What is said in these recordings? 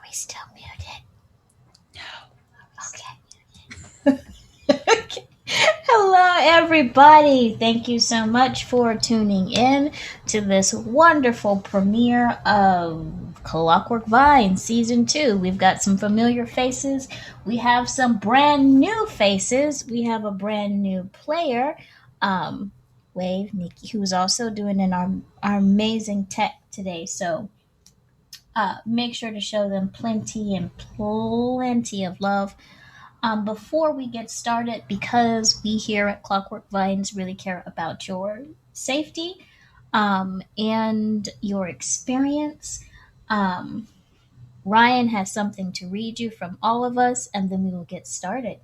we still muted? No. Okay. Hello, everybody. Thank you so much for tuning in to this wonderful premiere of Clockwork Vines Season 2. We've got some familiar faces. We have some brand new faces. We have a brand new player, um, Wave Nikki, who's also doing our amazing tech today. So make sure to show them plenty and plenty of love. Before we get started, because we here at Clockwork Vines really care about your safety and your experience, um, Ryan has something to read you from all of us, and then we will get started.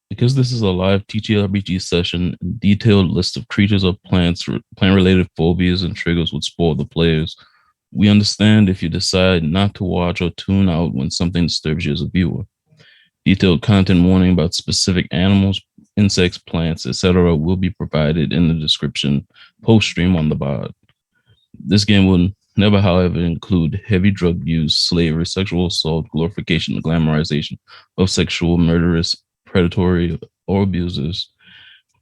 Because this is a live TTRPG session, a detailed list of creatures or plants, plant-related phobias and triggers would spoil the players. We understand if you decide not to watch or tune out when something disturbs you as a viewer. Detailed content warning about specific animals, insects, plants, etc. will be provided in the description post-stream on the VOD. This game will never, however, include heavy drug use, slavery, sexual assault, glorification, and glamorization of sexual, murderous, predatory, or abusers,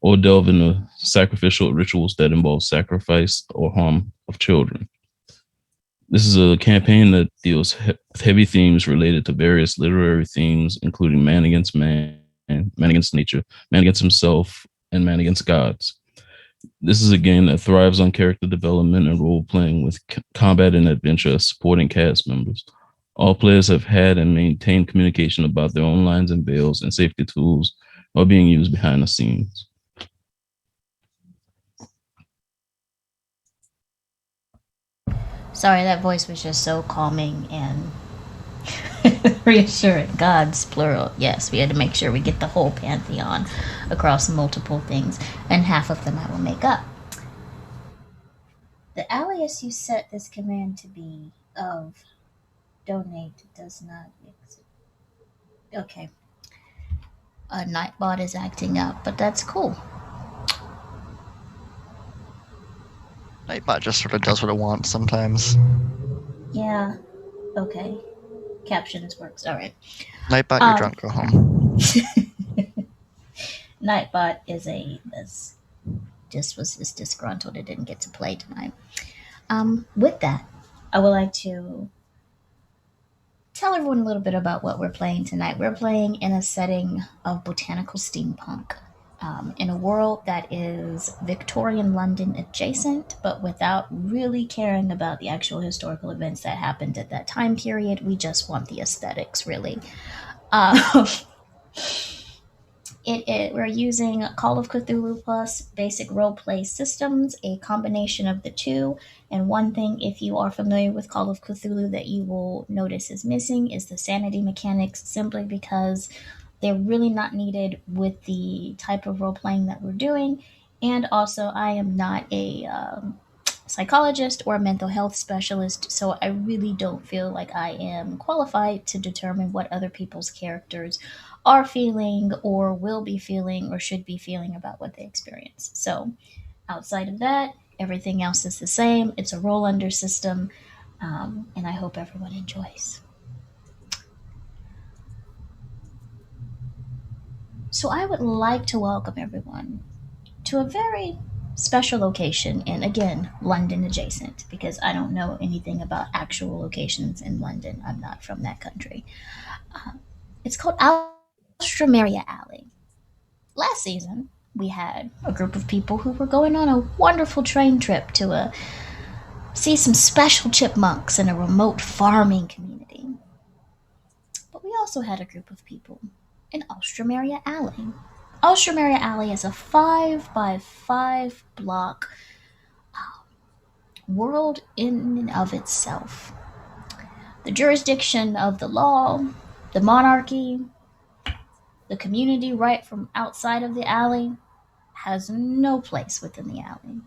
or delve into sacrificial rituals that involve sacrifice or harm of children. This is a campaign that deals with heavy themes related to various literary themes, including man against man, man against nature, man against himself, and man against gods. This is a game that thrives on character development and role playing with combat and adventure as supporting cast members. All players have had and maintained communication about their own lines and veils and safety tools are being used behind the scenes. Sorry, that voice was just so calming and reassuring. Gods, plural. Yes, we had to make sure we get the whole pantheon across multiple things, and half of them I will make up. The alias you set this command to be of donate does not exist. Okay. A Nightbot is acting up, but that's cool. Nightbot just sort of does what it wants sometimes. Yeah. Okay. Captions works. All right. Nightbot, you're drunk. Go home. Nightbot is just disgruntled. It didn't get to play tonight. With that, I would like to tell everyone a little bit about what we're playing tonight. We're playing in a setting of botanical steampunk, in a world that is Victorian London adjacent, but without really caring about the actual historical events that happened at that time period. We just want the aesthetics, really. Um, we're using Call of Cthulhu plus basic roleplay systems, a combination of the two. And one thing, if you are familiar with Call of Cthulhu, that you will notice is missing is the sanity mechanics, simply because they're really not needed with the type of role playing that we're doing. And also, I am not a psychologist or a mental health specialist, so I really don't feel like I am qualified to determine what other people's characters are feeling or will be feeling or should be feeling about what they experience. So, outside of that, everything else is the same. It's a roll under system, and I hope everyone enjoys. So, I would like to welcome everyone to a very special location, and again, London adjacent, because I don't know anything about actual locations in London. I'm not from that country. It's called Alstromeriea Alley. Last season, we had a group of people who were going on a wonderful train trip to see some special chipmunks in a remote farming community. But we also had a group of people in Alstromeria Alley. Alstromeria Alley is a 5 by 5 block world in and of itself. The jurisdiction of the law, the monarchy, the community right from outside of the alley has no place within the alley.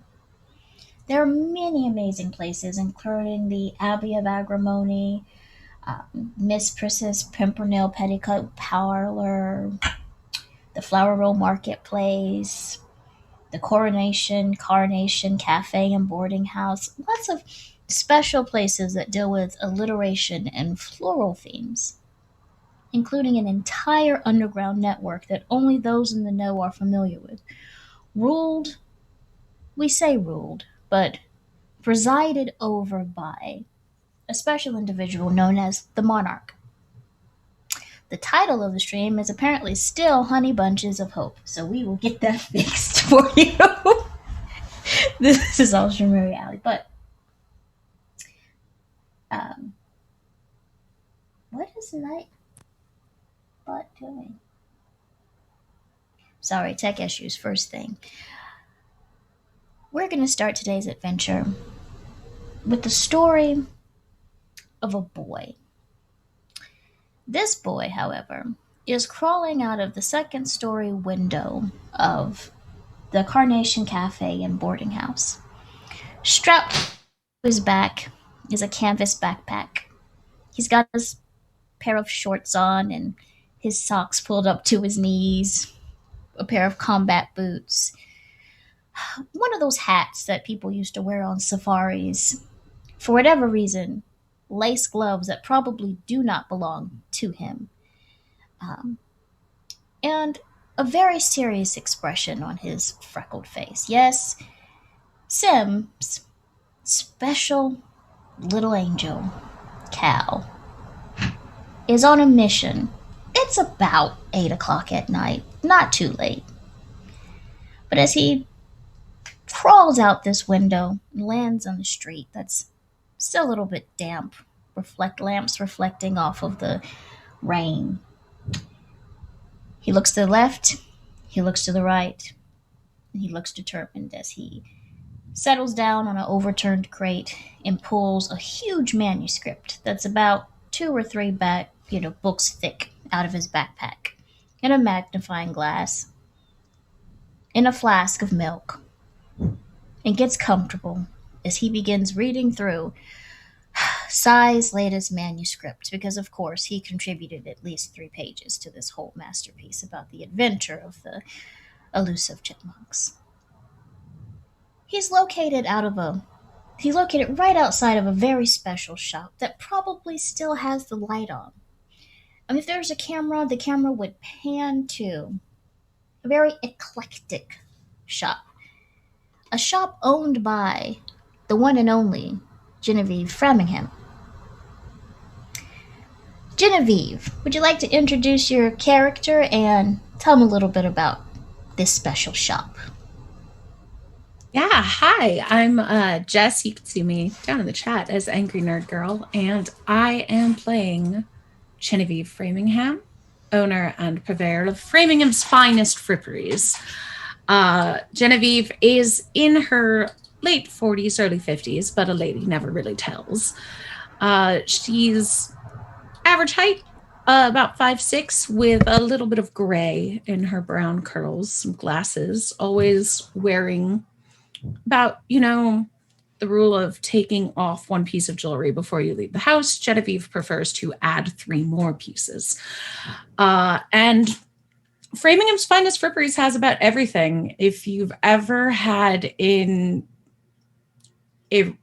There are many amazing places, including the Abbey of Agrimony, Miss Princess Pimpernel Petticoat Parlor, the Flower Roll Marketplace, the Carnation Cafe and Boarding House. Lots of special places that deal with alliteration and floral themes, including an entire underground network that only those in the know are familiar with. Ruled, we say ruled, but presided over by a special individual known as the Monarch. The title of the stream is apparently still Honey Bunches of Hope, so we will get that fixed for you. This is Alstromeriea Alley, but um, what is Nightbot doing? Sorry, tech issues. First thing, we're going to start today's adventure with the story of a boy. This boy, however, is crawling out of the second story window of the Carnation Cafe and Boarding House. Strapped to his back is a canvas backpack. He's got his pair of shorts on and his socks pulled up to his knees, a pair of combat boots, one of those hats that people used to wear on safaris. For whatever reason, lace gloves that probably do not belong to him. Um, and a very serious expression on his freckled face. Yes, Sim's special little angel, Cal, is on a mission. It's about 8 o'clock at night, not too late. But as he crawls out this window and lands on the street that's still a little bit damp, lamps reflecting off of the rain, he looks to the left, he looks to the right, and he looks determined as he settles down on an overturned crate and pulls a huge manuscript that's about 2 or 3 books thick out of his backpack, and a magnifying glass, and a flask of milk, and gets comfortable as he begins reading through Sai's latest manuscript, because of course he contributed at least 3 pages to this whole masterpiece about the adventure of the elusive chipmunks. He's located right outside of a very special shop that probably still has the light on. I mean, if there's a camera, the camera would pan to a very eclectic shop. A shop owned by the one and only Genevieve Framingham. Genevieve, would you like to introduce your character and tell them a little bit about this special shop? Yeah, hi, I'm Jess. You can see me down in the chat as Angry Nerd Girl, and I am playing Genevieve Framingham, owner and purveyor of Framingham's finest fripperies. Genevieve is in her late 40s, early 50s, but a lady never really tells. She's average height, about 5'6", with a little bit of gray in her brown curls, some glasses, always wearing about, the rule of taking off 1 piece of jewelry before you leave the house. Genevieve prefers to add 3 more pieces. And Framingham's Finest Fripperies has about everything. If you've ever had an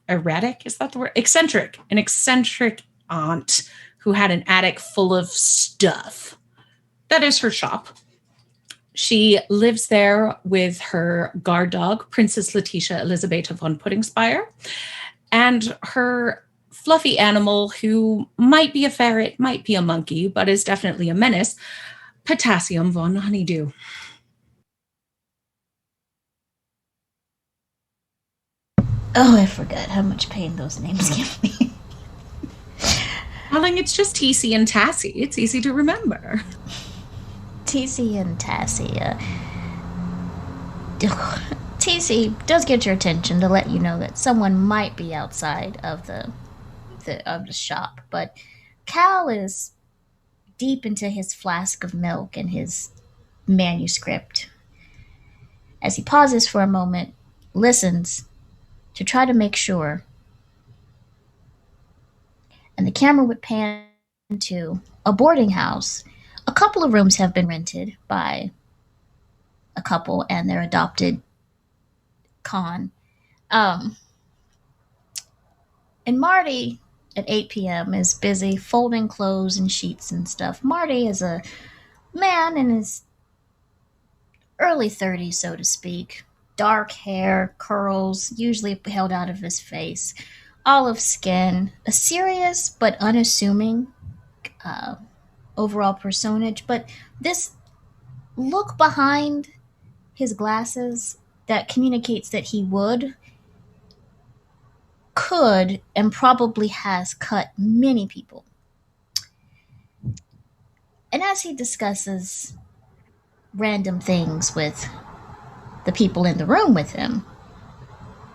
erratic, is that the word? An eccentric aunt who had an attic full of stuff, that is her shop. She lives there with her guard dog, Princess Letitia Elisabetta von Puddingspire, and her fluffy animal, who might be a ferret, might be a monkey, but is definitely a menace, Potassium von Honeydew. Oh, I forgot how much pain those names give me. Darling, it's just TC and Tassie. It's easy to remember. TC and Tassie. TC does get your attention to let you know that someone might be outside of the shop, but Cal is deep into his flask of milk and his manuscript. As he pauses for a moment, listens to try to make sure, and the camera would pan to a boarding house. A couple of rooms have been rented by a couple and their adopted con. And Marty at 8 p.m. is busy folding clothes and sheets and stuff. Marty is a man in his early 30s, so to speak. Dark hair, curls, usually held out of his face, olive skin, a serious but unassuming uh, overall personage. But this look behind his glasses that communicates that he could, and probably has cut many people. And as he discusses random things with the people in the room with him,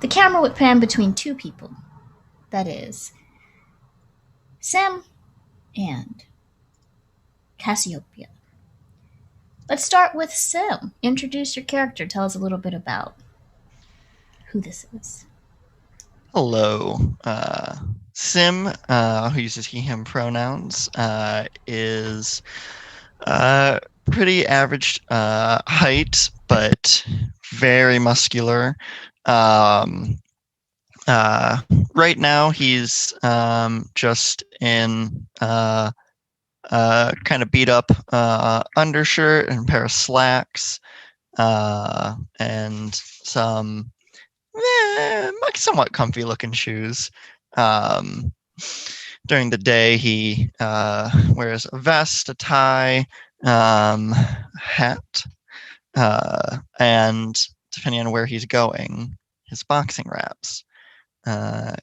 the camera would pan between two people. That is, Sam and Cassiopeia. Let's start with Sam. Introduce your character. Tell us a little bit about who this is. Hello. Sim, who uses he, him pronouns, is pretty average height, but very muscular. Right now, he's just in kind of beat up undershirt and a pair of slacks, and some somewhat comfy looking shoes. During the day, he wears a vest, a tie, hat, and depending on where he's going, his boxing wraps.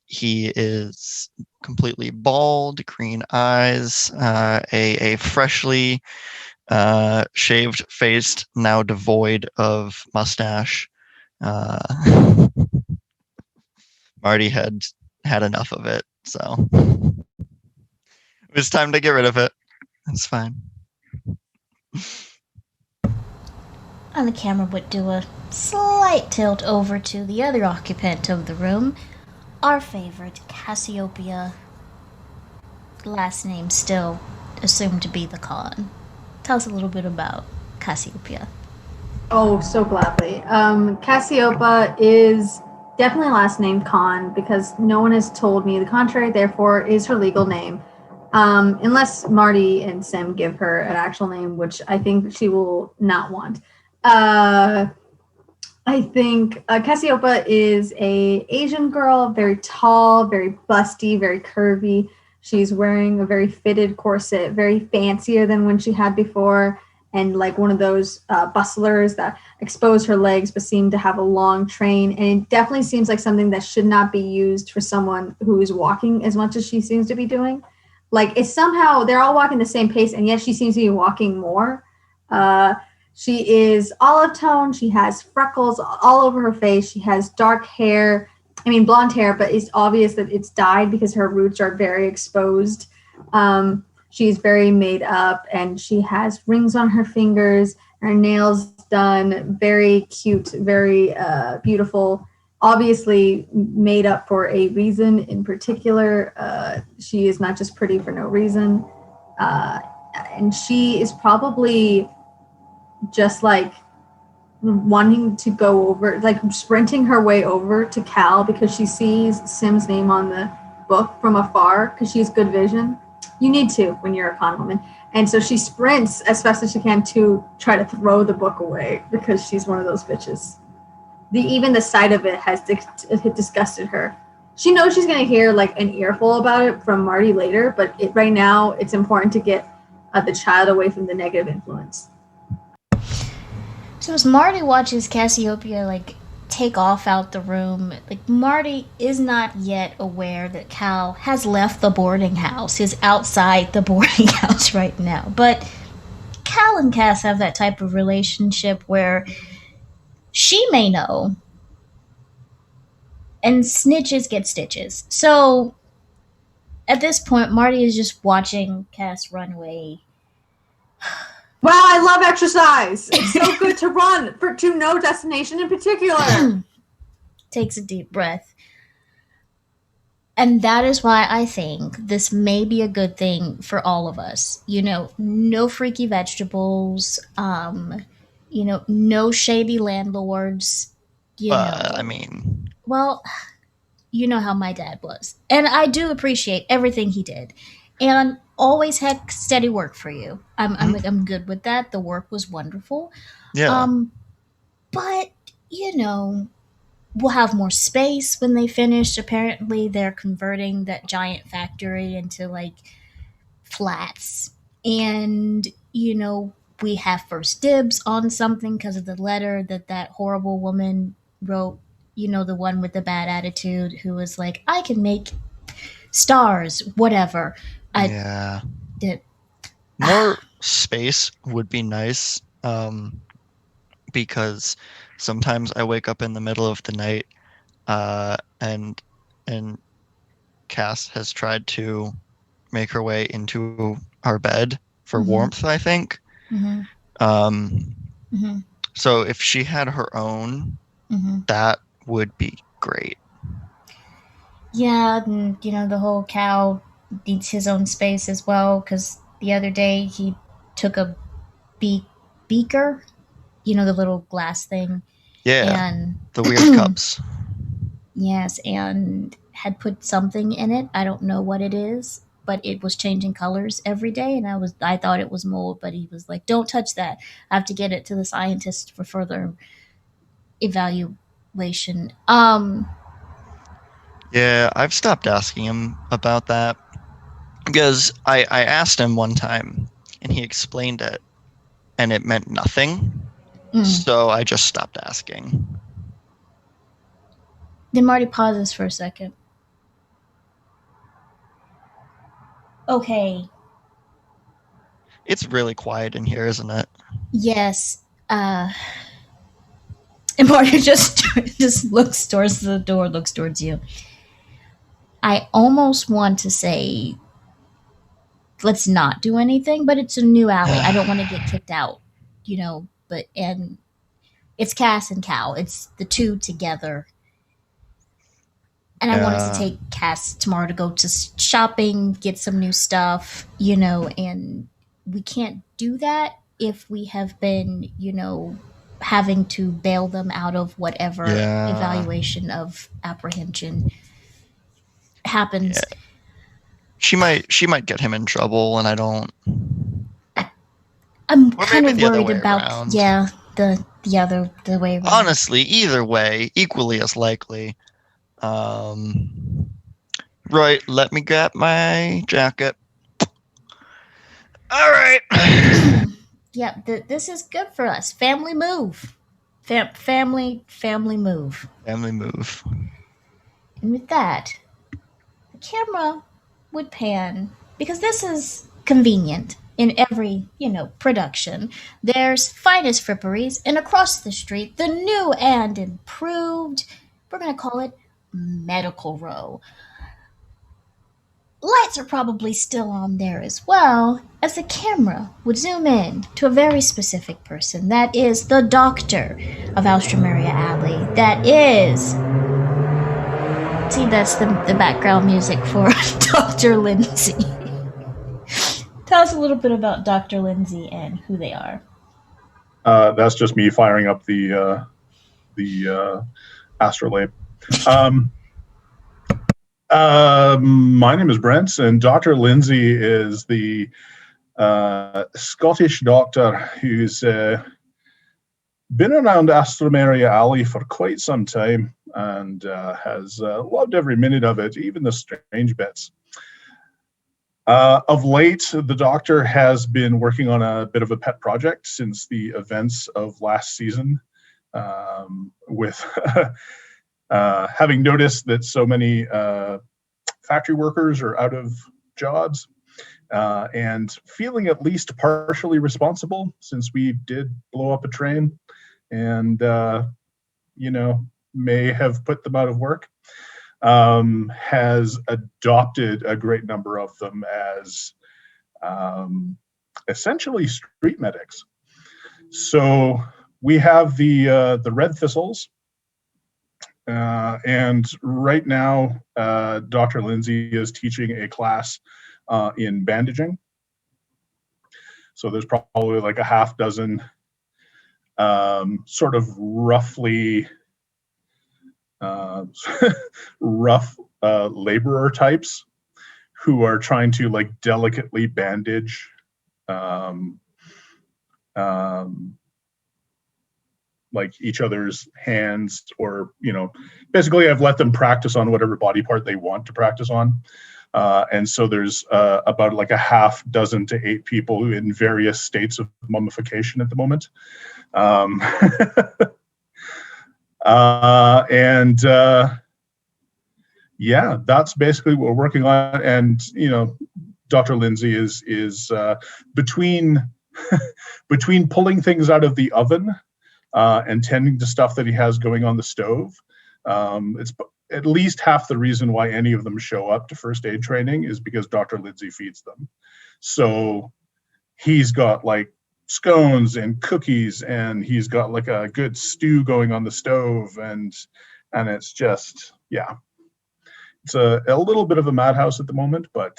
He is completely bald, green eyes, a freshly shaved face, now devoid of mustache. Marty had enough of it, so it was time to get rid of it. It's fine. And the camera would do a slight tilt over to the other occupant of the room, our favorite, Cassiopeia. Last name still assumed to be the con. Tell us a little bit about Cassiopeia. Oh, so gladly. Cassiopeia is definitely last name Khan because no one has told me the contrary, therefore is her legal name. Unless Marty and Sim give her an actual name, which I think she will not want. I think Cassiopeia is a Asian girl, very tall, very busty, very curvy. She's wearing a very fitted corset, very fancier than when she had before, and like one of those bustlers that expose her legs but seem to have a long train. And it definitely seems like something that should not be used for someone who is walking as much as she seems to be doing. Like it's somehow they're all walking the same pace, and yet she seems to be walking more. She is olive tone. She has freckles all over her face. She has dark hair. I mean, blonde hair, but it's obvious that it's dyed because her roots are very exposed. She's very made up, and she has rings on her fingers, her nails done, very cute, very beautiful, obviously made up for a reason in particular. She is not just pretty for no reason. And she is probably just like wanting to go over, like sprinting her way over to Cal because she sees Sim's name on the book from afar because she has good vision. You need to when you're a con woman. And so she sprints as fast as she can to try to throw the book away because she's one of those bitches. Even the sight of it has disgusted her. She knows she's going to hear like an earful about it from Marty later, but right now it's important to get the child away from the negative influence. So as Marty watches Cassiopeia like take off out the room, like Marty is not yet aware that Cal has left the boarding house. He's outside the boarding house right now. But Cal and Cass have that type of relationship where she may know, and snitches get stitches. So at this point, Marty is just watching Cass run away. Wow, I love exercise. It's so good to run to no destination in particular. Takes a deep breath. And that is why I think this may be a good thing for all of us. You know, no freaky vegetables, no shady landlords, you know, I mean, well, you know how my dad was. And I do appreciate everything he did. And always had steady work for you. I'm good with that. The work was wonderful. yeah, Um, but you know, we'll have more space when they finish. Apparently, they're converting that giant factory into like flats. And, you know, we have first dibs on something because of the letter that that horrible woman wrote. You know, the one with the bad attitude who was like, I can make stars, whatever. I yeah. did. More space would be nice. Because sometimes I wake up in the middle of the night, uh, and and Cass has tried to make her way into our bed for Mm-hmm, warmth, I think. mm-hmm, Um, mm-hmm, so if she had her own, mm-hmm. that would be great. Yeah, and you know the whole cow needs his own space as well because the other day he took a beaker, you know, the little glass thing, Yeah, and the weird cups. yes, and had put something in it. I don't know what it is, but it was changing colors every day, and I thought it was mold, but he was like, "Don't touch that. I have to get it to the scientist for further evaluation." Yeah, I've stopped asking him about that because I asked him one time and he explained it and it meant nothing. Mm. So I just stopped asking. Then Marty pauses for a second. Okay. It's really quiet in here, isn't it? Yes. And Marty just looks towards the door, looks towards you. I almost want to say let's not do anything, but it's a new alley. I don't want to get kicked out, you know, but and it's Cass and Cal. It's the two together. And I wanted to Yeah, take Cass tomorrow to go to shopping, get some new stuff, you know, and we can't do that if we have been, you know, having to bail them out of whatever yeah, evaluation of apprehension yeah. happens. She might get him in trouble, and I don't. I'm Or kind maybe of the other worried way about around. yeah, the way around. Honestly, either way, equally as likely. Um, right. Let me grab my jacket. All right. Yeah, this is good for us. Family move. Family move. Family move. And with that, the camera would pan because this is convenient in every, you know, production. There's finest fripperies, and across the street, the new and improved, we're going to call it Medical Row. Lights are probably still on there as well, as the camera would zoom in to a very specific person. That is the doctor of Alstromeriea Alley. That is. See, that's the background music for Dr. Lindsay. Tell us a little bit about Dr. Lindsay and who they are. That's just me firing up the astrolabe. My name is Brent, and Dr. Lindsay is the Scottish doctor who's been around Alstromeria Alley for quite some time and has loved every minute of it, even the strange bits. Of late, the doctor has been working on a bit of a pet project since the events of last season, with having noticed that so many factory workers are out of jobs, and feeling at least partially responsible since we did blow up a train and, may have put them out of work. Has adopted a great number of them as essentially street medics. So we have the red thistles, and right now Dr. Lindsay is teaching a class in bandaging. So there's probably like a half dozen sort of roughly uh, rough laborer types who are trying to like delicately bandage um, um, like each other's hands, or basically I've let them practice on whatever body part they want to practice on. And so there's about like a half dozen to 8 people in various states of mummification at the moment. And yeah, that's basically what we're working on. And Dr. Lindsay is between between pulling things out of the oven and tending to stuff that he has going on the stove. It's at least half the reason why any of them show up to first aid training is because Dr. Lindsay feeds them. So he's got like scones and cookies, and he's got like a good stew going on the stove, and it's just, yeah, it's a little bit of a madhouse at the moment, but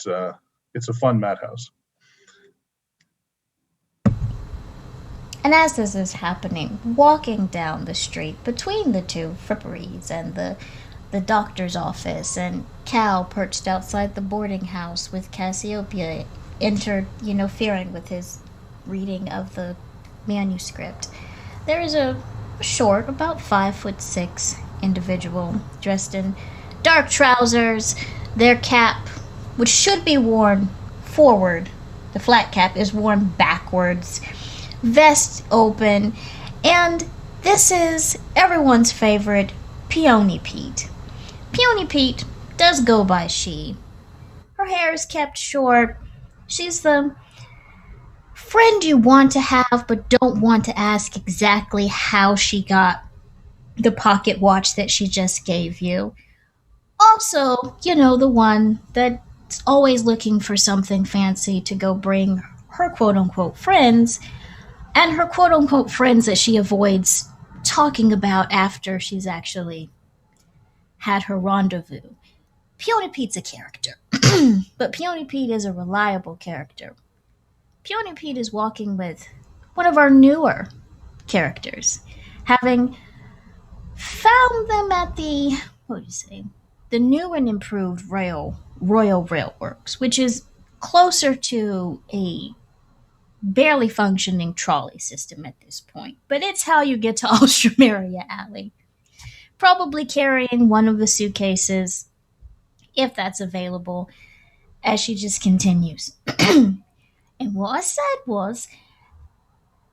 it's a fun madhouse. And as this is happening, walking down the street between the two fripperies and the doctor's office, and Cal perched outside the boarding house with Cassiopeia interfering with his reading of the manuscript, there is a short, about 5'6" individual dressed in dark trousers. Their cap, which should be worn forward, the flat cap is worn backwards, vest open, and this is everyone's favorite, Peony Pete. Peony Pete does go by she. Her hair is kept short. She's the friend you want to have but don't want to ask exactly how she got the pocket watch that she just gave you. Also, the one that's always looking for something fancy to go bring her quote-unquote friends, and her quote-unquote friends that she avoids talking about after she's actually had her rendezvous. Peony Pete's a character, but Peony Pete is a reliable character. Peony Pete is walking with one of our newer characters, having found them at the, the new and improved Royal Rail Works, which is closer to a barely functioning trolley system at this point. But it's how you get to Alstromeriea Alley. Probably carrying one of the suitcases, if that's available, as she just continues. And what I said was,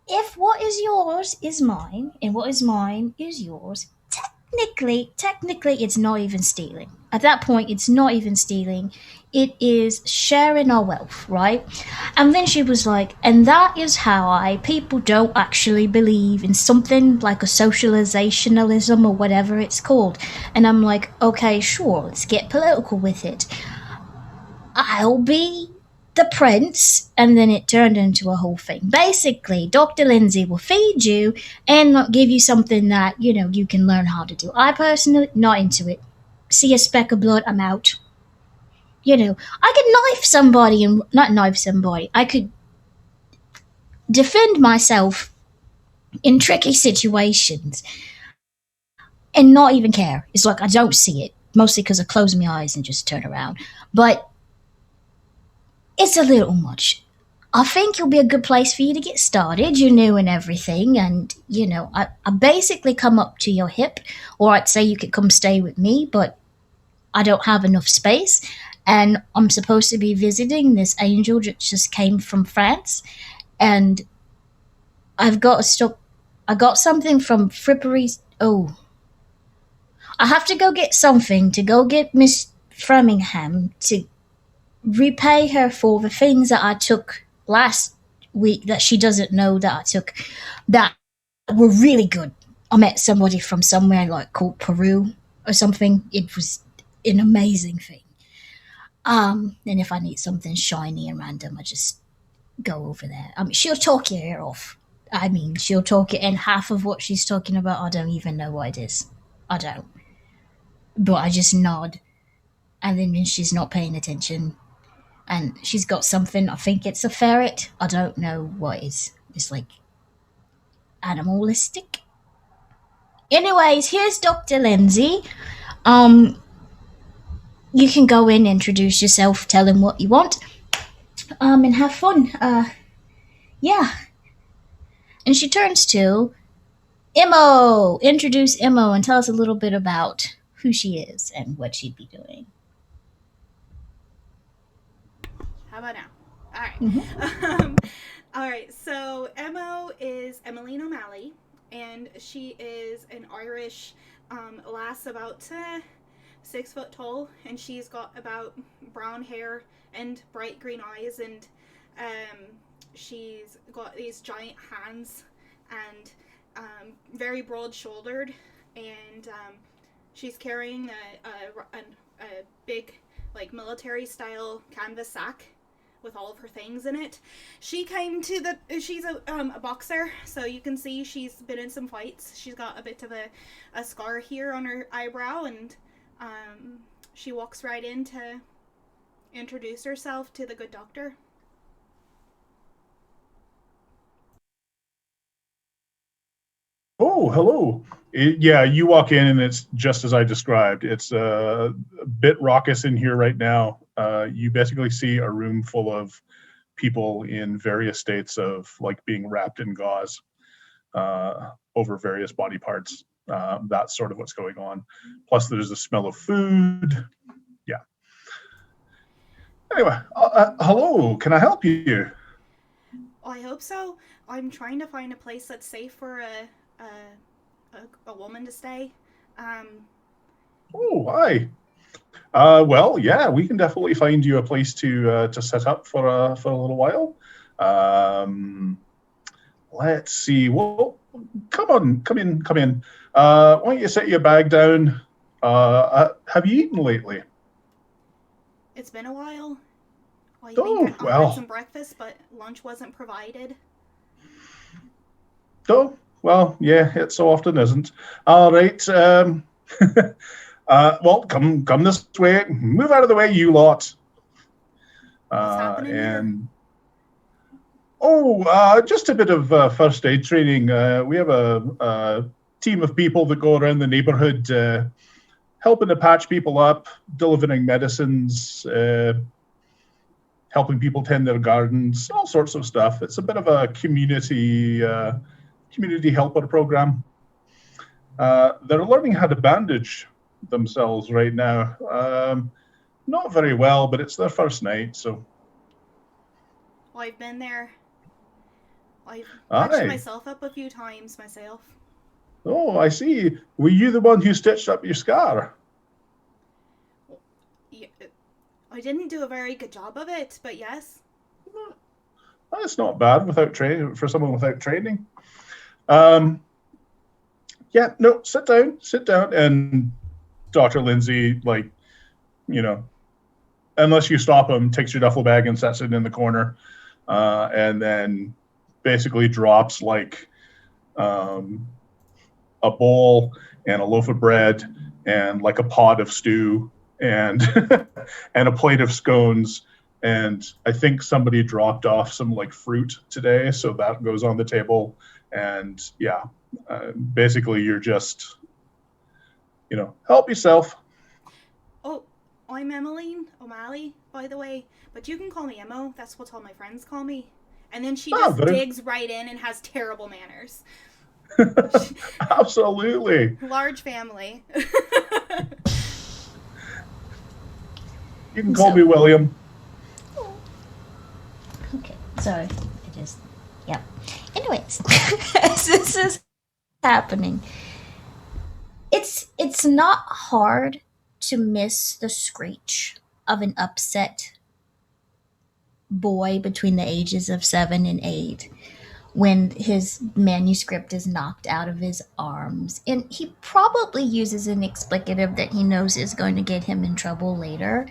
if what is yours is mine, and what is mine is yours, technically it's not even stealing. At that point, it's not even stealing. It is sharing our wealth, right? And then she was like, and that is how people don't actually believe in something like a socializationalism or whatever it's called. And I'm like, okay, sure, let's get political with it. I'll be the prince, and then it turned into a whole thing. Basically, Dr. Lindsay will feed you and not give you something that, you can learn how to do. I personally, not into it. See a speck of blood, I'm out. I could knife somebody, and not knife somebody. I could defend myself in tricky situations and not even care. It's like I don't see it, mostly because I close my eyes and just turn around. But it's a little much. I think it'll be a good place for you to get started. You're new and everything, and, I basically come up to your hip, or I'd say you could come stay with me, but I don't have enough space, and I'm supposed to be visiting this angel that just came from France, and I got something from Frippery's. Oh, I have to go get something to go get Miss Framingham to repay her for the things that I took last week that she doesn't know that I took that were really good. I met somebody from somewhere like called Peru or something. It was an amazing thing. And if I need something shiny and random, I just go over there. She'll talk your ear off. She'll talk it, and half of what she's talking about, I don't even know what it is. I don't. But I just nod. And then when she's not paying attention, and she's got something, I think it's a ferret. I don't know what it is. It's like animalistic. Anyways, here's Dr. Lindsay. You can go in, introduce yourself, tell him what you want, and have fun. Yeah. And she turns to Imo. Introduce Imo and tell us a little bit about who she is and what she'd be doing. How about now? All right. Mm-hmm. All right. So Emo is Emmeline O'Malley, and she is an Irish lass about 6 foot tall, and she's got about brown hair and bright green eyes, and she's got these giant hands and very broad shouldered, and she's carrying a big like military style canvas sack with all of her things in it. She came to she's a boxer, so you can see she's been in some fights. She's got a bit of a scar here on her eyebrow, and she walks right in to introduce herself to the good doctor. Oh, hello. Yeah, you walk in and it's just as I described. It's a bit raucous in here right now. You basically see a room full of people in various states of like being wrapped in gauze over various body parts. That's sort of what's going on. Plus there's a smell of food. Yeah. Anyway, hello, can I help you? I hope so. I'm trying to find a place that's safe for a woman to stay. Oh, hi. Well, yeah, we can definitely find you a place to set up for a little while. Let's see. Well, come in. Why don't you set your bag down? Have you eaten lately? It's been a while. I well. had some breakfast, but lunch wasn't provided. Oh, well, yeah, it so often isn't. All right. Well, come this way. Move out of the way, you lot. What's happening here? Just a bit of first aid training. We have a team of people that go around the neighborhood helping to patch people up, delivering medicines, helping people tend their gardens, all sorts of stuff. It's a bit of a community helper program. They're learning how to bandage themselves right now. Not very well, but it's their first night, so. I've been there. I've patched myself up a few times myself. Oh, I see. Were you the one who stitched up your scar? Yeah, I didn't do a very good job of it, but yes. That's not bad without training for someone without training. Yeah, no, sit down, and Dr. Lindsay, like, unless you stop him, takes your duffel bag and sets it in the corner, and then basically drops like a bowl and a loaf of bread and like a pot of stew and and a plate of scones. And I think somebody dropped off some like fruit today, so that goes on the table. And yeah, basically you're just, help yourself. Oh, I'm Emmeline O'Malley, by the way, but you can call me Emo. That's what all my friends call me. And then she just digs right in and has terrible manners. Absolutely. Large family. You can call me William. Okay, sorry. Yep. Anyways, as this is happening, it's not hard to miss the screech of an upset boy between the ages of 7 and 8 when his manuscript is knocked out of his arms. And he probably uses an explicative that he knows is going to get him in trouble later.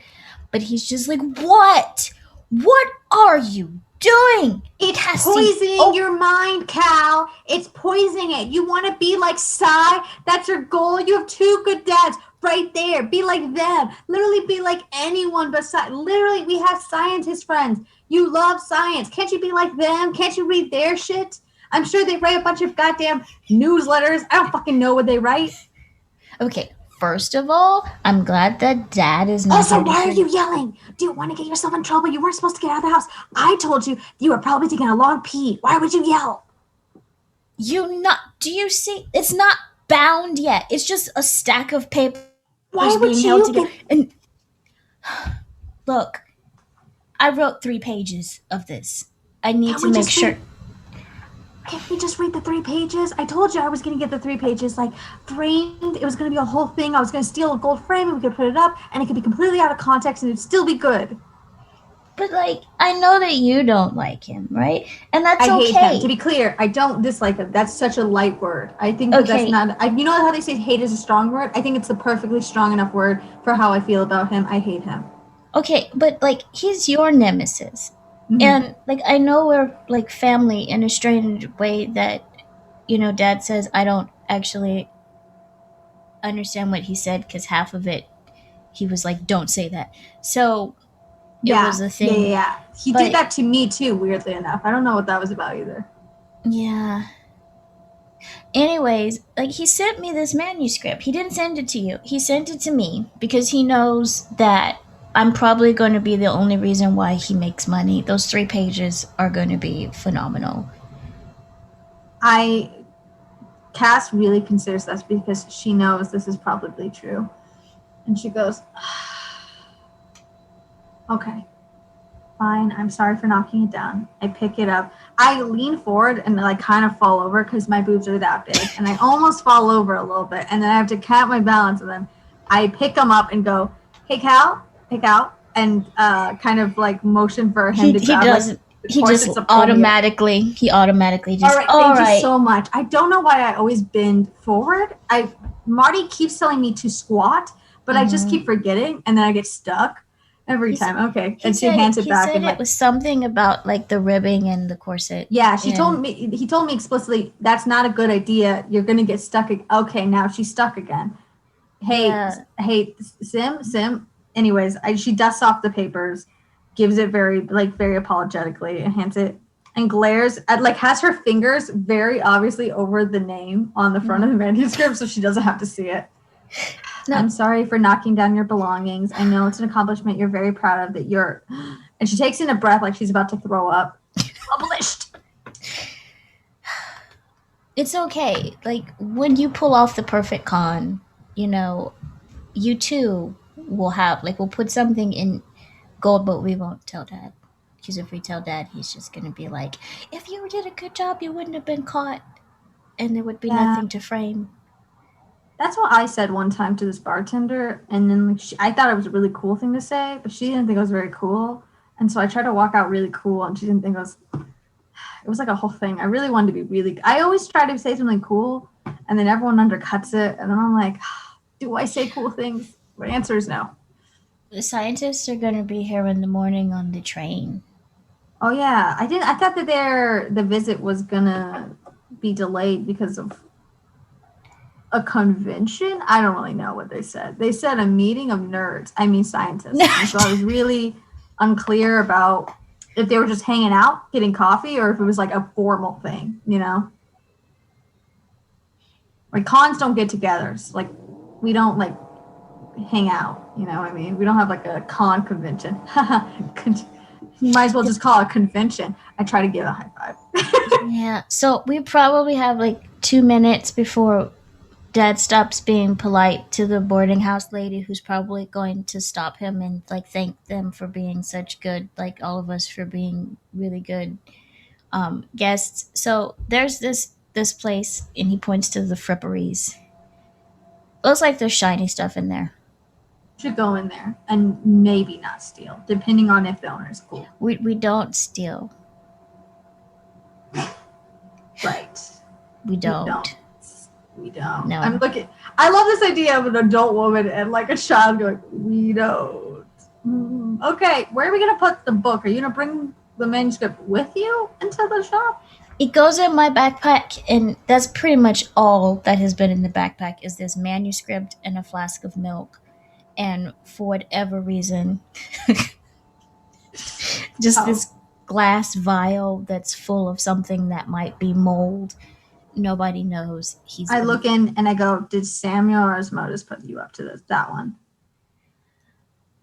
But he's just like, what? What are you doing? It's poisoning your mind, Cal. It's poisoning it. You want to be like Sai? That's your goal. You have 2 good dads right there. Be like them. Literally be like anyone besides. Literally, we have scientist friends. You love science. Can't you be like them? Can't you read their shit? I'm sure they write a bunch of goddamn newsletters. I don't fucking know what they write. Okay, first of all, I'm glad that Dad is not Also, here to why are hear you yelling? Do you want to get yourself in trouble? You weren't supposed to get out of the house. I told you you were probably taking a long pee. Why would you yell? Do you see? It's not bound yet. It's just a stack of papers Why would being held you together. get... And look, I wrote 3 pages of this. I need Can't to we make just sure. Can't we just read the 3 pages? I told you I was going to get the 3 pages, like, framed. It was going to be a whole thing. I was going to steal a gold frame and we could put it up and it could be completely out of context and it'd still be good. But, like, I know that you don't like him, right? And that's I okay. hate him. To be clear, I don't dislike him. That's such a light word. I think that Okay. that's not... you know how they say hate is a strong word? I think it's a perfectly strong enough word for how I feel about him. I hate him. Okay, but, like, he's your nemesis. Mhm. And, like, I know we're, like, family in a strange way that, you know, Dad says I don't actually understand what he said because half of it he was like, don't say that. So it was a thing. Yeah. He But- did that to me too, weirdly enough. I don't know what that was about either. Yeah. Anyways, like, he sent me this manuscript. He didn't send it to you. He sent it to me because he knows that I'm probably going to be the only reason why he makes money. Those 3 pages are going to be phenomenal. Cass really considers this because she knows this is probably true. And she goes, okay, fine. I'm sorry for knocking it down. I pick it up. I lean forward and like kind of fall over because my boobs are that big. And I almost fall over a little bit. And then I have to cap my balance. And then I pick him up and go, hey, Cal. And kind of like motion for him to grab. He doesn't. He just automatically just. All right, thank you so much. I don't know why I always bend forward. Marty keeps telling me to squat, but I just keep forgetting, and then I get stuck every time. Okay, and she hands it back. He said it was something about like the ribbing and the corset. Yeah, he told me explicitly that's not a good idea. You're gonna get stuck. Okay, now she's stuck again. Hey, Sim. Anyways, she dusts off the papers, gives it very apologetically, and hands it, and glares at, like, has her fingers very obviously over the name on the front of the manuscript so she doesn't have to see it. No. I'm sorry for knocking down your belongings. I know it's an accomplishment you're very proud of, that you're... And she takes in a breath like she's about to throw up. Published! It's okay. Like, when you pull off the perfect con, you know, you too will have, like, we'll put something in gold, but we won't tell Dad. Because if we tell Dad, he's just going to be like, if you did a good job, you wouldn't have been caught. And there would be nothing to frame. That's what I said one time to this bartender. And then like, I thought it was a really cool thing to say, but she didn't think it was very cool. And so I tried to walk out really cool, and she didn't think it was like a whole thing. I really wanted to be I always try to say something cool, and then everyone undercuts it. And then I'm like, do I say cool things? My answer is no. The scientists are going to be here in the morning on the train. Oh, yeah. I thought that the visit was going to be delayed because of a convention. I don't really know what they said. They said a meeting of nerds. I mean, scientists. And so I was really unclear about if they were just hanging out, getting coffee, or if it was like a formal thing, you know? Like, cons don't get together. So, like, we don't, like, hang out, you know what I mean? We don't have like a con convention. You might as well just call it a convention. I try to give a high five. Yeah, so we probably have like 2 minutes before Dad stops being polite to the boarding house lady, who's probably going to stop him and like thank them for being such good, like all of us for being really good guests. So there's this place, and he points to the fripperies. Looks like there's shiny stuff in there. Should go in there and maybe not steal, depending on if the owner's cool. We don't steal. Right. We don't. We don't. No. I love this idea of an adult woman and like a child going, we don't. Okay, where are we going to put the book? Are you going to bring the manuscript with you into the shop? It goes in my backpack, and that's pretty much all that has been in the backpack is this manuscript and a flask of milk. And for whatever reason, this glass vial that's full of something that might be mold. Nobody knows. I look in and I go, did Samuel or Asmodeus put you up to that one?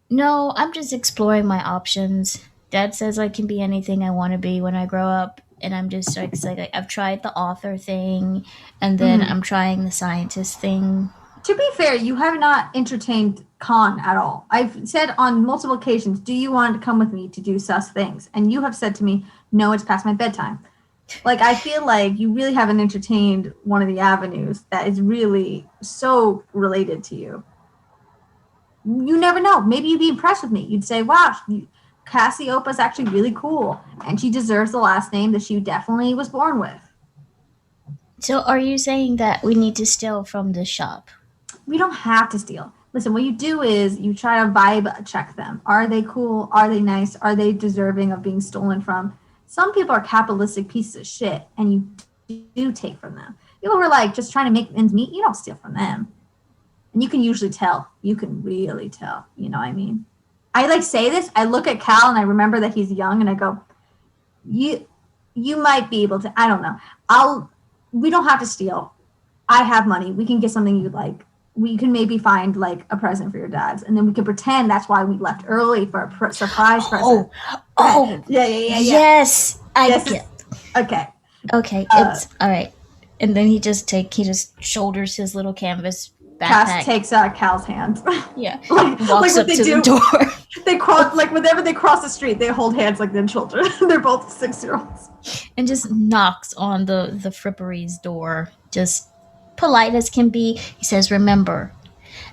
No, I'm just exploring my options. Dad says I can be anything I want to be when I grow up, and I'm just like I've tried the author thing, and then I'm trying the scientist thing. To be fair, you have not entertained Khan at all. I've said on multiple occasions, do you want to come with me to do sus things? And you have said to me, no, it's past my bedtime. Like, I feel like you really haven't entertained one of the avenues that is really so related to you. You never know. Maybe you'd be impressed with me. You'd say, wow, Cassiopa's actually really cool, and she deserves the last name that she definitely was born with. So are you saying that we need to steal from the shop? We don't have to steal. Listen, what you do is you try to vibe check them. Are they cool? Are they nice? Are they deserving of being stolen from? Some people are capitalistic pieces of shit, and you do take from them. People who are like just trying to make ends meet, you don't steal from them. And you can usually tell. You can really tell. You know what I mean? I like say this. I look at Cal and I remember that he's young, and I go, you might be able to. I don't know. We don't have to steal. I have money. We can get something you'd like. We can maybe find like a present for your dads, and then we can pretend that's why we left early for a surprise present. Oh, yeah. Yes, I get. Okay. It's all right. And then he just shoulders his little canvas backpack. Cass takes Cal's hand. Yeah, walks up to the door. They cross whenever they cross the street, they hold hands like they're children. They're both 6-year-olds. And just knocks on the frippery's door, just polite as can be. He says, "Remember,"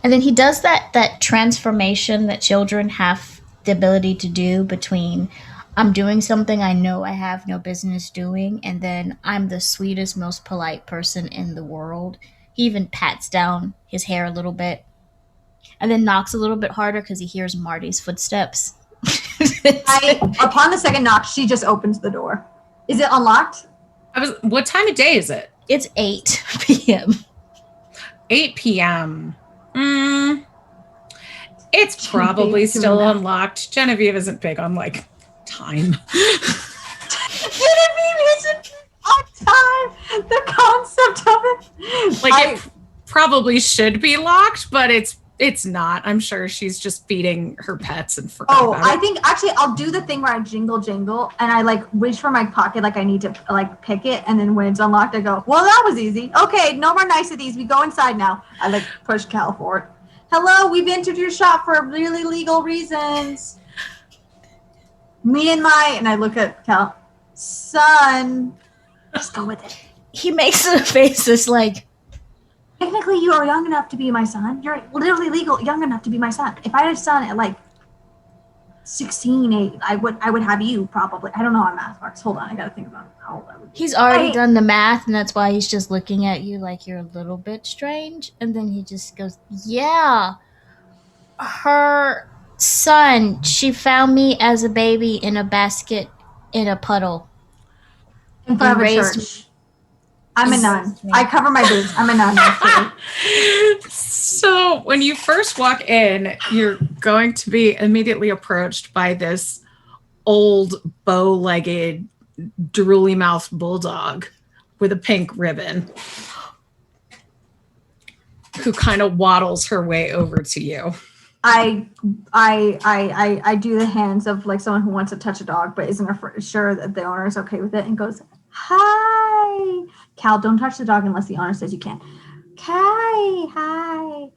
and then he does that transformation that children have the ability to do between I'm doing something I know I have no business doing, and then I'm the sweetest, most polite person in the world. He even pats down his hair a little bit, and then knocks a little bit harder because he hears Marty's footsteps. Upon the second knock, she just opens the door. Is it unlocked? What time of day is it? It's 8 p.m. 8 p.m. It's probably still unlocked. Genevieve isn't big on like time. Genevieve isn't on time. The concept of it. Like it probably should be locked, but it's not. I'm sure she's just feeding her pets and forgot about it. I think actually I'll do the thing where I jingle and I like reach for my pocket like I need to like pick it, and then when it's unlocked I go, well, that was easy. Okay, no more niceties. We go inside now. I like push Cal forward. Hello, we've entered your shop for really legal reasons. And I look at Cal. Son, just go with it. He makes a face that's like, technically, you are young enough to be my son. You're literally young enough to be my son. If I had a son at like 16, 8, I would have you probably. I don't know how math works. Hold on, I gotta think about how old I would be. He's already done the math, and that's why he's just looking at you like you're a little bit strange. And then he just goes, yeah, her son, she found me as a baby in a basket in a puddle. In front of a church. I'm a nun. I cover my boobs. I'm a nun, actually. So when you first walk in, you're going to be immediately approached by this old bow-legged, drooly-mouthed bulldog with a pink ribbon who kind of waddles her way over to you. I do the hands of like someone who wants to touch a dog but isn't sure that the owner is okay with it and goes, hi. Cal, don't touch the dog unless the owner says you can. Hi.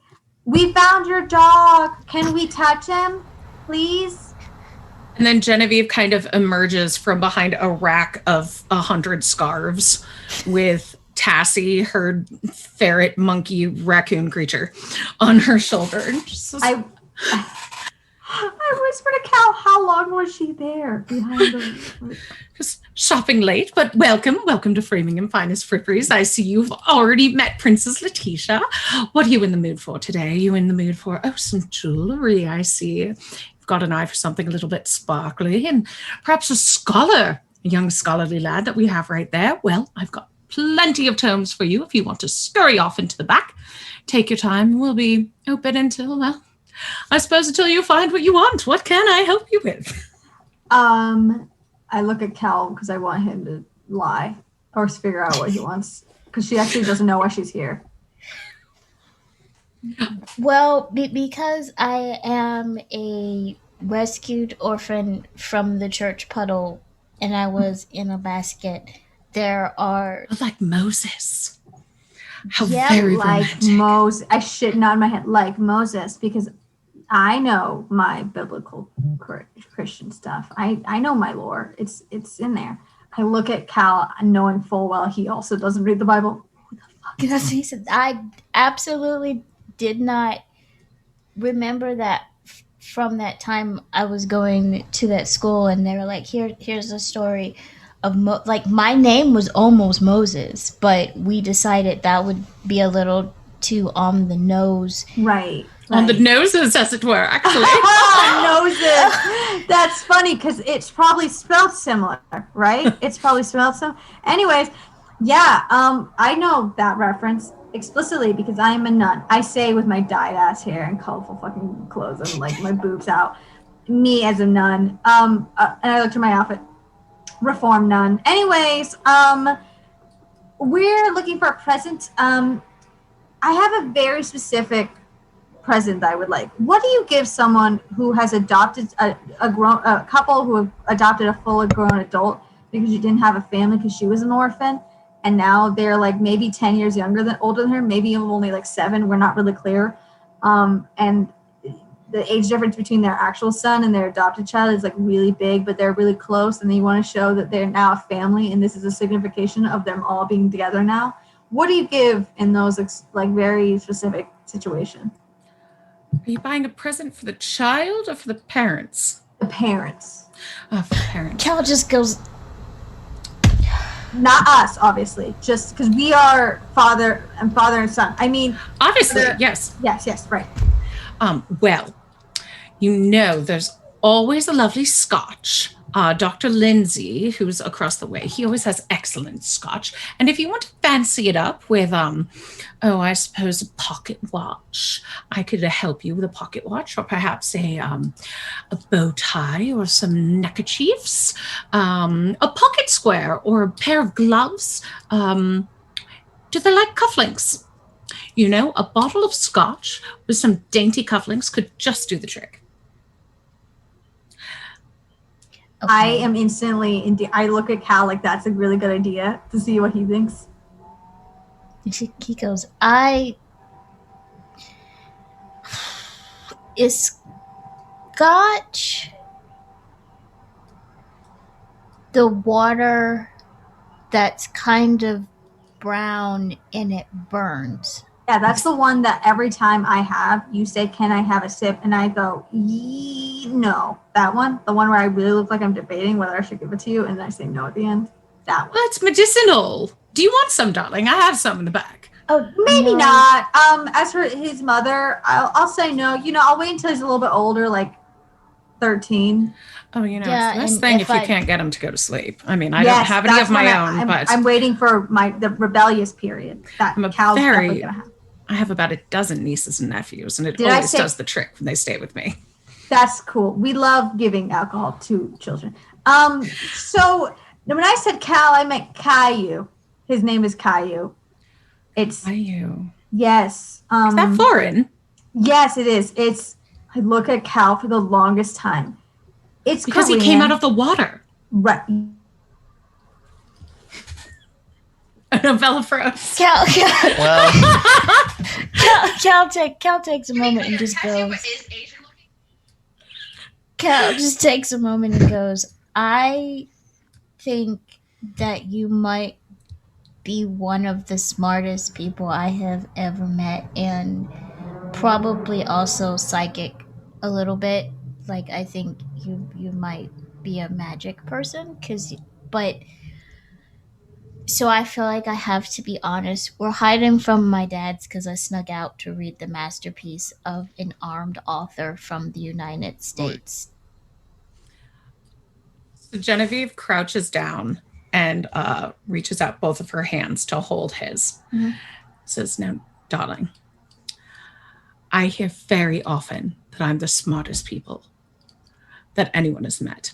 We found your dog. Can we touch him, please? And then Genevieve kind of emerges from behind a rack of 100 scarves with Tassie, her ferret, monkey, raccoon creature, on her shoulder. I whispered to Cal, how long was she there behind the... Just shopping late, but welcome to Framingham Finest Fripperies. I see you've already met Princess Letitia. What are you in the mood for today? Are you in the mood for, some jewelry, I see. You've got an eye for something a little bit sparkly, and perhaps a scholar, a young scholarly lad that we have right there. Well, I've got plenty of tomes for you if you want to scurry off into the back. Take your time. We'll be open until, well, I suppose until you find what you want. What can I help you with? I look at Cal because I want him to lie or figure out what he wants because she actually doesn't know why she's here. Well, because I am a rescued orphan from the church puddle and I was in a basket, there are. Like Moses. How Yeah, very like romantic. Moses. I shit nod my head like Moses because I know my biblical Christian stuff. I know my lore. It's in there. I look at Cal knowing full well he also doesn't read the Bible. He said, I absolutely did not remember that from that time I was going to that school, and they were like, here's a story of like my name was almost Moses, but we decided that would be a little too on the nose. Right. On the noses, as it were, actually. Noses. That's funny because it's probably spelled similar, right? It's probably spelled similar. Anyways, yeah, I know that reference explicitly because I am a nun. I say with my dyed ass hair and colorful fucking clothes and like my boobs out, me as a nun. And I looked at my outfit, reformed nun. Anyways, we're looking for a present. I have a very specific present I would like. What do you give someone who has adopted a couple who have adopted a full grown adult because you didn't have a family because she was an orphan, and now they're like maybe 10 years older than her, maybe only like 7, we're not really clear, and the age difference between their actual son and their adopted child is like really big, but they're really close, and you want to show that they're now a family and this is a signification of them all being together now. What do you give in those like very specific situations? Are you buying a present for the child or for the parents? The parents. Oh, for the parents. Cal just goes, not us, obviously, just because we are father and son. I mean, obviously, yes, right. Well, you know, there's always a lovely scotch. Dr. Lindsay, who's across the way, he always has excellent scotch. And if you want to fancy it up with, I suppose a pocket watch, I could help you with a pocket watch, or perhaps a bow tie or some neckerchiefs, a pocket square or a pair of gloves. Do they like cufflinks? You know, a bottle of scotch with some dainty cufflinks could just do the trick. okay. I am instantly I look at Cal like that's a really good idea to see what he thinks. He goes, is scotch the water that's kind of brown and it burns? Yeah, that's the one that every time I have, you say, can I have a sip? And I go, no. That one, the one where I really look like I'm debating whether I should give it to you, and I say no at the end. That one. Well, it's medicinal. Do you want some, darling? I have some in the back. Oh, maybe no. not. As for his mother, I'll say no. You know, I'll wait until he's a little bit older, like 13. Oh, you know, Yeah, it's the best and thing if if you I- can't get him to go to sleep. I mean, I don't have any of my own, but I'm waiting for the rebellious period that Cal's definitely gonna have. I have about a dozen nieces and nephews, and it Did I always say- does the trick when they stay with me. That's cool. We love giving alcohol to children. So when I said Cal, I meant Caillou. His name is Caillou. It's you? yes. Is that foreign? Yes, it is. I look at Cal for the longest time. It's Because Korean. he came out of the water. Right. Bella froze. Cal Well, takes a moment and just goes. Cal just takes a moment and goes, I think that you might be one of the smartest people I have ever met, and probably also psychic a little bit. Like, I think you might be a magic person, but so I feel like I have to be honest. We're hiding from my dad's because I snuck out to read the masterpiece of an armed author from the United States. So Genevieve crouches down and reaches out both of her hands to hold his. Mhm. Says, now, darling, I hear very often that I'm the smartest people that anyone has met.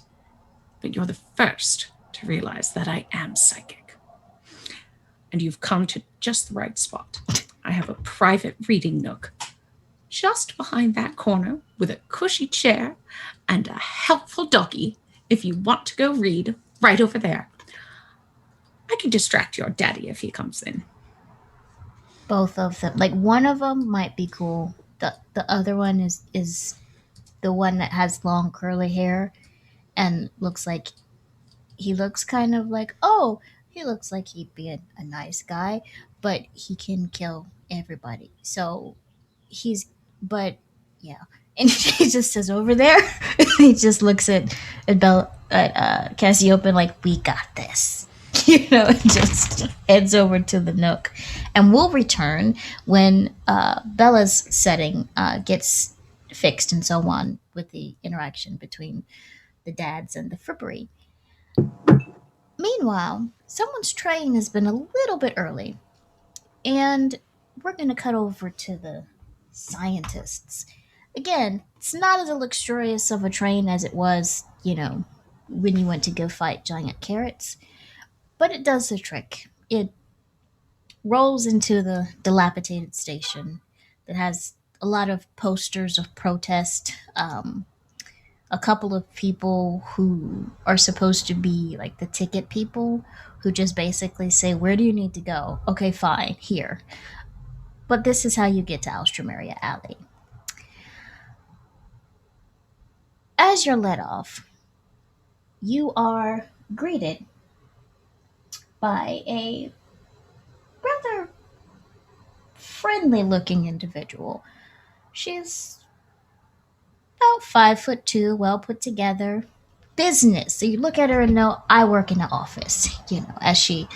but you're the first to realize that I am psychic. And you've come to just the right spot. I have a private reading nook just behind that corner with a cushy chair and a helpful doggy if you want to go read right over there. I can distract your daddy if he comes in. Both of them. Like one of them might be cool. The other one is the one that has long curly hair and he looks kind of like, oh, he looks like he'd be a nice guy, but he can kill everybody. So he's, but yeah. And he just says over there, he just looks at Cassiopeia like, we got this. And just heads over to the nook. And we'll return when Bella's setting gets fixed and so on with the interaction between the dads and the frippery. Meanwhile, someone's train has been a little bit early, and we're going to cut over to the scientists. Again, it's not as luxurious of a train as it was, when you went to go fight giant carrots, but it does the trick. It rolls into the dilapidated station that has a lot of posters of protest, a couple of people who are supposed to be like the ticket people who just basically say, where do you need to go? Okay, fine, here. But this is how you get to Alstromeriea Alley. As you're let off, you are greeted by a rather friendly looking individual. She's about 5'2", well put together. Business. So you look at her and know, I work in the office, as she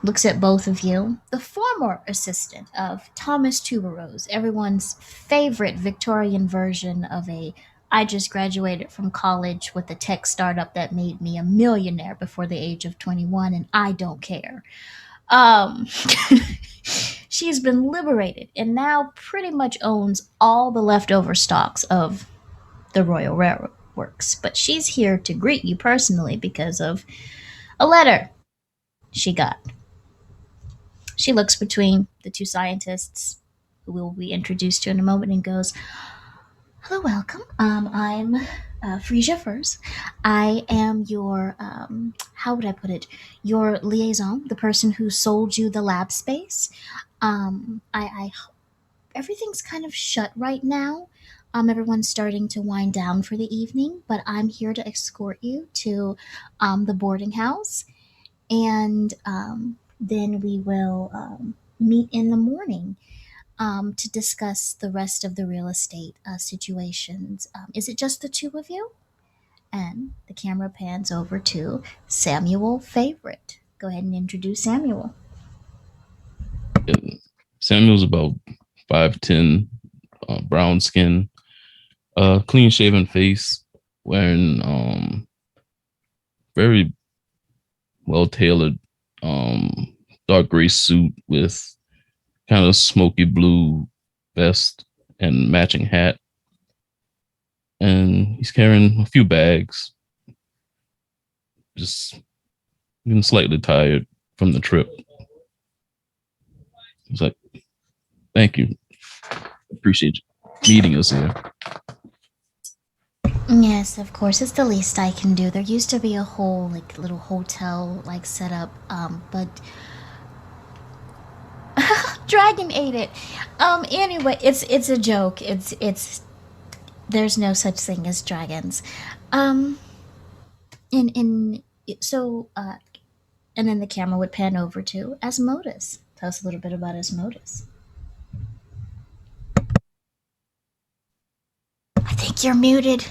looks at both of you. The former assistant of Thomas Tuberose, everyone's favorite Victorian version of I just graduated from college with a tech startup that made me a millionaire before the age of 21, and I don't care. She's been liberated and now pretty much owns all the leftover stocks of the Royal Railroad Works. But she's here to greet you personally because of a letter she got. She looks between the two scientists, who we will be introduced to in a moment, and goes, hello, welcome. I'm Frisia Furs. I am your, how would I put it, your liaison, the person who sold you the lab space. I everything's kind of shut right now. Everyone's starting to wind down for the evening, but I'm here to escort you to the boarding house, and then we will meet in the morning to discuss the rest of the real estate situations. Is it just the two of you? And the camera pans over to Samuel Favorite. Go ahead and introduce Samuel. Samuel's about 5'10", brown skin, clean shaven face, wearing very well tailored dark gray suit with kind of smoky blue vest and matching hat. And he's carrying a few bags. Just getting slightly tired from the trip. He's like, thank you. Appreciate you meeting us here. Yes, of course. It's the least I can do. There used to be a whole little hotel setup, but Dragon ate it. Anyway, it's a joke. It's there's no such thing as dragons. And so and then the camera would pan over to Asmodeus. Tell us a little bit about Asmodeus. I think you're muted.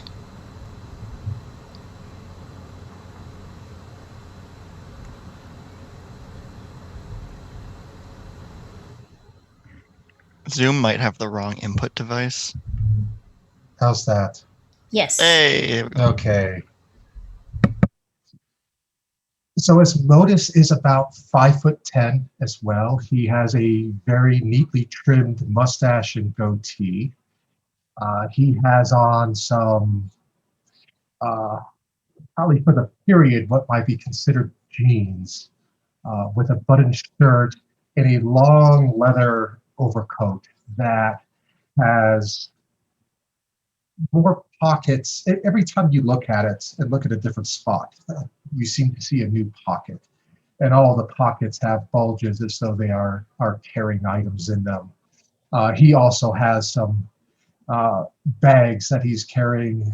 Zoom might have the wrong input device. How's that? Yes. Hey. Okay. So Asmodeus is about 5'10" as well. He has a very neatly trimmed mustache and goatee. He has on some, how probably for the period, what might be considered jeans, with a button shirt and a long leather overcoat that has more pockets. Every time you look at it and look at a different spot, you seem to see a new pocket. And all the pockets have bulges as though they are carrying items in them. He also has some bags that he's carrying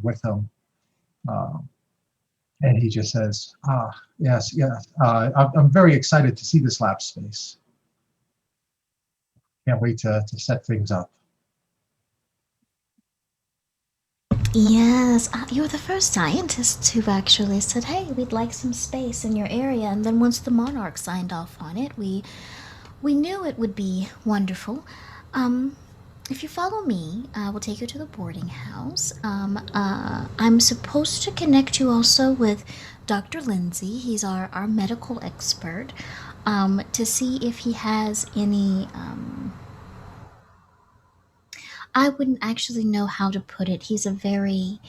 with him. And he just says, yes, yes, I'm very excited to see this lab space. Can't wait to set things up. Yes, you're the first scientists who've actually said, hey, we'd like some space in your area. And then once the monarch signed off on it, we knew it would be wonderful. If you follow me, we'll take you to the boarding house. I'm supposed to connect you also with Dr. Lindsay. He's our medical expert, to see if he has any. I wouldn't actually know how to put it. He's a very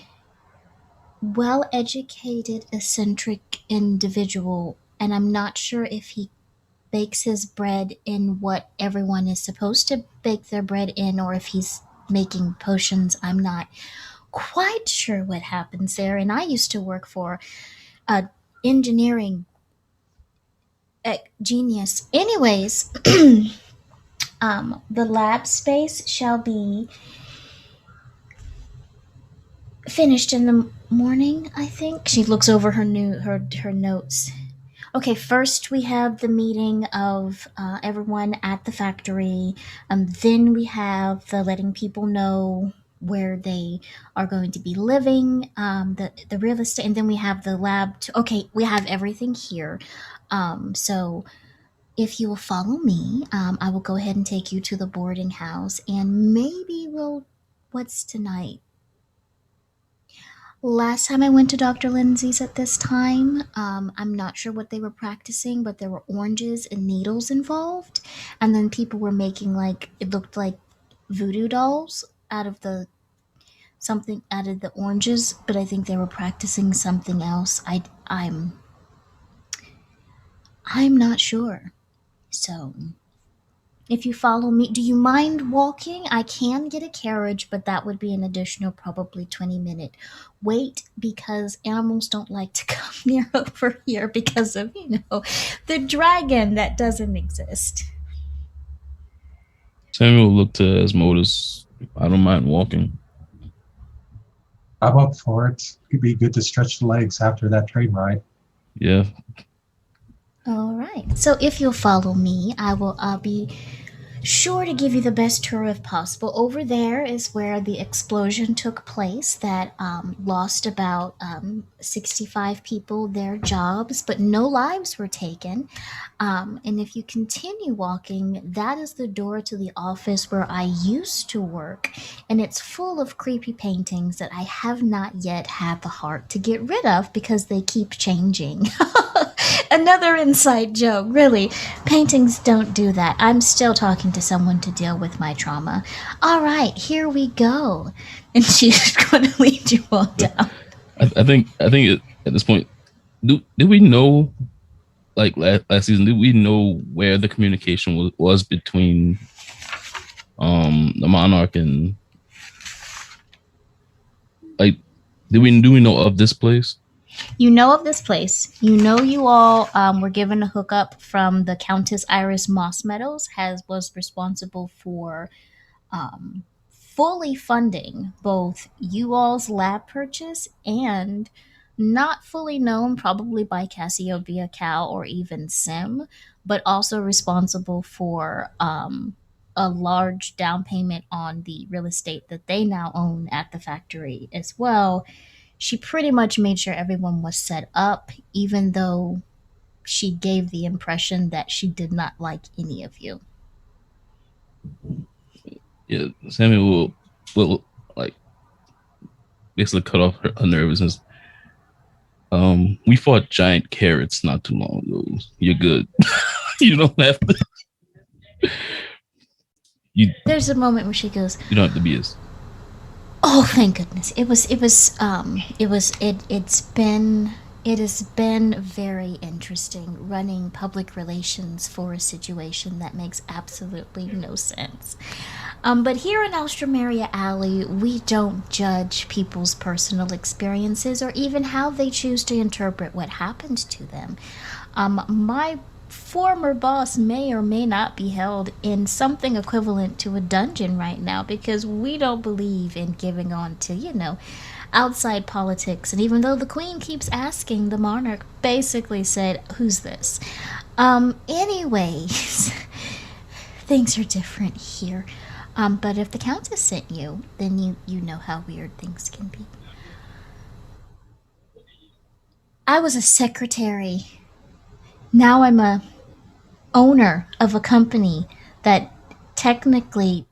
well educated, eccentric individual, and I'm not sure if he bakes his bread in what everyone is supposed to bake their bread in, or if he's making potions. I'm not quite sure what happens there. And I used to work for a engineering genius. Anyways, the lab space shall be finished in the morning, I think. She looks over her notes. Okay, first we have the meeting of everyone at the factory. Then we have the letting people know where they are going to be living, the real estate, and then we have the lab. Okay, we have everything here. So if you will follow me, I will go ahead and take you to the boarding house, and maybe what's tonight? Last time I went to Dr. Lindsay's at this time, I'm not sure what they were practicing, but there were oranges and needles involved. And then people were making, like, it looked like voodoo dolls something out of the oranges, but I think they were practicing something else. I'm not sure. So if you follow me, do you mind walking? I can get a carriage, but that would be an additional probably 20-minute wait, because animals don't like to come near over here because of, the dragon that doesn't exist. Samuel looked to Asmodeus. I don't mind walking. I'm up for it. It'd be good to stretch the legs after that train ride. Yeah. All right. So if you'll follow me, I will be sure to give you the best tour if possible. Over there is where the explosion took place that lost about 65 people their jobs, but no lives were taken. And if you continue walking, that is the door to the office where I used to work, and it's full of creepy paintings that I have not yet had the heart to get rid of because they keep changing. Another inside joke, really. Paintings don't do that. I'm still talking to someone to deal with my trauma. All right, here we go. And she's going to lead you all down. I think at this point, did we know, like last season, did we know where the communication was between the monarch and, like, do we know of this place? You know of this place. You know you all were given a hookup from the Countess Iris Moss Meadows, was responsible for fully funding both you all's lab purchase and, not fully known probably by Cassiopeia Cal or even Sim, but also responsible for a large down payment on the real estate that they now own at the factory as well. She pretty much made sure everyone was set up, even though she gave the impression that she did not like any of you. Yeah, Samuel will like basically cut off her nervousness. We fought giant carrots not too long ago. You're good. You don't have to. There's a moment where she goes, You don't have to be as. Oh, thank goodness! It has been very interesting running public relations for a situation that makes absolutely no sense. But here in Alstromeriea Alley, we don't judge people's personal experiences or even how they choose to interpret what happened to them. My former boss may or may not be held in something equivalent to a dungeon right now because we don't believe in giving on to, outside politics. And even though the queen keeps asking, the monarch basically said, "Who's this?" Anyways, things are different here. But if the countess sent you, then you know how weird things can be. I was a secretary. Now I'm a owner of a company that technically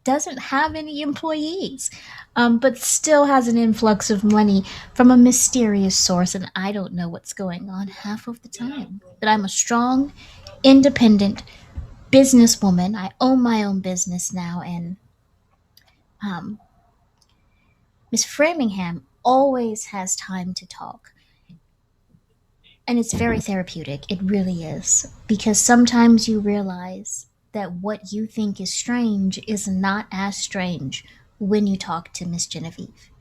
doesn't have any employees, but still has an influx of money from a mysterious source, and I don't know what's going on half of the time. But I'm a strong, independent businesswoman. I own my own business now, and um, Miss Framingham always has time to talk. And it's very therapeutic. It really is. Because sometimes you realize that what you think is strange is not as strange when you talk to Miss Genevieve.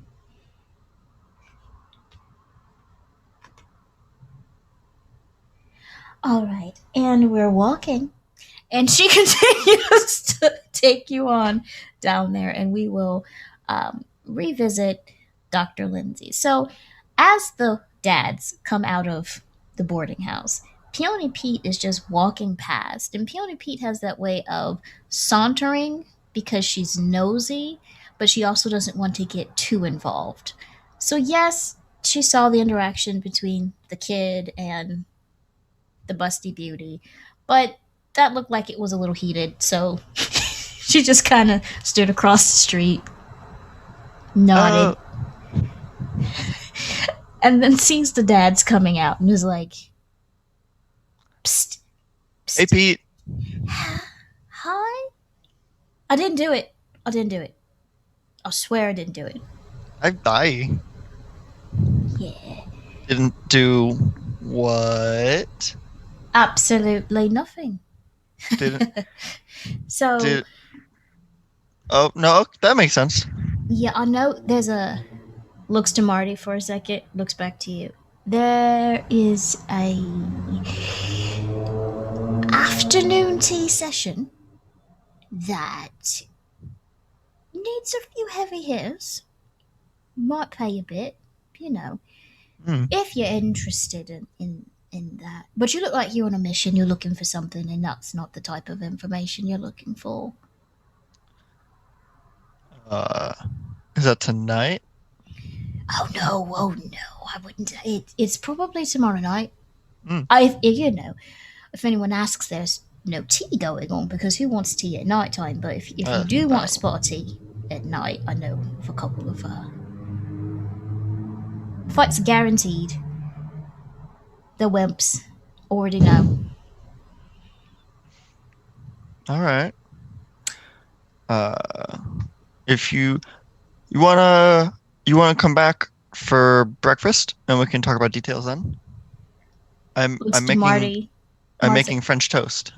All right. And we're walking. And she continues to take you on down there, and we will revisit Dr. Lindsay. So, as the dads come out of the boarding house, Peony Pete is just walking past, and Peony Pete has that way of sauntering because she's nosy, but she also doesn't want to get too involved. So, yes, she saw the interaction between the kid and the busty beauty, but that looked like it was a little heated, so she just kind of stood across the street, nodded, and then sees the dads coming out and is like, "Psst, psst. Hey, Pete. Hi? I didn't do it. I didn't do it. I swear I didn't do it. I Yeah. didn't do what? Absolutely nothing." Didn't So, did? Oh no, that makes sense. yeah, I know there's a. Looks to Marty for a second, looks back to you. There is a afternoon tea session that needs a few heavy hitters. Might pay a bit, you know, Hmm. if you're interested in that. But you look like you're on a mission, you're looking for something, and that's not the type of information you're looking for. Is that tonight? Oh no, I wouldn't. It's probably tomorrow night. Hmm. If anyone asks, there's no tea going on because who wants tea at night time? But if you do No. want a spot of tea at night, I know of a couple of fights guaranteed. The wimps already know. All right. If you wanna come back for breakfast and we can talk about details then. I'm making Marty. I'm Marty's making French toast.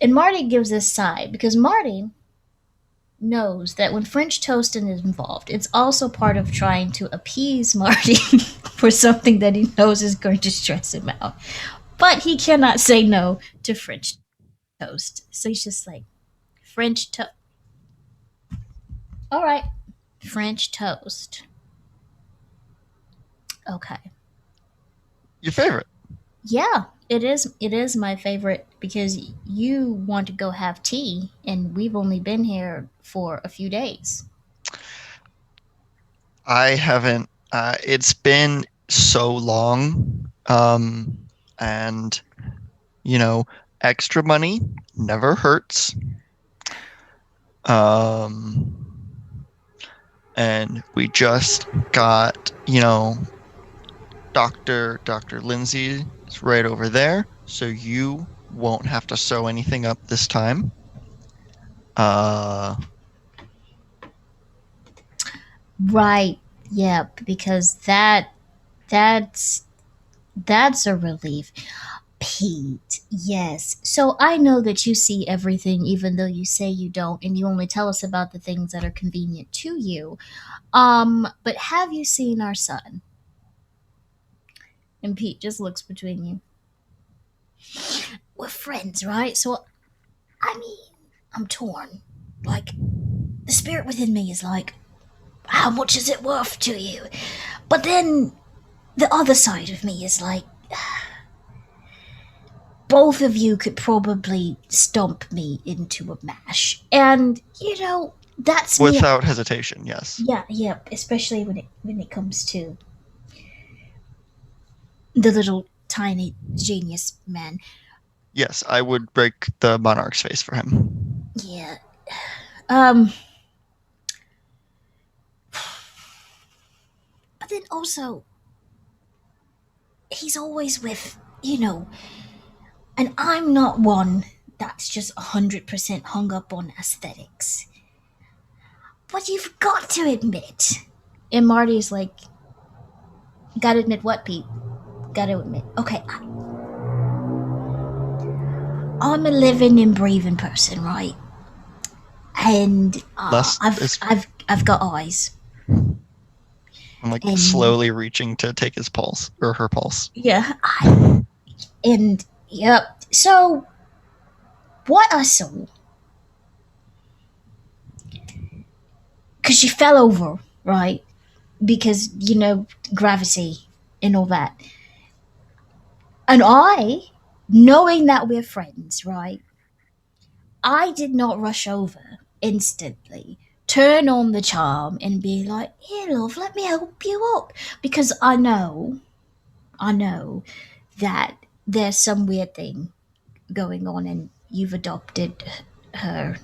And Marty gives this sigh because Marty knows that when French toast is involved, it's also part of trying to appease Marty for something that he knows is going to stress him out. But he cannot say no to French toast. So he's just like, French toast. All right, French toast. Okay. Your favorite? Yeah, it is. It is my favorite because you want to go have tea, and we've only been here for a few days. I haven't. It's been so long. And extra money never hurts. And we just got, Dr. Lindsay is right over there, so you won't have to sew anything up this time. Right. Yep. Because that's a relief. Pete, yes. So I know that you see everything, even though you say you don't, and you only tell us about the things that are convenient to you. But have you seen our son? And Pete just looks between you. We're friends, right? So, I mean, I'm torn. Like, the spirit within me is like, how much is it worth to you? But then the other side of me is like, both of you could probably stomp me into a mash. And, that's me. Without hesitation, yes. Yeah, especially when it comes to the little tiny genius man. Yes, I would break the monarch's face for him. Yeah. But then also, he's always with, and I'm not one that's just 100% hung up on aesthetics. But you've got to admit. And Marty's like, gotta admit what, Pete? Gotta admit. Okay, I'm a living and breathing person, right? And I've got eyes. I'm like And- slowly reaching to take his pulse or her pulse. Yeah, yep. So, what I saw, because she fell over, right? Because, gravity and all that. And I, knowing that we're friends, right? I did not rush over instantly, turn on the charm, and be like, here, love, let me help you up. Because I know that there's some weird thing going on and you've adopted her.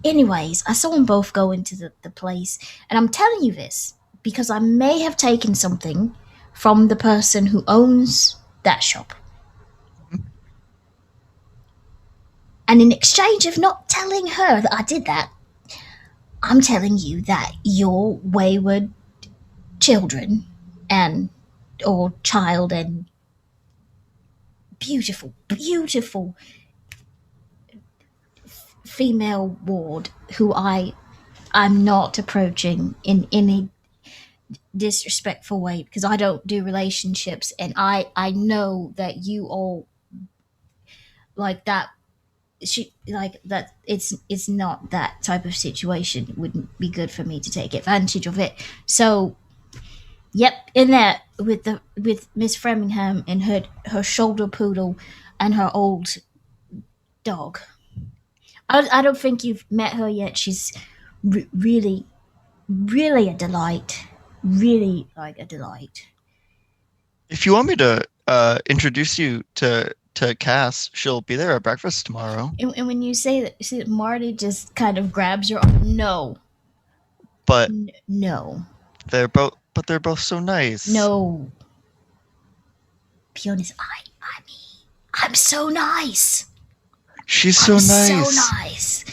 Anyways, I saw them both go into the place, and I'm telling you this because I may have taken something from the person who owns that shop. And in exchange of not telling her that I did that, I'm telling you that your wayward children or child and beautiful, beautiful female ward who I'm not approaching in any disrespectful way because I don't do relationships, and I know that you all like that. She like that. It's not that type of situation. It wouldn't be good for me to take advantage of it. So, yep, in there with Miss Framingham and her shoulder poodle and her old dog. I don't think you've met her yet. She's really, really a delight. Really like a delight. If you want me to introduce you to Cass, she'll be there at breakfast tomorrow. And when you say that, see, Marty just kind of grabs your arm. No. But no. They're both so nice. No. Be honest, I mean, I'm so nice. She's so nice. So nice.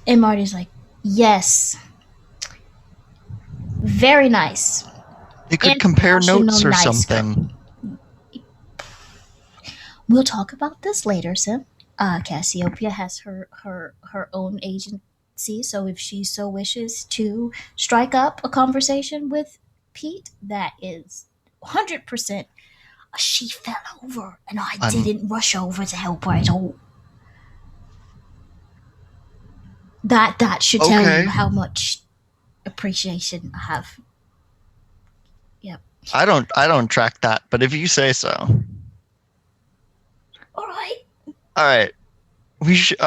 And Marty's like, yes. Very nice. They could compare notes or nice something. We'll talk about this later, Sim. Cassiopeia has her own agency, so if she so wishes to strike up a conversation with Pete, that is 100%. She fell over, and I didn't rush over to help her at all. That should tell you how much appreciation I have. Yep. I don't track that, but if you say so. All right. We should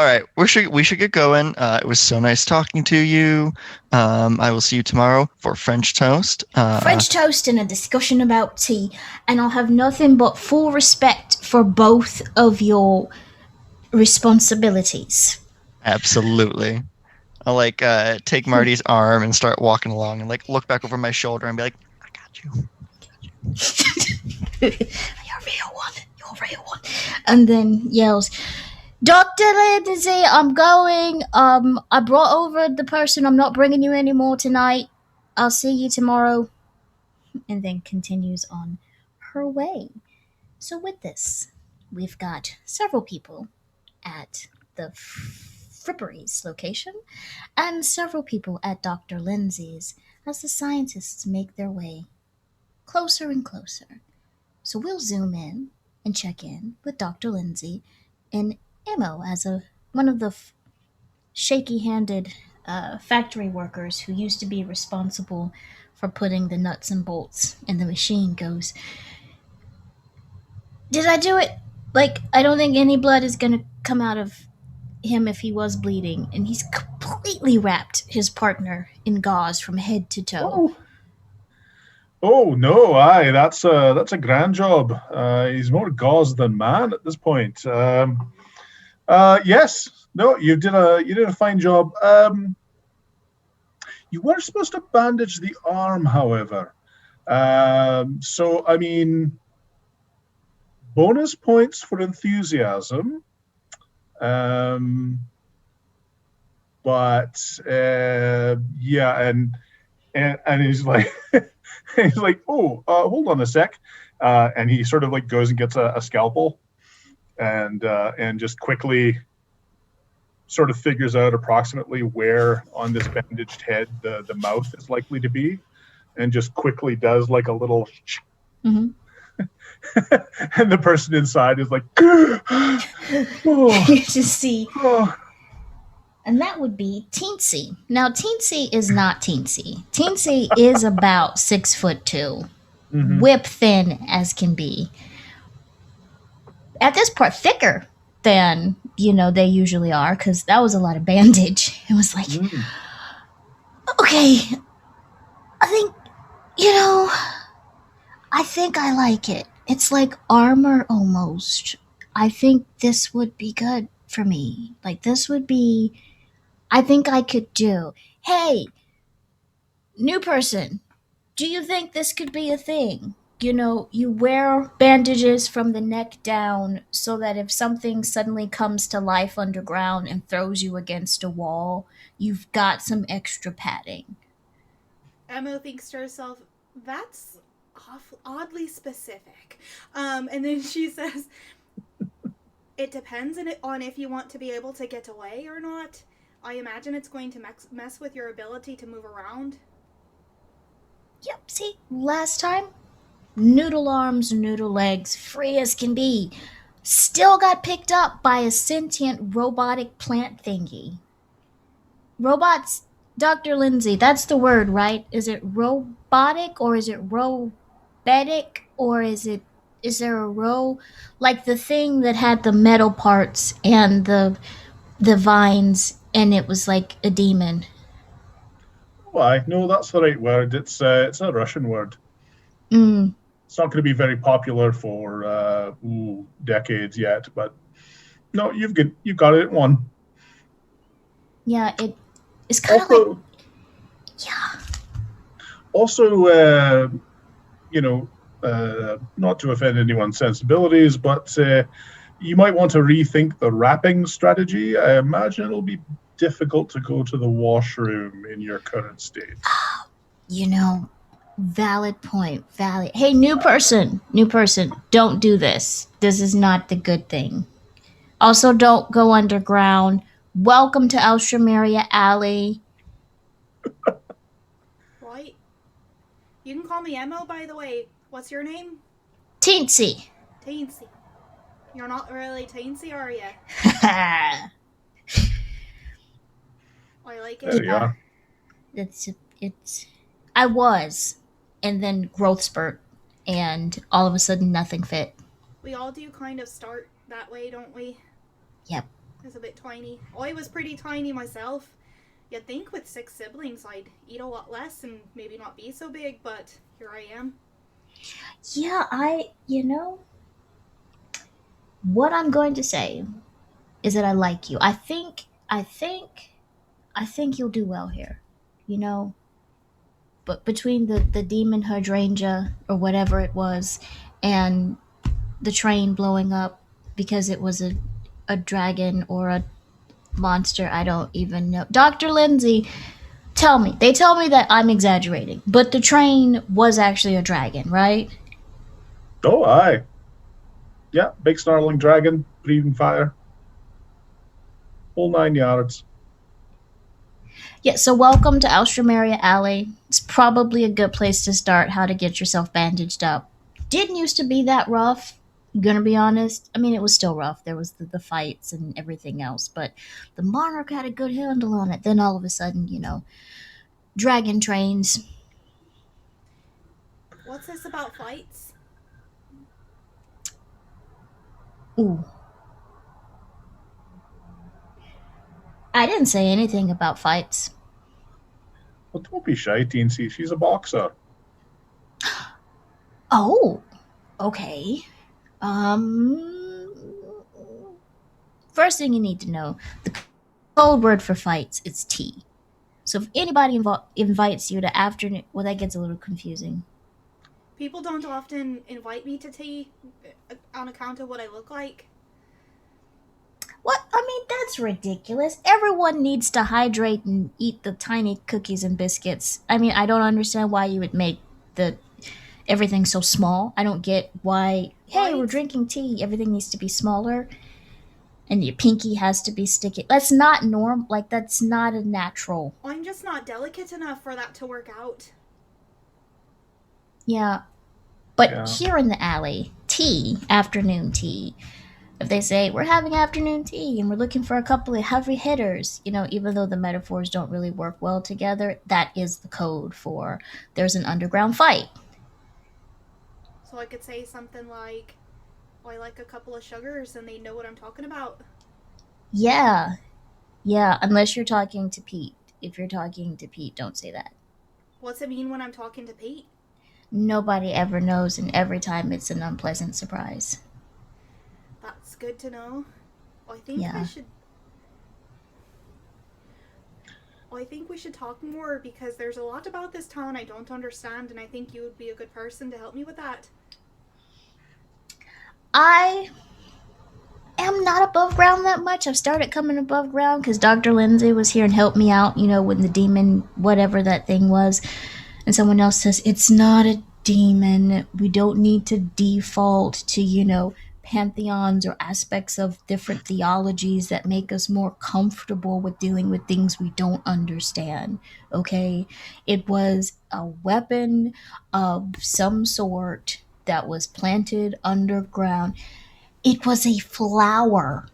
get going. It was so nice talking to you. I will see you tomorrow for French toast. French toast and a discussion about tea, and I'll have nothing but full respect for both of your responsibilities. Absolutely. I'll take Marty's arm and start walking along and look back over my shoulder and be like, I got you. You're a real one. real. And then yells, Dr. Lindsay, I'm going. I brought over the person. I'm not bringing you anymore tonight. I'll see you tomorrow. And then continues on her way. So with this, we've got several people at the Frippery's location and several people at Dr. Lindsay's as the scientists make their way closer and closer. So we'll zoom in and check in with Dr. Lindsay and Emo as one of the shaky-handed factory workers who used to be responsible for putting the nuts and bolts in the machine goes, did I do it? Like, I don't think any blood is gonna come out of him if he was bleeding. And he's completely wrapped his partner in gauze from head to toe. Oh no! Aye, that's a grand job. He's more gauze than man at this point. Yes, no, you did a fine job. You were supposed to bandage the arm, however. So I mean, bonus points for enthusiasm. But yeah, and he's like, he's like, oh, hold on a sec, and he sort of like goes and gets a scalpel, and just quickly sort of figures out approximately where on this bandaged head the mouth is likely to be, and just quickly does like a little. Mm-hmm. And the person inside is like, oh, you just see. Oh. And that would be Teensy. Now, Teensy is not Teensy. Teensy is about 6'2", Mm-hmm. whip thin as can be. At this part, thicker than they usually are, because that was a lot of bandage. It was like, okay, I think I like it. It's like armor almost. I think this would be good for me. Like, this would be. I think I could do. Hey, new person, do you think this could be a thing? You wear bandages from the neck down so that if something suddenly comes to life underground and throws you against a wall, you've got some extra padding. Emma thinks to herself, that's oddly specific. And then she says, it depends on if you want to be able to get away or not. I imagine it's going to mess with your ability to move around. Yep, see, last time, noodle arms, noodle legs, free as can be. Still got picked up by a sentient robotic plant thingy. Robots, Dr. Lindsay, that's the word, right? Is it robotic or is it robetic or is there a like the thing that had the metal parts and the vines and it was like a demon? Why? No, that's the right word. It's a Russian word. It's not going to be very popular for decades yet, but no, you got it at one. Yeah, it's kind of like Also, not to offend anyone's sensibilities, but you might want to rethink the wrapping strategy. I imagine it'll be difficult to go to the washroom in your current state. Valid point. Valid. Hey, new person, don't do this. This is not the good thing. Also, don't go underground. Welcome to Alstromeriea Alley. Right. You can call me Emma, by the way. What's your name? Teensy. Teensy. You're not really teensy, are you? I like it. There you are. It's. I was, and then growth spurt, and all of a sudden nothing fit. We all do kind of start that way, don't we? Yep. It's a bit tiny. I was pretty tiny myself. You'd think with 6 siblings I'd eat a lot less and maybe not be so big, but here I am. Yeah, what I'm going to say is that I like you. I think you'll do well here. But between the demon hydrangea or whatever it was and the train blowing up because it was a dragon or a monster. I don't even know. Dr. Lindsay, tell me. They tell me that I'm exaggerating, but the train was actually a dragon, right? Oh, aye. Yeah, big snarling dragon, breathing fire. Whole 9 yards. Yeah, so welcome to Alstromeriea Alley. It's probably a good place to start how to get yourself bandaged up. Didn't used to be that rough, gonna be honest. I mean, it was still rough. There was the fights and everything else, but the monarch had a good handle on it. Then all of a sudden, dragon trains. What's this about fights? Ooh. I didn't say anything about fights. Well, don't be shy, Teensy. She's a boxer. Oh, okay. Um, First thing you need to know, the code word for fights is tea. So if anybody invites you to afternoon, well, that gets a little confusing. People don't often invite me to tea on account of what I look like. What? I mean, that's ridiculous. Everyone needs to hydrate and eat the tiny cookies and biscuits. I mean, I don't understand why you would make the everything so small. I don't get why. Hey, we're Right. drinking tea. Everything needs to be smaller, and your pinky has to be sticky. That's not norm. Like that's not a natural. I'm just not delicate enough for that to work out. Yeah, but Yeah. here in the alley, tea, afternoon tea. If they say we're having afternoon tea and we're looking for a couple of heavy hitters, even though the metaphors don't really work well together, that is the code for there's an underground fight. So I could say something like, oh, I like a couple of sugars, and they know what I'm talking about. Yeah, unless you're talking to Pete. If you're talking to Pete, don't say that. What's it mean when I'm talking to Pete? Nobody ever knows, and every time it's an unpleasant surprise. That's good to know. I think Yeah. I think we should talk more because there's a lot about this town I don't understand, and I think you would be a good person to help me with that. I am not above ground that much. I've started coming above ground because Dr. Lindsay was here and helped me out, when the demon, whatever that thing was. And someone else says, it's not a demon. We don't need to default to, pantheons or aspects of different theologies that make us more comfortable with dealing with things we don't understand. Okay? It was a weapon of some sort that was planted underground. It was a flower.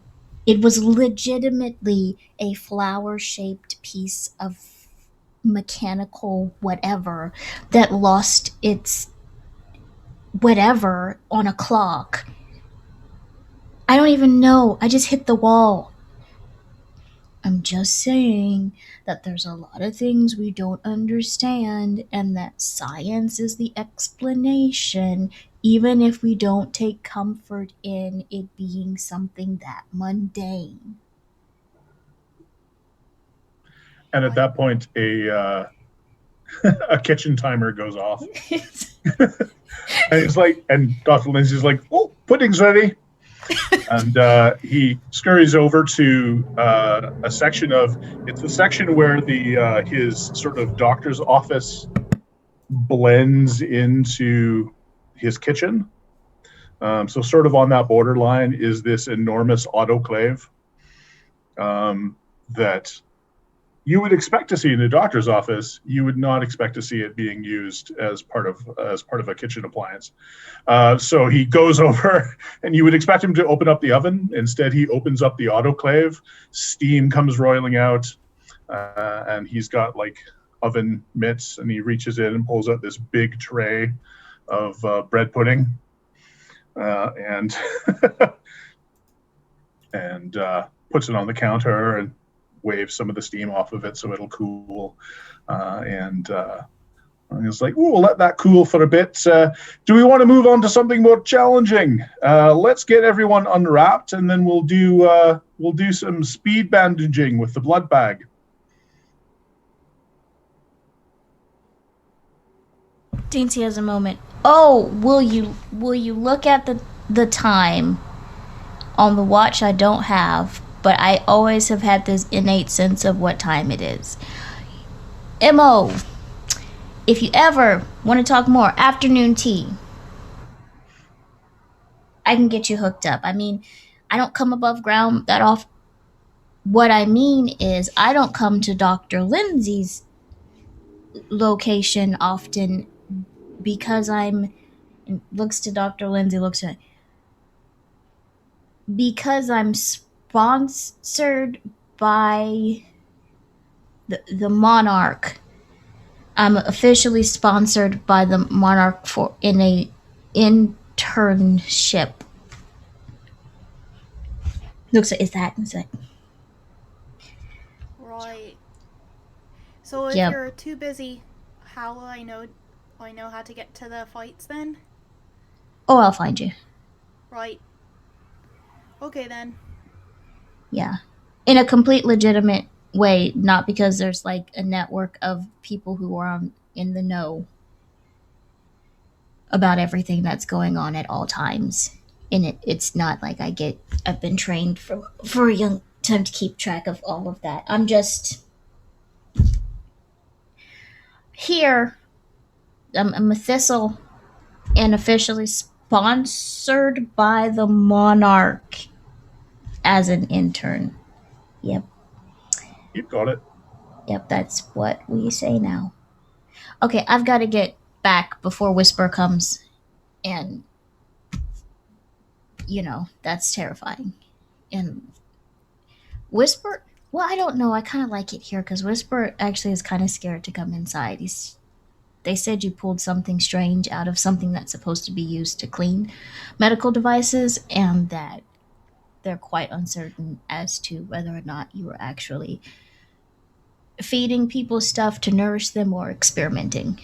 It was legitimately a flower shaped piece of mechanical whatever that lost its whatever on a clock. I don't even know. I just hit the wall. I'm just saying that there's a lot of things we don't understand and that science is the explanation, even if we don't take comfort in it being something that mundane. And at that point, a kitchen timer goes off. And Dr. Lindsay's like, oh, pudding's ready. And he scurries over to a section it's the section where his sort of doctor's office blends into his kitchen. So sort of on that borderline is this enormous autoclave that you would expect to see in a doctor's office. You would not expect to see it being used as part of a kitchen appliance. So he goes over, and you would expect him to open up the oven. Instead, he opens up the autoclave. Steam comes roiling out, and he's got like oven mitts, and he reaches in and pulls out this big tray of bread pudding, and and puts it on the counter and waves some of the steam off of it so it'll cool. And he's like, "Ooh, we'll let that cool for a bit. Do we want to move on to something more challenging? Let's get everyone unwrapped, and then we'll do some speed bandaging with the blood bag." Dainty has a moment. Oh, will you look at the time on the watch I don't have, but I always have had this innate sense of what time it is. Mo, if you ever want to talk more afternoon tea, I can get you hooked up. I mean, I don't come above ground that often. What I mean is, I don't come to Dr. Lindsay's location often because looks to Dr. Lindsay, looks at because I'm sponsored by the Monarch. I'm officially sponsored by the Monarch for in a internship. Looks like, is that? Right. So if Yep. you're too busy, how will I know how to get to the fights then? Oh, I'll find you. Right. Okay then. Yeah. In a complete legitimate way, not because there's like a network of people who are in the know about everything that's going on at all times. And it's not like I've been trained for a young time to keep track of all of that. I'm just here. I'm a thistle and officially sponsored by the Monarch as an intern. Yep. You've got it. Yep, that's what we say now. Okay, I've got to get back before Whisper comes, and that's terrifying. And Whisper, well, I don't know. I kind of like it here because Whisper actually is kind of scared to come inside. They said you pulled something strange out of something that's supposed to be used to clean medical devices, and that they're quite uncertain as to whether or not you were actually feeding people stuff to nourish them or experimenting.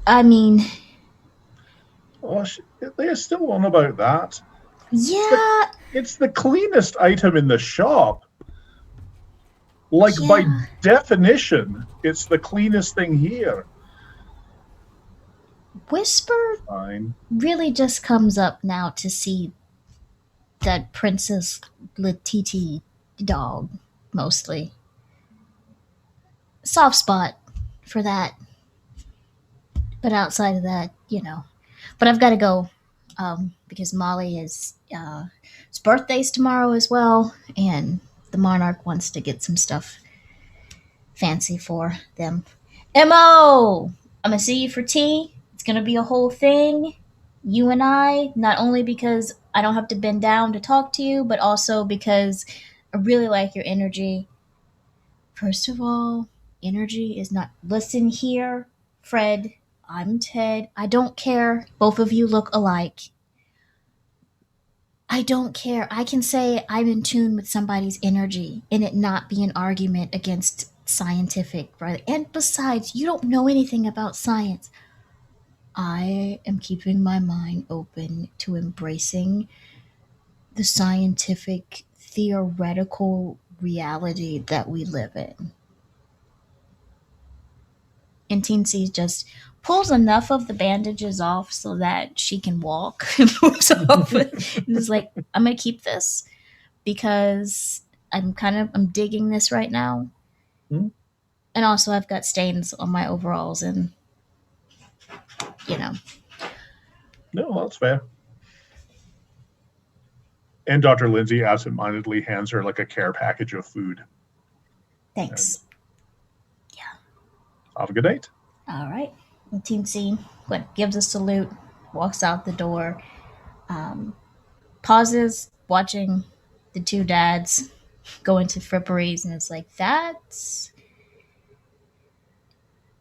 I mean, Oh, they're still on about that. yeah, It's the cleanest item in the shop. Like, yeah. by definition, it's the cleanest thing here. Whisper Fine. really just comes up now to see that Princess Letiti dog, mostly. Soft spot for that. But outside of that, But I've got to go because Molly it's birthday's tomorrow as well, and the Monarch wants to get some stuff fancy for them. Mo, I'm gonna see you for tea. It's gonna be a whole thing. You and I, not only because I don't have to bend down to talk to you, but also because I really like your energy. First of all, energy is not. Listen here, Fred. I'm Ted. I don't care. Both of you look alike. I don't care. I can say I'm in tune with somebody's energy and it not be an argument against scientific, right? And besides, you don't know anything about science. I am keeping my mind open to embracing the scientific, theoretical reality that we live in. And Teensy just pulls enough of the bandages off so that she can walk and moves off and is like, I'm gonna keep this because I'm digging this right now. Hmm. And also I've got stains on my overalls and No, that's fair. And Dr. Lindsay absentmindedly hands her like a care package of food. Thanks. Have a good night. All right. And Teensy gives a salute, walks out the door, pauses watching the two dads go into fripperies, and it's like, that's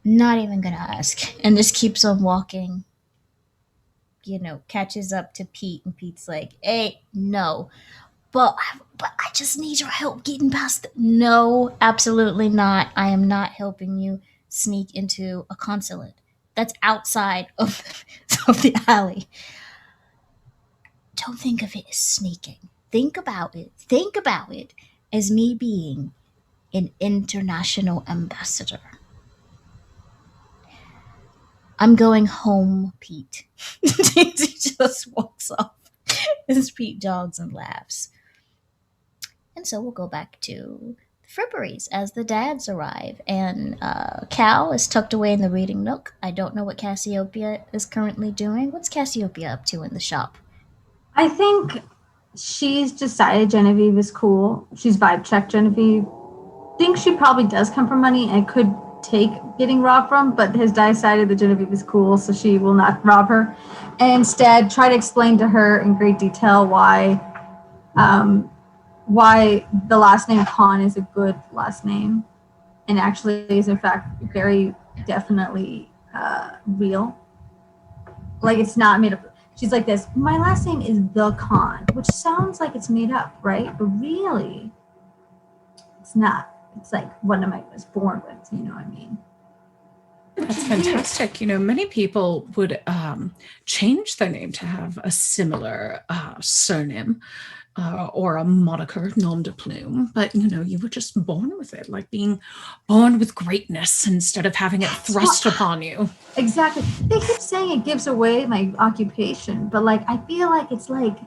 not even gonna ask, and just keeps on walking. Catches up to Pete, and Pete's like, hey, no, but I just need your help getting past no, absolutely not. I am not helping you sneak into a consulate that's outside of the alley. Don't think of it as sneaking. Think about it as me being an international ambassador. I'm going home, Pete. He just walks off as Pete jogs and laughs. And so we'll go back to the fripperies as the dads arrive. And Cal is tucked away in the reading nook. I don't know what Cassiopeia is currently doing. What's Cassiopeia up to in the shop? I think she's decided Genevieve is cool. She's vibe checked Genevieve. Thinks she probably does come from money and could take getting robbed from, but has decided that Genevieve is cool, so she will not rob her. And instead, try to explain to her in great detail why the last name Khan is a good last name, and actually is in fact very definitely real. Like it's not made up. She's like this. My last name is the Khan, which sounds like it's made up, right? But really, it's not. It's like what I was born with. You know what I mean? That's fantastic. You know, many people would change their name to have a similar surname or a moniker, nom de plume. But, you know, you were just born with it, like being born with greatness instead of having it thrust upon you. Exactly. They keep saying it gives away my occupation, but like I feel like it's like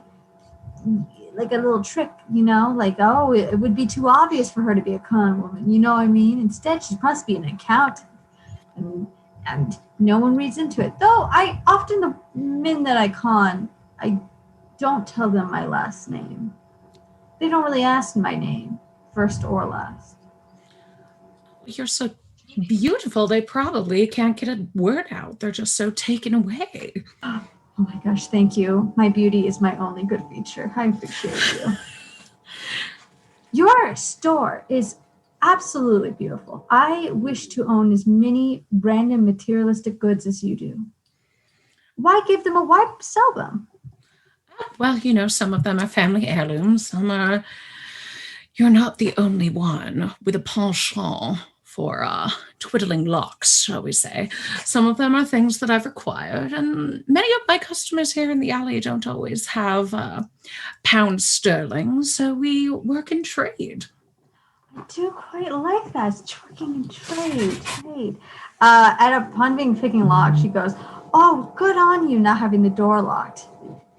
a little trick, you know, like, oh, it would be too obvious for her to be a con woman, you know what I mean? Instead, she must be an accountant. And no one reads into it. Though I often, the men that I con, I don't tell them my last name. They don't really ask my name, first or last. You're so beautiful, they probably can't get a word out. They're just so taken away. Oh my gosh, thank you. My beauty is my only good feature. I appreciate you. Your store is absolutely beautiful. I wish to own as many random materialistic goods as you do. Why give them why sell them? Well, you know, some of them are family heirlooms. Some are, you're not the only one with a penchant for twiddling locks, shall we say. Some of them are things that I've acquired, and many of my customers here in the alley don't always have pound sterling, so we work in trade. I do quite like that. It's working in trade. Upon being picking locks, she goes, "Oh, good on you not having the door locked.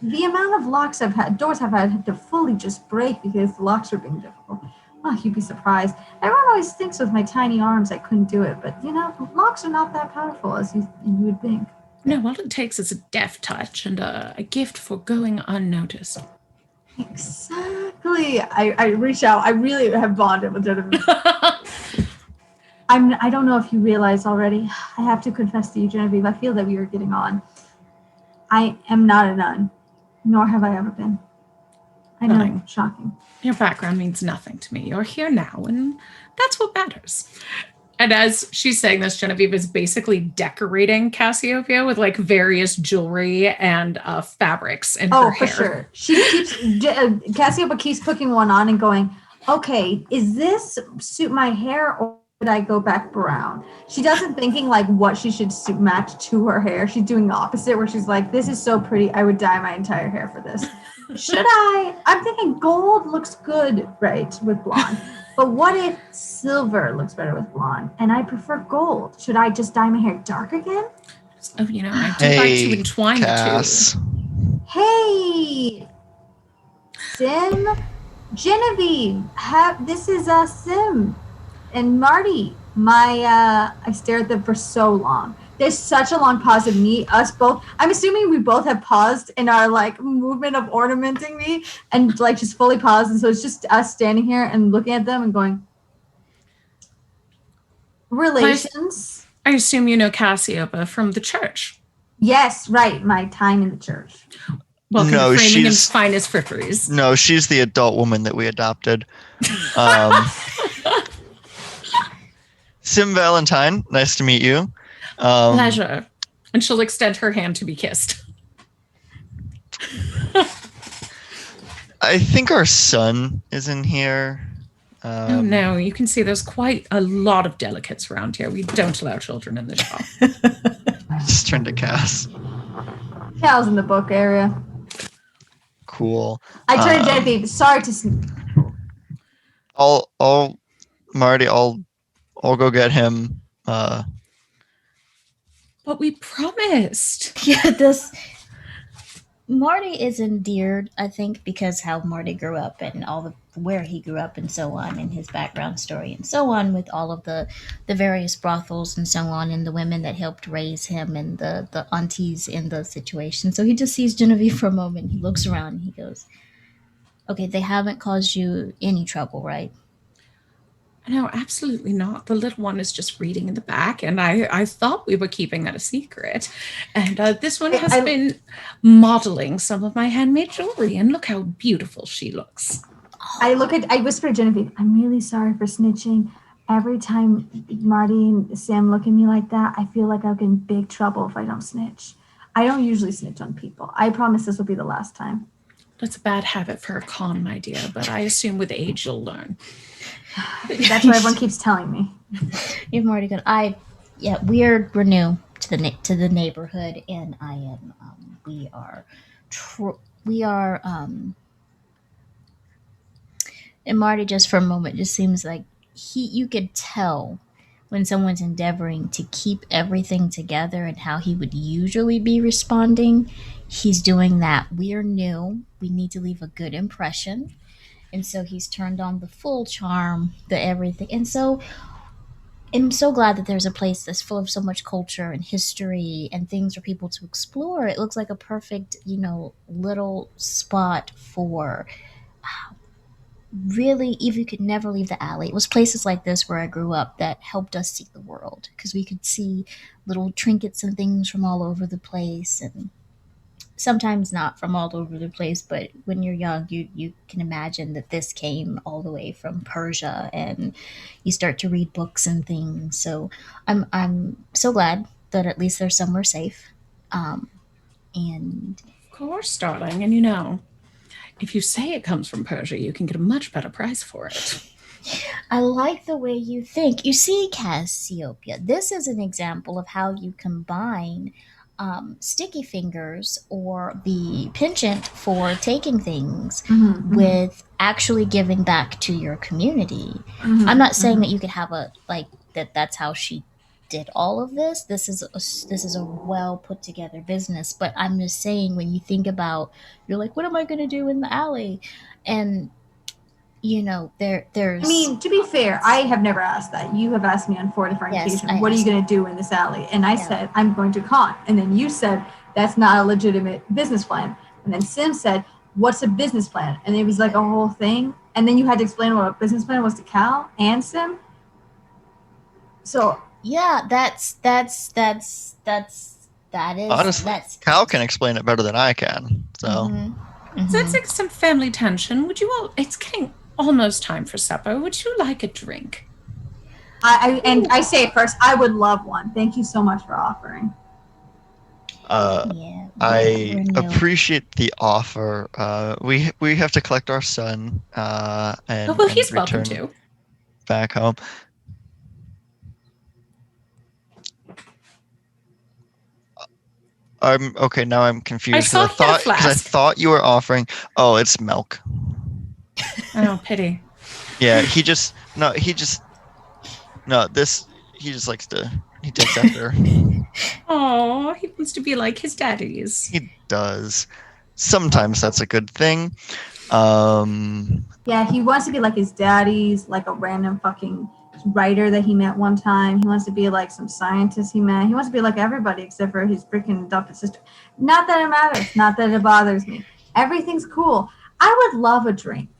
The amount of doors I've had to fully just break because the locks were being difficult. Oh, you'd be surprised. Everyone always thinks with my tiny arms I couldn't do it, but you know, locks are not that powerful as you would think." No, all it takes is a deft touch and a gift for going unnoticed. Exactly. I reach out. I really have bonded with Genevieve. I don't know if you realize already. I have to confess to you, Genevieve. I feel that we are getting on. I am not a nun, nor have I ever been. I know, Nothing. shocking. Your background means nothing to me. You're here now, and that's what matters. And as she's saying this, Genevieve is basically decorating Cassiopeia with like various jewelry and fabrics in her hair. Oh, for sure. She keeps Cassiopeia keeps putting one on and going, "Okay, is this suit my hair or should I go back brown?" She doesn't thinking like what she should match to her hair. She's doing the opposite, where she's like, "This is so pretty. I would dye my entire hair for this." Should I? I'm thinking gold looks good, right, with blonde. But what if silver looks better with blonde? And I prefer gold. Should I just dye my hair dark again? Oh, you know, I do like to entwine Cass. the two. Hey, Sim, Genevieve, this is Sim and Marty. I stared at them for so long. There's such a long pause of me, us both. I'm assuming we both have paused in our like movement of ornamenting me and like just fully paused. And so it's just us standing here and looking at them and going, relations. I assume you know Cassiopeia from the church. Yes, right. My time in the church. Welcome to Framingham's finest fripperies. No, she's the adult woman that we adopted. Sim Valentine, nice to meet you. Pleasure. And she'll extend her hand to be kissed. I think our son is in here. Oh no, you can see there's quite a lot of delicates around here. We don't allow children in the shop. Just turned to Cass. Cal's in the book area. Cool. I turned to Genevieve. Sorry to. Marty, I'll go get him. But we promised. Yeah, this Marty is endeared, I think, because how Marty grew up and all the where he grew up and so on, and his background story and so on, with all of the various brothels and so on, and the women that helped raise him and the aunties in the situation. So he just sees Genevieve for a moment. He looks around and he goes, "Okay, they haven't caused you any trouble, right?" No, absolutely not. The little one is just reading in the back, and I thought we were keeping that a secret. And this one has been modeling some of my handmade jewelry, and look how beautiful she looks. I whisper to Genevieve, I'm really sorry for snitching. Every time Marty and Sam look at me like that, I feel like I'll get in big trouble if I don't snitch. I don't usually snitch on people. I promise this will be the last time. That's a bad habit for a con, my dear, but I assume with age you'll learn. That's what everyone keeps telling me. You've already got. We're new to the neighborhood, and I am. We are. And Marty, just for a moment, just seems like you could tell when someone's endeavoring to keep everything together and how he would usually be responding. He's doing that. We are new. We need to leave a good impression. And so he's turned on the full charm, the everything. And so I'm so glad that there's a place that's full of so much culture and history and things for people to explore. It looks like a perfect, little spot for really, if you could never leave the alley. It was places like this where I grew up that helped us see the world, because we could see little trinkets and things from all over the place, and sometimes not from all over the place, but when you're young, you can imagine that this came all the way from Persia, and you start to read books and things. So I'm so glad that at least there's somewhere safe. And Of course, darling, and if you say it comes from Persia, you can get a much better price for it. I like the way you think. You see, Cassiopeia, this is an example of how you combine sticky fingers or the penchant for taking things with actually giving back to your community. I'm not saying that you could have that's how she did all of this. This is a well put together business, but I'm just saying, when you think about, you're like, what am I going to do in the alley? And there's. I mean, to be fair, I have never asked that. You have asked me on 4 different occasions, what are you going to do in this alley? And I said, I'm going to con. And then you said, that's not a legitimate business plan. And then Sim said, what's a business plan? And it was like a whole thing. And then you had to explain what a business plan was to Cal and Sim. So yeah, that is. Honestly, Cal can explain it better than I can. So Let's take some family tension. Would you all? It's getting almost time for supper. Would you like a drink? I say it first. I would love one. Thank you so much for offering. I appreciate the offer. We have to collect our son and he's welcome return to. Back home. Now I'm confused. I thought you were offering. Oh, it's milk. Oh, pity. Yeah, he just likes to. He takes after. Oh, he wants to be like his daddies. He does. Sometimes that's a good thing. Yeah, he wants to be like his daddies, like a random fucking writer that he met one time. He wants to be like some scientist he met. He wants to be like everybody except for his freaking adopted sister. Not that it matters. Not that it bothers me. Everything's cool. I would love a drink.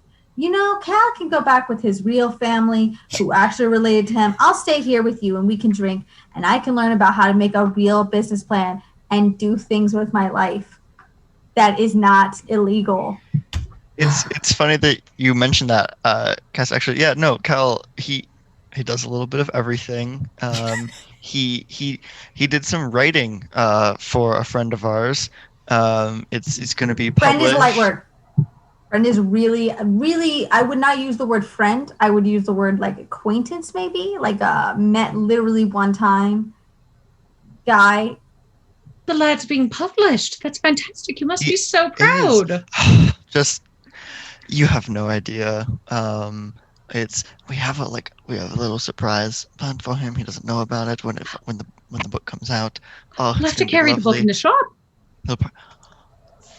Cal can go back with his real family who actually related to him. I'll stay here with you and we can drink, and I can learn about how to make a real business plan and do things with my life that is not illegal. It's funny that you mentioned that, Cass. Actually, yeah, no, Cal, he does a little bit of everything. He did some writing for a friend of ours. It's going to be published. Friend is a light word. Friend is really, really, I would not use the word friend. I would use the word like acquaintance, maybe, like met literally one time guy. The lad's being published. That's fantastic. You must be so proud. Just, you have no idea. we have a little surprise planned for him. He doesn't know about it when the book comes out. Oh, We'll it's have to gonna be carry the book lovely. in the shop.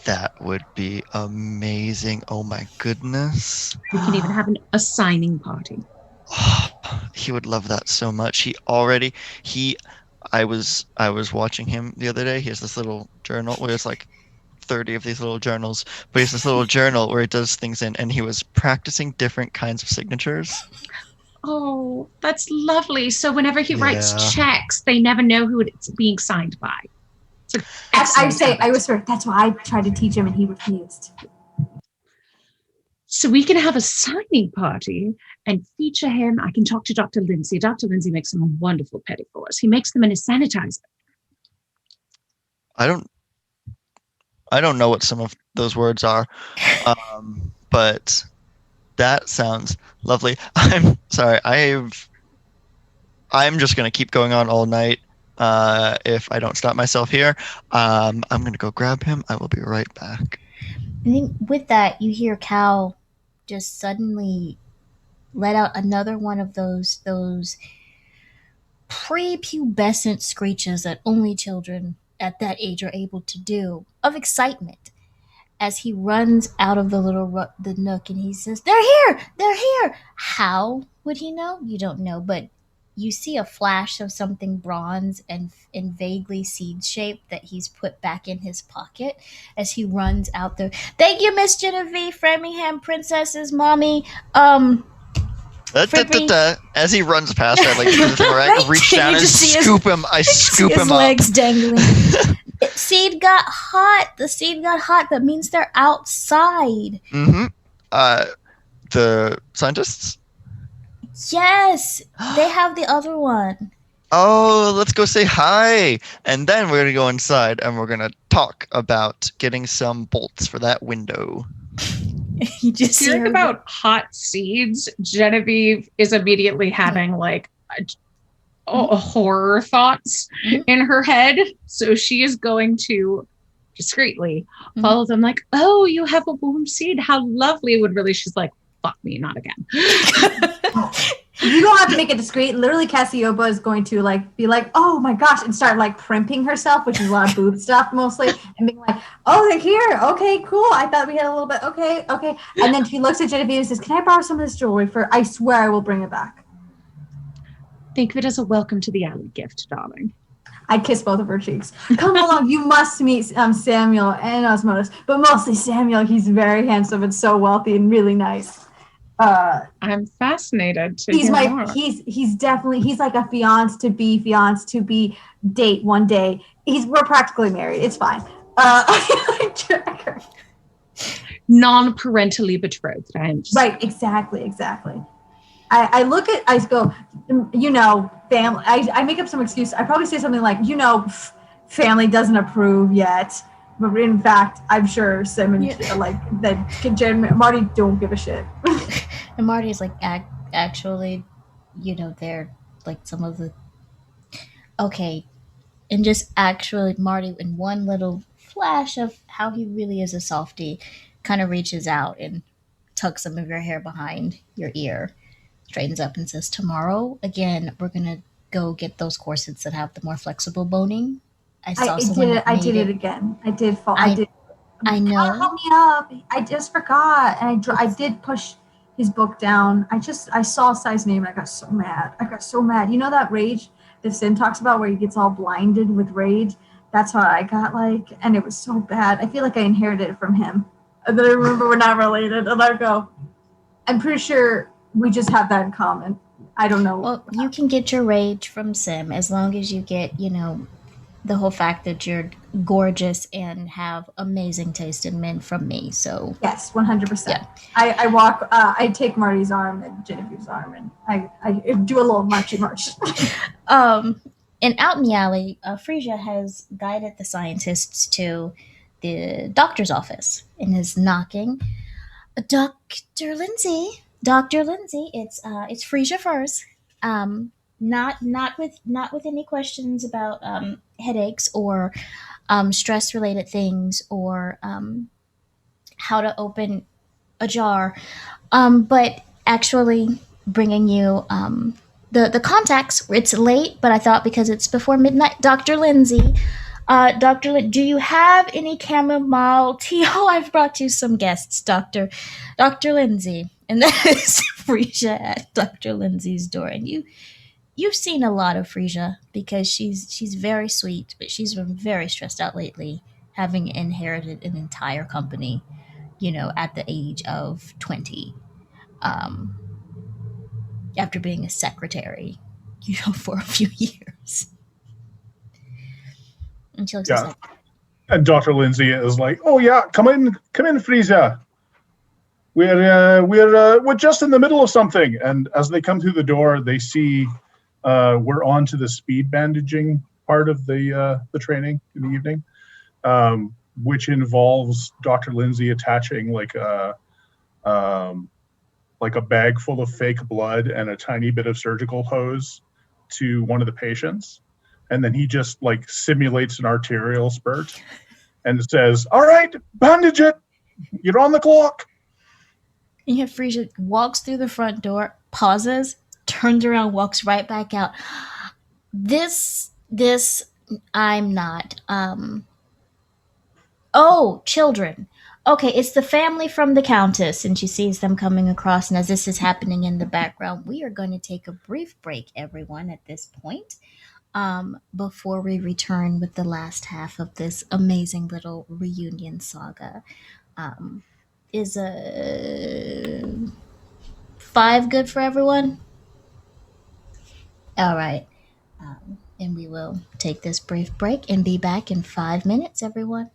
That would be amazing. Oh my goodness. We can even have a signing party. He would love that so much. He I was watching him the other day. He has this little journal where it's like 30 of these little journals, but he has this little journal where he does things in, and he was practicing different kinds of signatures. Oh, that's lovely. So whenever he writes Yeah. checks, they never know who it's being signed by. It's an I excellent say, I habit. whisper, that's why I tried to teach him and he refused. So we can have a signing party and feature him. I can talk to Dr. Lindsay. Dr. Lindsay makes some wonderful petticoats. He makes them in a sanitizer. I don't know what some of those words are, but that sounds lovely. I'm sorry. I'm just gonna keep going on all night. If I don't stop myself here, I'm gonna go grab him. I will be right back. And then with that, you hear Cal just suddenly let out another one of those prepubescent screeches that only children at that age are able to do of excitement as he runs out of the nook and he says, "They're here! They're here!" How would he know? You don't know, but you see a flash of something bronze and vaguely seed shaped that he's put back in his pocket as he runs out there. Thank you, Miss Genevieve Framingham, Princess's mommy. As he runs past, I like do the thing where I Right? reach You down and just see his- scoop him. I scoop his him up. legs dangling. Seed got hot. The seed got hot. That means they're outside. Mm-hmm. The scientists? Yes, they have the other one. Oh, let's go say hi. And then we're gonna go inside and we're gonna talk about getting some bolts for that window. You just see Hearing her about hot seeds, Genevieve is immediately having like a horror thoughts Mhm. in her head. So she is going to discreetly Mhm. follow them like, oh, you have a warm seed. How lovely. Would really, she's like, fuck me, not again. You don't have to make it discreet. Literally, Cassiopeia is going to like be like, "Oh my gosh," and start like primping herself, which is a lot of boob stuff mostly, and being like, "Oh, they're here. Okay, cool. I thought we had a little bit. Okay, okay." And then she looks at Genevieve and says, "Can I borrow some of this jewelry for? I swear I will bring it back." Think of it as a welcome to the alley gift, darling. I kiss both of her cheeks. Come along. You must meet Samuel and Osmotus, but mostly Samuel. He's very handsome and so wealthy and really nice. I'm fascinated to He's hear more. he's definitely he's like a fiance to be date one day. We're practically married. It's fine. Non-parentally betrothed. Right, exactly. I look at, I go, family. I make up some excuse. I probably say something like, family doesn't approve yet. But in fact, I'm sure Sim and Marty don't give a shit. and Marty's like, actually, they're like some of the. Okay. And just actually, Marty, in one little flash of how he really is a softie, kind of reaches out and tucks some of your hair behind your ear, straightens up and says, "Tomorrow, again, we're going to go get those corsets that have the more flexible boning." I did it again. I did fall. I know. Help me up. I just forgot. And I did push his book down. I saw a size name and I got so mad. You know that rage that Sin talks about where he gets all blinded with rage? That's how I got like, and it was so bad. I feel like I inherited it from him. And then I remember we're not related. And I go, I'm pretty sure we just have that in common. I don't know. Well, you can get your rage from Sim as long as you get, the whole fact that you're gorgeous and have amazing taste in men from me. So yes, 100%. Yeah. I walk. I take Marty's arm and Genevieve's arm, and I do a little marchy march. And out in the alley, Frisia has guided the scientists to the doctor's office and is knocking. Dr. Lindsay, it's Frisia first. Not with any questions about headaches or stress related things or how to open a jar. But actually bringing you the contacts. It's late, but I thought because it's before midnight, Dr. Lindsay. Do you have any chamomile tea? Oh, I've brought you some guests, Dr. Lindsay. And that is Frisia at Dr. Lindsay's door. And you've seen a lot of Frisia because she's very sweet, but she's been very stressed out lately, having inherited an entire company, at the age of 20. Um, after being a secretary, for a few years. And she looks just Yeah. like, And Dr. Lindsay is like, "Oh yeah, come in, Frisia. We're just in the middle of something." And as they come through the door, they see we're on to the speed bandaging part of the training in the evening, which involves Dr. Lindsay attaching like a bag full of fake blood and a tiny bit of surgical hose to one of the patients, and then he just like simulates an arterial spurt and says, "All right, bandage it. You're on the clock." and you have Frisia walks through the front door, pauses, turns around, walks right back out. This, I'm not. Oh, children. Okay, it's the family from the Countess, and she sees them coming across. And as this is happening in the background, we are going to take a brief break, everyone, at this point. Before we return with the last half of this amazing little reunion saga. Is a 5 good for everyone? All right. And we will take this brief break and be back in 5 minutes, everyone.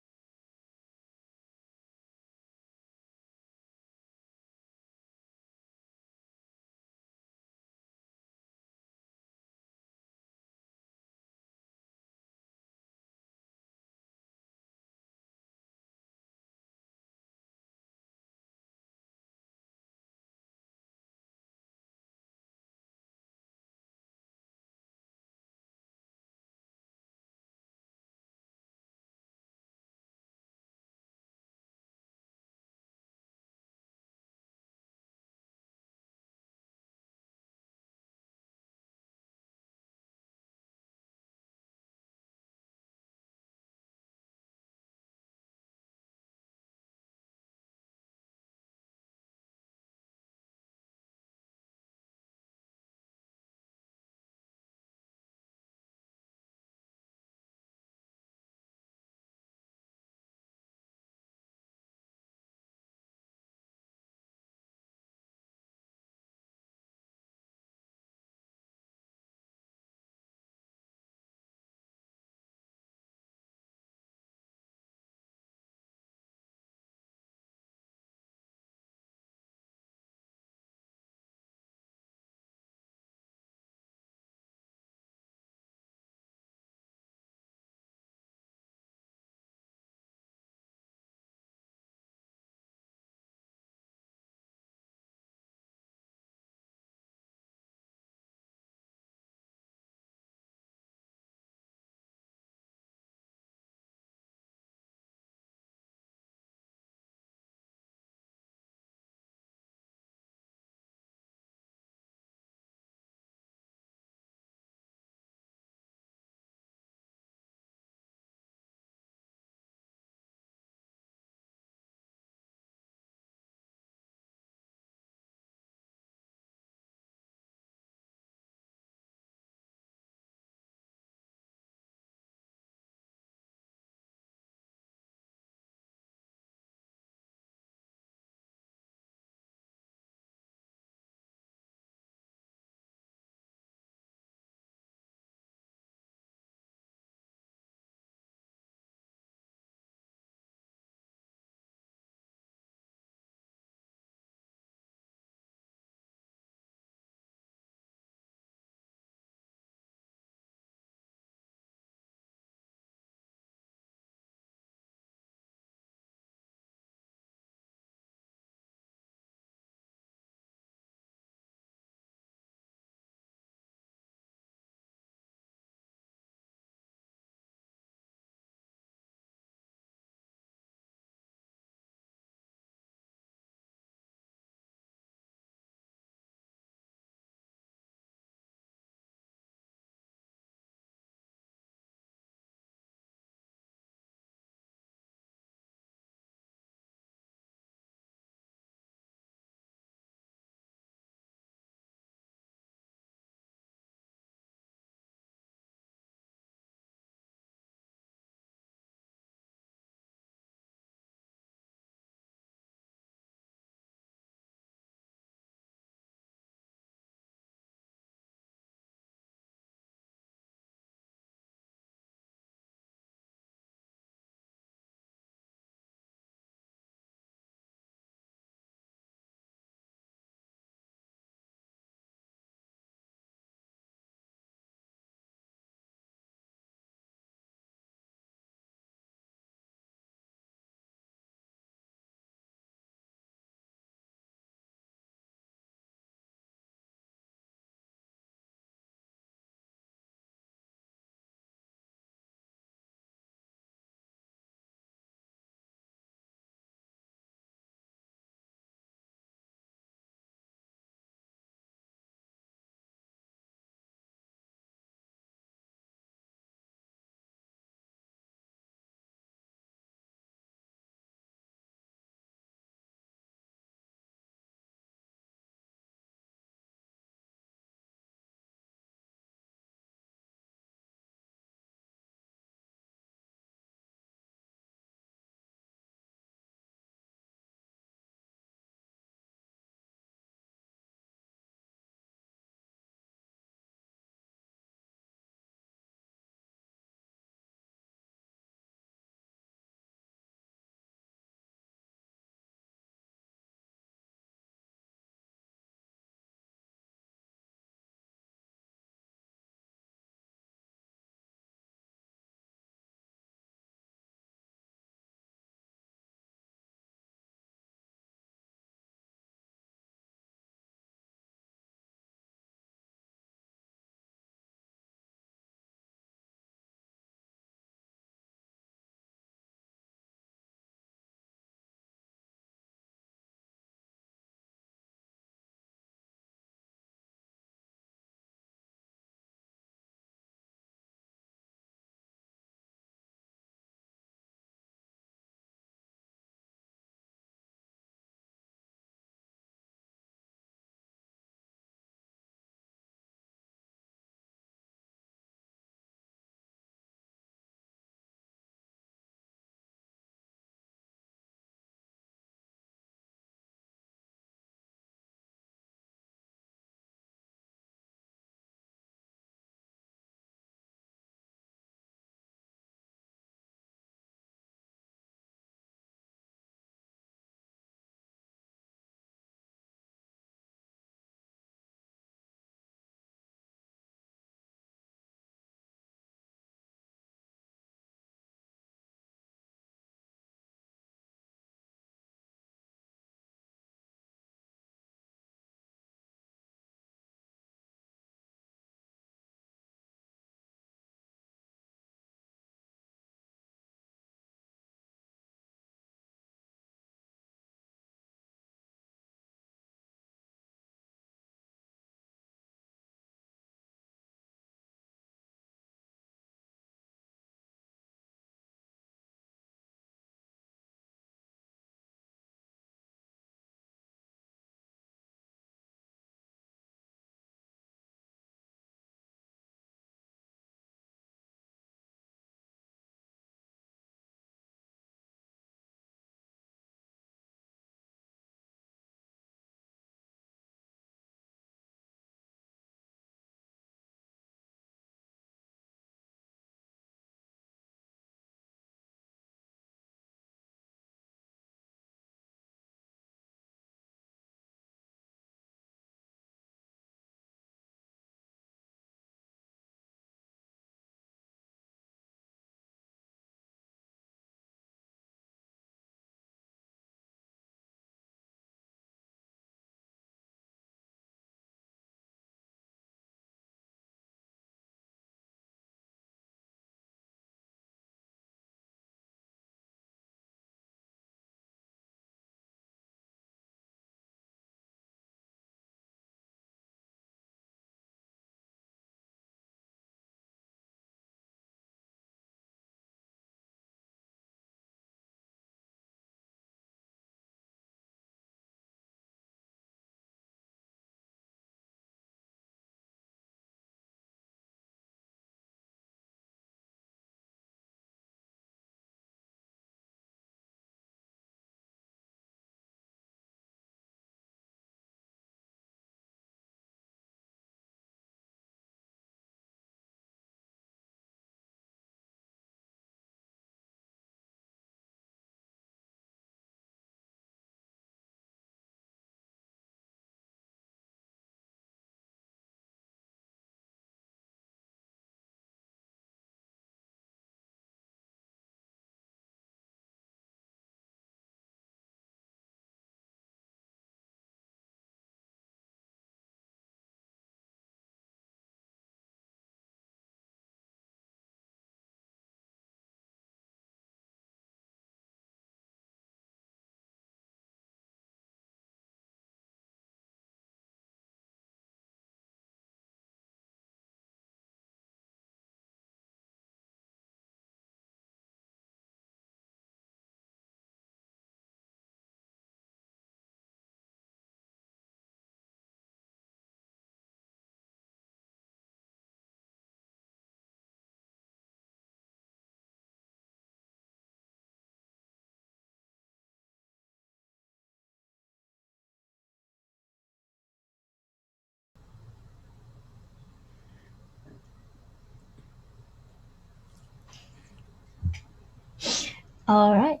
All right.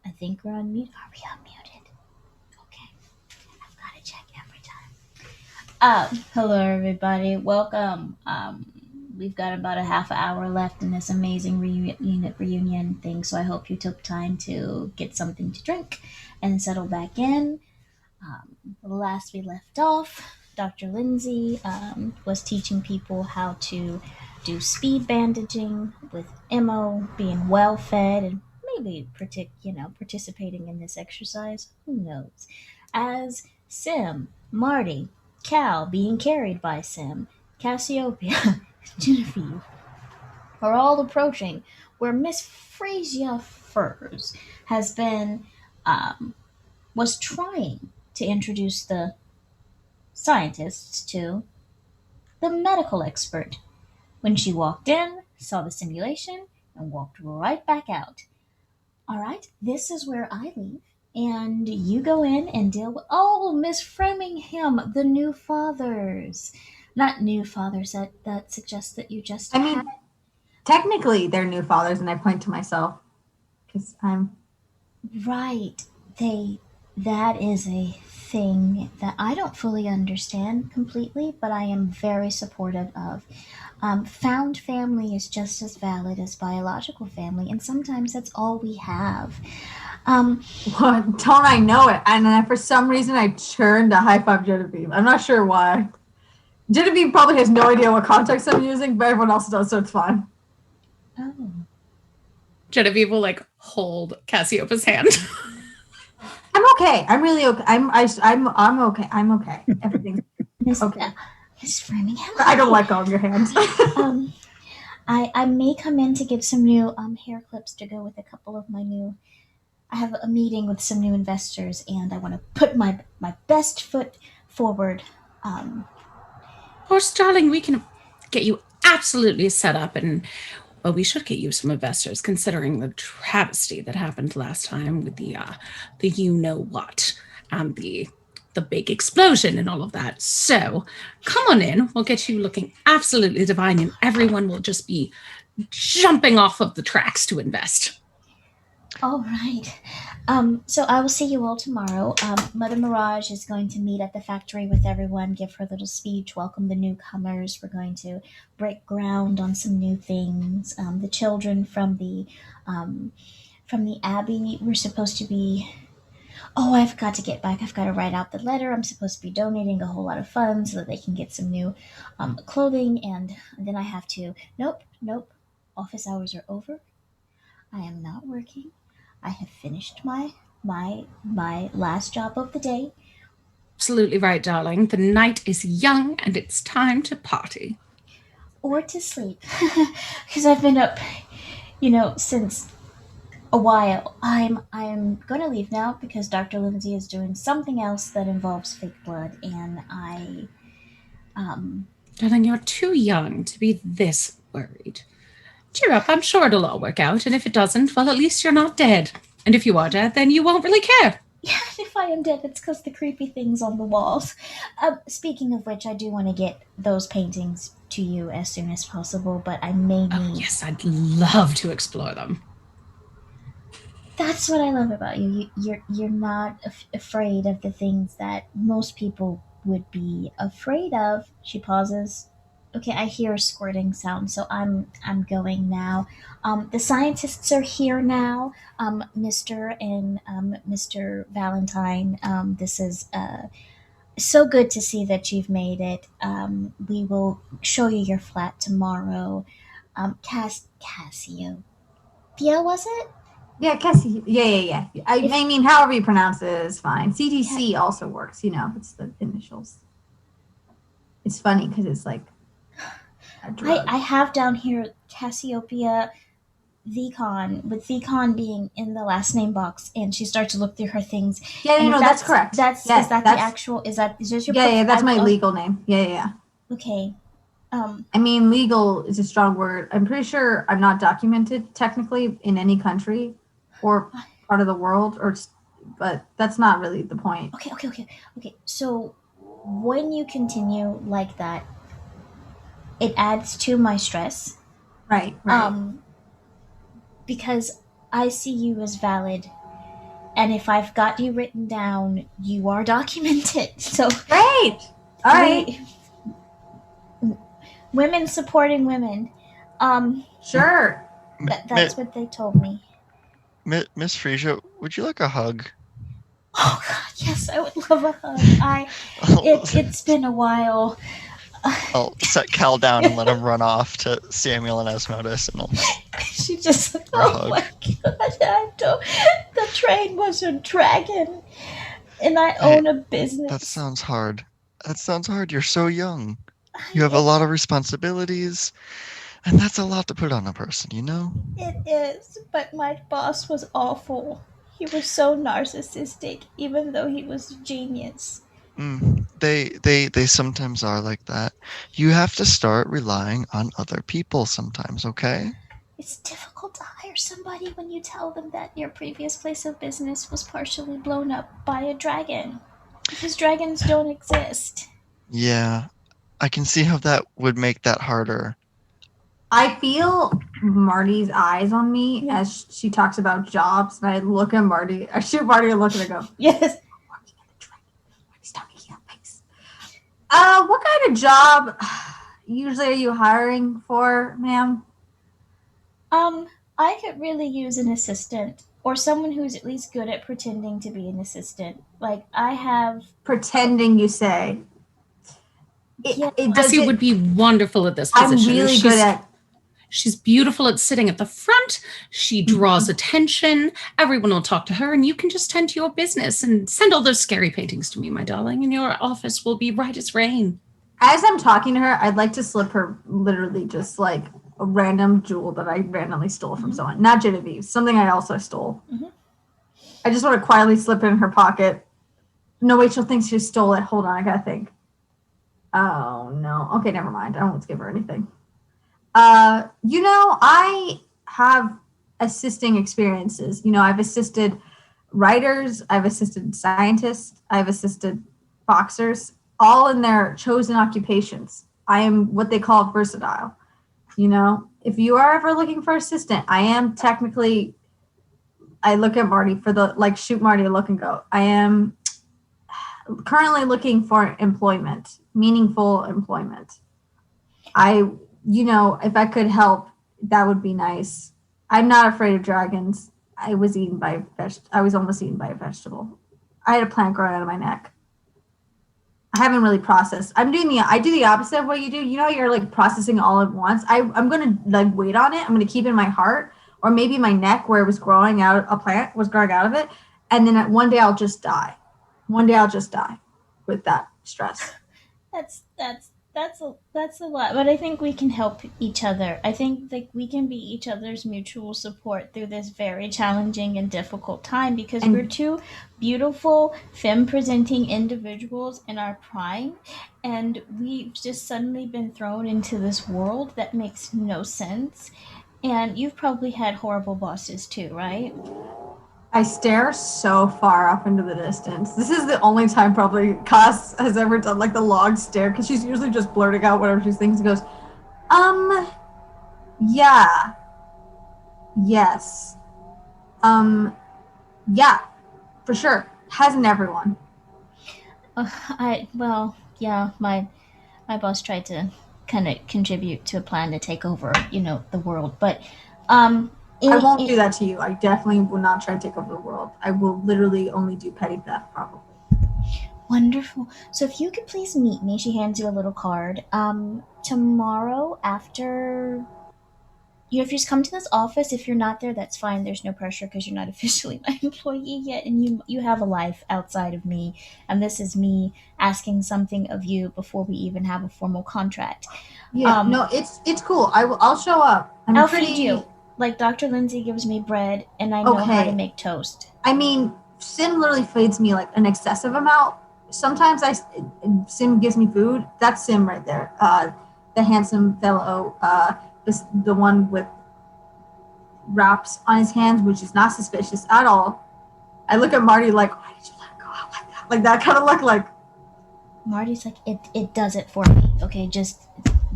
I think we're on mute. Are we unmuted? Okay. I've got to check every time. Hello everybody. Welcome. We've got about a half hour left in this amazing reunion thing, so I hope you took time to get something to drink and settle back in. Last we left off, Dr. Lindsay was teaching people how to do speed bandaging with Mo being well fed and maybe participating in this exercise. Who knows? As Sim, Marty, Cal being carried by Sim, Cassiopeia, Genevieve are all approaching where Miss Phrasia Furs has been was trying to introduce the scientists to the medical expert. When she walked in, saw the simulation, and walked right back out. All right, this is where I leave. And you go in and deal with. Oh, Miss Framingham, the new fathers. Not new fathers, that suggests that you just I mean, technically they're new fathers, and I point to myself because I'm right. That is a thing that I don't fully understand completely, but I am very supportive of. Found family is just as valid as biological family, and sometimes that's all we have. don't I know it? And then for some reason I turned to high five Genevieve. I'm not sure why. Genevieve probably has no idea what context I'm using, but everyone else does, so it's fine. Oh, Genevieve will like hold Cassiopeia's hand. I'm okay. I'm really okay. I'm okay. I'm okay. Everything's Miss okay. Miss Framingham. I don't let go of your hands. I may come in to get some new hair clips to go with a couple of my new. I have a meeting with some new investors, and I want to put my best foot forward. Of course, darling, we can get you absolutely set up, and well, we should get you some investors, considering the travesty that happened last time with the you know what, and the big explosion and all of that. So come on in. We'll get you looking absolutely divine, and everyone will just be jumping off of the tracks to invest. All right. So I will see you all tomorrow. Mother Mirage is going to meet at the factory with everyone, give her little speech, welcome the newcomers. We're going to break ground on some new things. The children from the Abbey were supposed to be. Oh, I've got to get back. I've got to write out the letter. I'm supposed to be donating a whole lot of funds so that they can get some new clothing, and then I have to. Nope. Office hours are over. I am not working. I have finished my last job of the day. Absolutely right, darling. The night is young and it's time to party. Or to sleep. Because I've been up, since a while. I'm gonna leave now because Dr. Lindsay is doing something else that involves fake blood, and Darling, you're too young to be this worried. Cheer up, I'm sure it'll all work out, and if it doesn't, well, at least you're not dead. And if you are dead, then you won't really care. Yeah, if I am dead, it's because the creepy things on the walls. Speaking of which, I do want to get those paintings to you as soon as possible, but I may need. Oh, yes, I'd love to explore them. That's what I love about you. You're not afraid of the things that most people would be afraid of. She pauses. Okay, I hear a squirting sound, so I'm going now. The scientists are here now, Mr. and Mr. Valentine. This is so good to see that you've made it. We will show you your flat tomorrow. Cassio. Thea, was it? Yeah, Cassie. Yeah. I mean, however you pronounce it is fine. CDC also works. It's the initials. It's funny because it's like a drug. I have down here Cassiopeia Thecon, with Thecon being in the last name box, and she starts to look through her things. Yeah, no, that's correct. Is that the actual? Is this your? Yeah, that's my legal name. Yeah. Okay. I mean, legal is a strong word. I'm pretty sure I'm not documented technically in any country or part of the world, but that's not really the point. Okay. So when you continue like that, it adds to my stress. Right. Because I see you as valid. And if I've got you written down, you are documented. So Great. All right. Women supporting women. Sure. That's what they told me. Miss Frisia, would you like a hug? Oh God, yes, I would love a hug. It's been a while. I'll set Cal down and let him run off to Samuel and Asmodus, and I'll She just like, For a oh hug. my God, the train was a dragon, and I Hey, own a business. That sounds hard. That sounds hard. You're so young. You have a lot of responsibilities, and that's a lot to put on a person, you know? It is, but my boss was awful. He was so narcissistic, even though he was a genius. They sometimes are like that. You have to start relying on other people sometimes, okay? It's difficult to hire somebody when you tell them that your previous place of business was partially blown up by a dragon. Because dragons don't exist. Yeah, I can see how that would make that harder. I feel Marty's eyes on me as she talks about jobs, and I look at Marty. I shoot Marty a look and I go, Yes. Stop making that face. What kind of job usually are you hiring for, ma'am? I could really use an assistant. Or someone who's at least good at pretending to be an assistant. Like, I have... Pretending, you say. Cassie would be wonderful at this I'm position. really good at... She's beautiful at sitting at the front. She draws attention. Everyone will talk to her, and you can just tend to your business and send all those scary paintings to me, my darling, and your office will be right as rain. As I'm talking to her, I'd like to slip her literally just like a random jewel that I randomly stole from someone. Not Genevieve, something I also stole. I just want to quietly slip it in her pocket. No, wait, she'll think she stole it. Hold on, I gotta think. Oh, no. Okay, never mind. I won't give her anything. I have assisting experiences. I've assisted writers, I've assisted scientists, I've assisted boxers, all in their chosen occupations. I am what they call versatile. If you are ever looking for assistant, I am technically, I look at Marty for shoot Marty a look and go, I am currently looking for employment, meaningful employment. If I could help, that would be nice. I'm not afraid of dragons. I was almost eaten by a vegetable. I had a plant growing out of my neck. I haven't really processed. I do the opposite of what you do. You're like processing all at once. I'm gonna like wait on it. I'm gonna keep it in my heart or maybe my neck where it was growing out. A plant was growing out of it, and then one day I'll just die. One day I'll just die with that stress. That's a lot, but I think we can help each other. I think we can be each other's mutual support through this very challenging and difficult time because we're two beautiful femme-presenting individuals in our prime, and we've just suddenly been thrown into this world that makes no sense. And you've probably had horrible bosses too, right? I stare so far off into the distance. This is the only time probably Cass has ever done like the long stare because she's usually just blurting out whatever she thinks and goes, yeah. Yes. Yeah, for sure. Hasn't everyone? My boss tried to kind of contribute to a plan to take over, the world, but I won't do that to you. I definitely will not try to take over the world. I will literally only do petty theft, probably. Wonderful. So if you could please meet me, she hands you a little card. Tomorrow after... You have to just come to this office. If you're not there, that's fine. There's no pressure because you're not officially my employee yet, and you have a life outside of me. And this is me asking something of you before we even have a formal contract. Yeah, no, it's cool. I'll show up. I'll feed you. Like Dr. Lindsay gives me bread, and I know how to make toast. I mean, Sim literally feeds me like an excessive amount. Sometimes Sim gives me food. That's Sim right there. The handsome fellow. The one with wraps on his hands, which is not suspicious at all. I look at Marty like, why did you let it go out like that? Like that kind of look like. Marty's like, it does it for me. Okay, just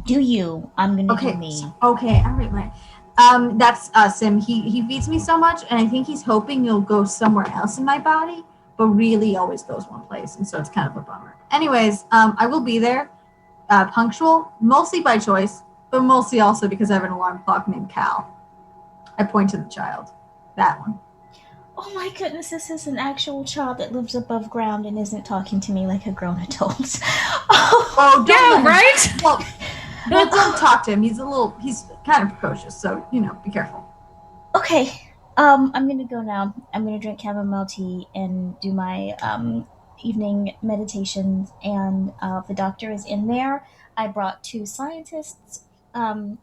do you. I'm gonna do me. Okay, all right, That's Sim. He feeds me so much, and I think he's hoping you'll go somewhere else in my body, but really always goes one place, and so it's kind of a bummer. Anyways, I will be there, punctual, mostly by choice, but mostly also because I have an alarm clock named Cal. I point to the child, that one. Oh my goodness, this is an actual child that lives above ground and isn't talking to me like a grown adult. Oh, don't Yeah, let him- right? Well, don't talk to him. He's kind of precocious, so be careful. Okay. I'm gonna go now. I'm gonna drink chamomile tea and do my evening meditations. And the doctor is in there. I brought two scientists. And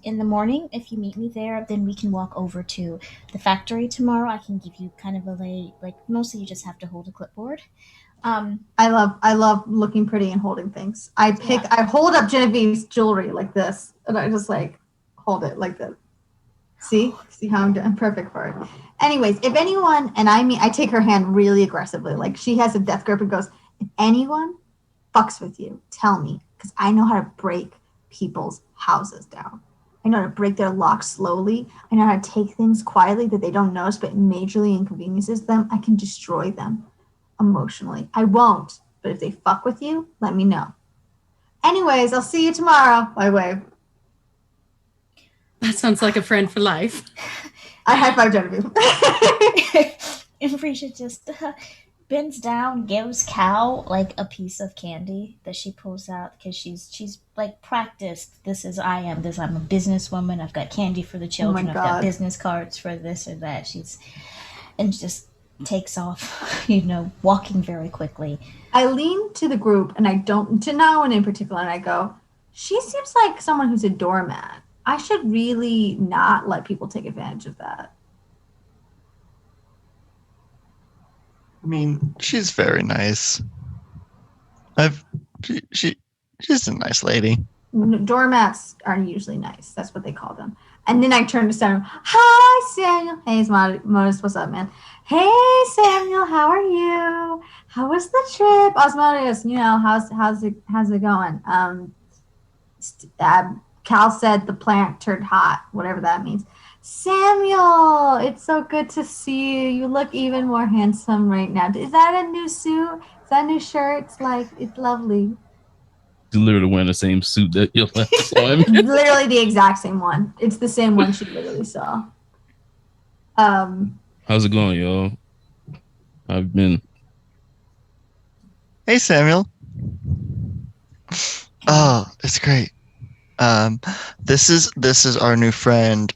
in the morning, if you meet me there, then we can walk over to the factory tomorrow. I can give you kind of a lay. Like mostly, you just have to hold a clipboard. I love looking pretty and holding things. I hold up Genevieve's jewelry like this, and I just like hold it like this. See how I'm perfect for it. Anyways, if anyone, and I take her hand really aggressively, like she has a death grip, and goes, if anyone fucks with you, tell me, because I know how to break people's houses down. I know how to break their locks slowly. I know how to take things quietly that they don't notice, but majorly inconveniences them. I can destroy them emotionally. I won't, but if they fuck with you, let me know. Anyways, I'll see you tomorrow. I wave. That sounds like a friend for life. I high five Genevieve. And Risha just bends down, gives Cal like a piece of candy that she pulls out because she's like practiced. I'm a businesswoman. I've got candy for the children. I've got business cards for this or that. And just takes off, walking very quickly. I lean to the group and I don't to no one in particular, and I go, she seems like someone who's a doormat. I should really not let people take advantage of that. I mean, she's very nice. She's a nice lady. Doormats aren't usually nice. That's what they call them. And then I turn to Samuel. Hi, Samuel. Hey, Modest. What's up, man? Hey, Samuel. How are you? How was the trip? Osmodeus, how's it going? Cal said the plant turned hot, whatever that means. Samuel, it's so good to see you. You look even more handsome right now. Is that a new suit? Is that a new shirt? It's lovely. She's literally wearing the same suit that you last saw him. Literally the exact same one. It's the same one she literally saw. How's it going, y'all? I've been. Hey, Samuel. Oh, it's great. This is our new friend,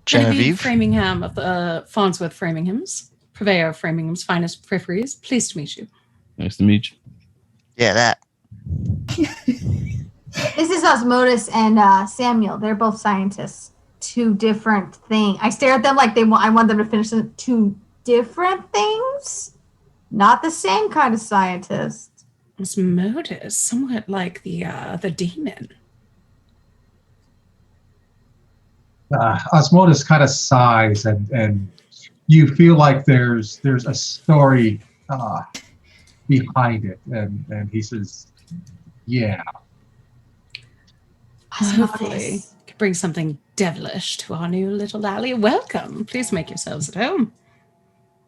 Genevieve Framingham of the Farnsworth Framinghams, purveyor of Framingham's finest peripheries. Pleased to meet you. Nice to meet you. Yeah, that. This is Osmodeus and Samuel. They're both scientists. Two different things. I stare at them like I want them to finish them. Two different things? Not the same kind of scientist. Osmodeus, somewhat like the demon. Osmodeus kind of sighs, and you feel like there's a story behind it, and he says, "Yeah." Hopefully, could bring something devilish to our new little alley. Welcome. Please make yourselves at home.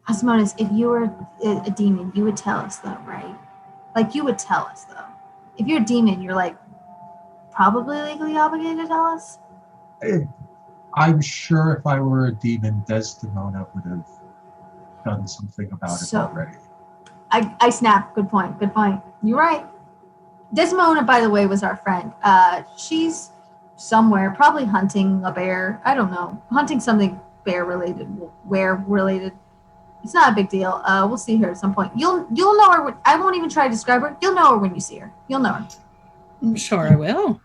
Osmodeus, if you were a demon, you would tell us though, right? Like you would tell us though. If you're a demon, you're like probably legally obligated to tell us. I'm sure if I were a demon, Desdemona would have done something about it already. I snap. Good point. You're right. Desdemona, by the way, was our friend. She's somewhere, probably hunting a bear. I don't know. Hunting something bear related, were related. It's not a big deal. We'll see her at some point. You'll know her. I won't even try to describe her. You'll know her when you see her. You'll know her. I'm sure I will.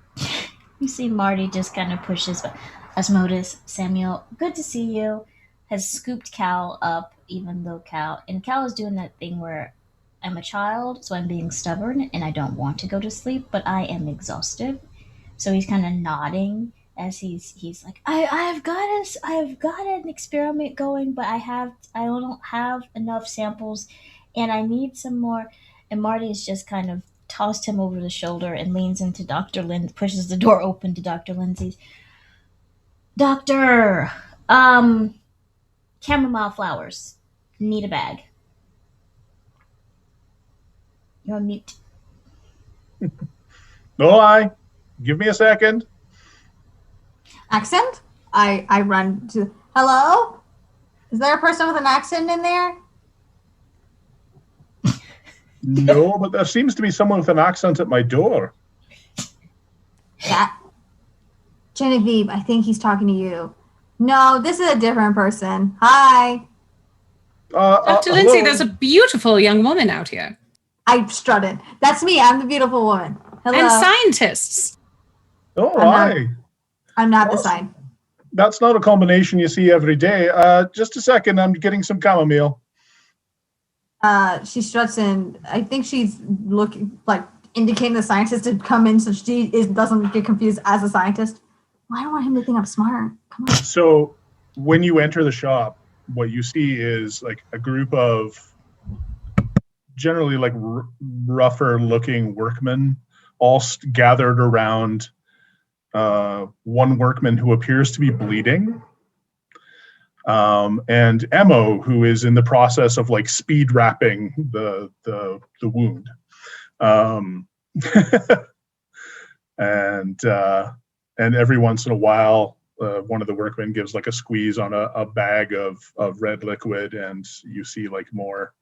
You see Marty just kind of pushes Osmodeus. Samuel, good to see you. Has scooped Cal up, even though Cal is doing that thing where I'm a child, so I'm being stubborn and I don't want to go to sleep, but I am exhausted. So he's kind of nodding as he's like, I've got an experiment going, but I don't have enough samples, and I need some more. And Marty has just kind of tossed him over the shoulder and leans into Dr. Lindsay, pushes the door open to Dr. Lindsay's. Doctor, chamomile flowers. Need a bag. You're on mute. No lie. Give me a second. Accent? I run to. Hello? Is there a person with an accent in there? No, but there seems to be someone with an accent at my door. Yeah. Genevieve, I think he's talking to you. No, this is a different person. Hi. Dr. Hello. Lindsay, there's a beautiful young woman out here. I strutted. That's me. I'm the beautiful woman. Hello. And scientists. Oh, I'm hi. I'm not the Well, sign. That's not a combination you see every day. Just a second, I'm getting some chamomile. She struts in. I think she's looking like indicating the scientist to come in so she doesn't get confused as a scientist. Well, I don't want him to think I'm smart. Come on. So when you enter the shop, what you see is like a group of generally like rougher looking workmen all gathered around one workman who appears to be bleeding. And Emo, who is in the process of like speed wrapping the wound. And every once in a while, one of the workmen gives like a squeeze on a bag of red liquid, and you see like more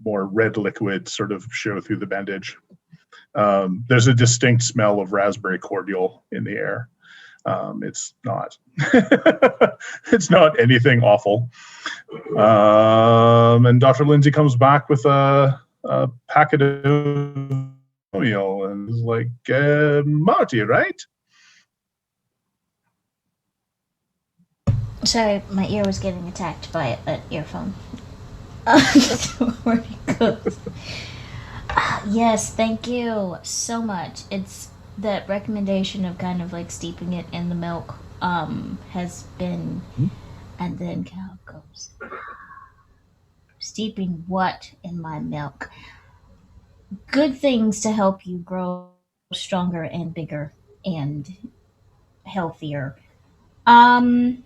red liquid sort of show through the bandage. There's a distinct smell of raspberry cordial in the air. It's not it's not anything awful. And Dr. Lindsay comes back with a packet of oil and is like, Marty, right? Sorry, my ear was getting attacked by an earphone. Where it goes. Yes, thank you so much. It's that recommendation of kind of like steeping it in the milk has been, and then Cal goes, steeping what in my milk? Good things to help you grow stronger and bigger and healthier. Um,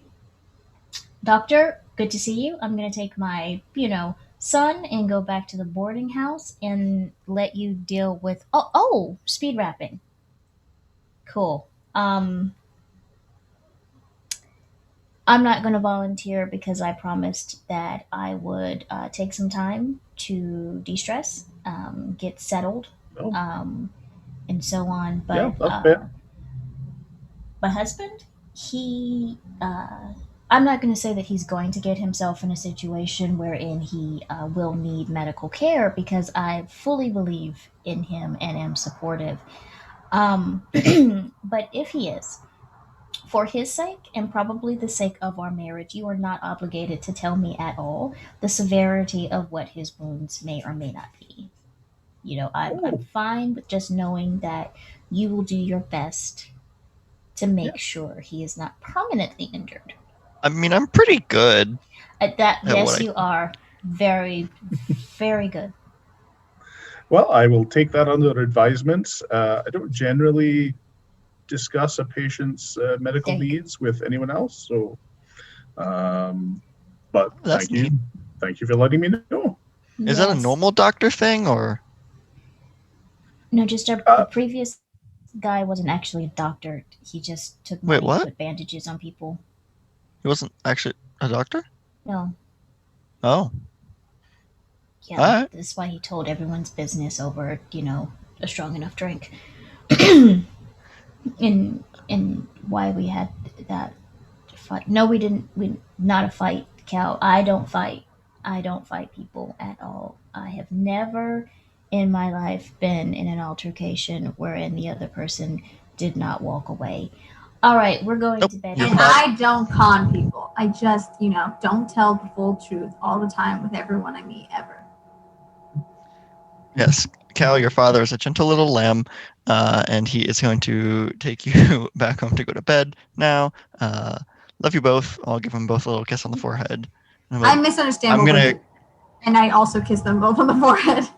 Doctor, good to see you. I'm gonna take my, son and go back to the boarding house and let you deal with speed wrapping. Cool. I'm not going to volunteer because I promised that I would take some time to de stress, get settled, Oh. and so on. But Yeah, that's fair. my husband, I'm not going to say that he's going to get himself in a situation wherein he will need medical care because I fully believe in him and am supportive. But if he is, for his sake and probably the sake of our marriage, you are not obligated to tell me at all the severity of what his wounds may or may not be. I'm fine with just knowing that you will do your best to make sure he is not permanently injured. I mean, I'm pretty good. Yes, you are. Very, very good. Well, I will take that under advisement. I don't generally discuss a patient's medical needs with anyone else, so but That's thank you. neat. Thank you for letting me know. Is that a normal doctor thing, or? No, just the previous guy wasn't actually a doctor. He just took money to put bandages on people. He wasn't actually a doctor? No. Oh. Yeah, right. That's why he told everyone's business over, a strong enough drink. and why we had that fight. No, we didn't. Not a fight, Cal. I don't fight people at all. I have never in my life been in an altercation wherein the other person did not walk away. All right, we're going to bed. And I don't con people. I just, don't tell the full truth all the time with everyone I meet ever. Yes, Cal, your father is a gentle little lamb, and he is going to take you back home to go to bed now. Love you both. I'll give them both a little kiss on the forehead. I misunderstand and I also kiss them both on the forehead.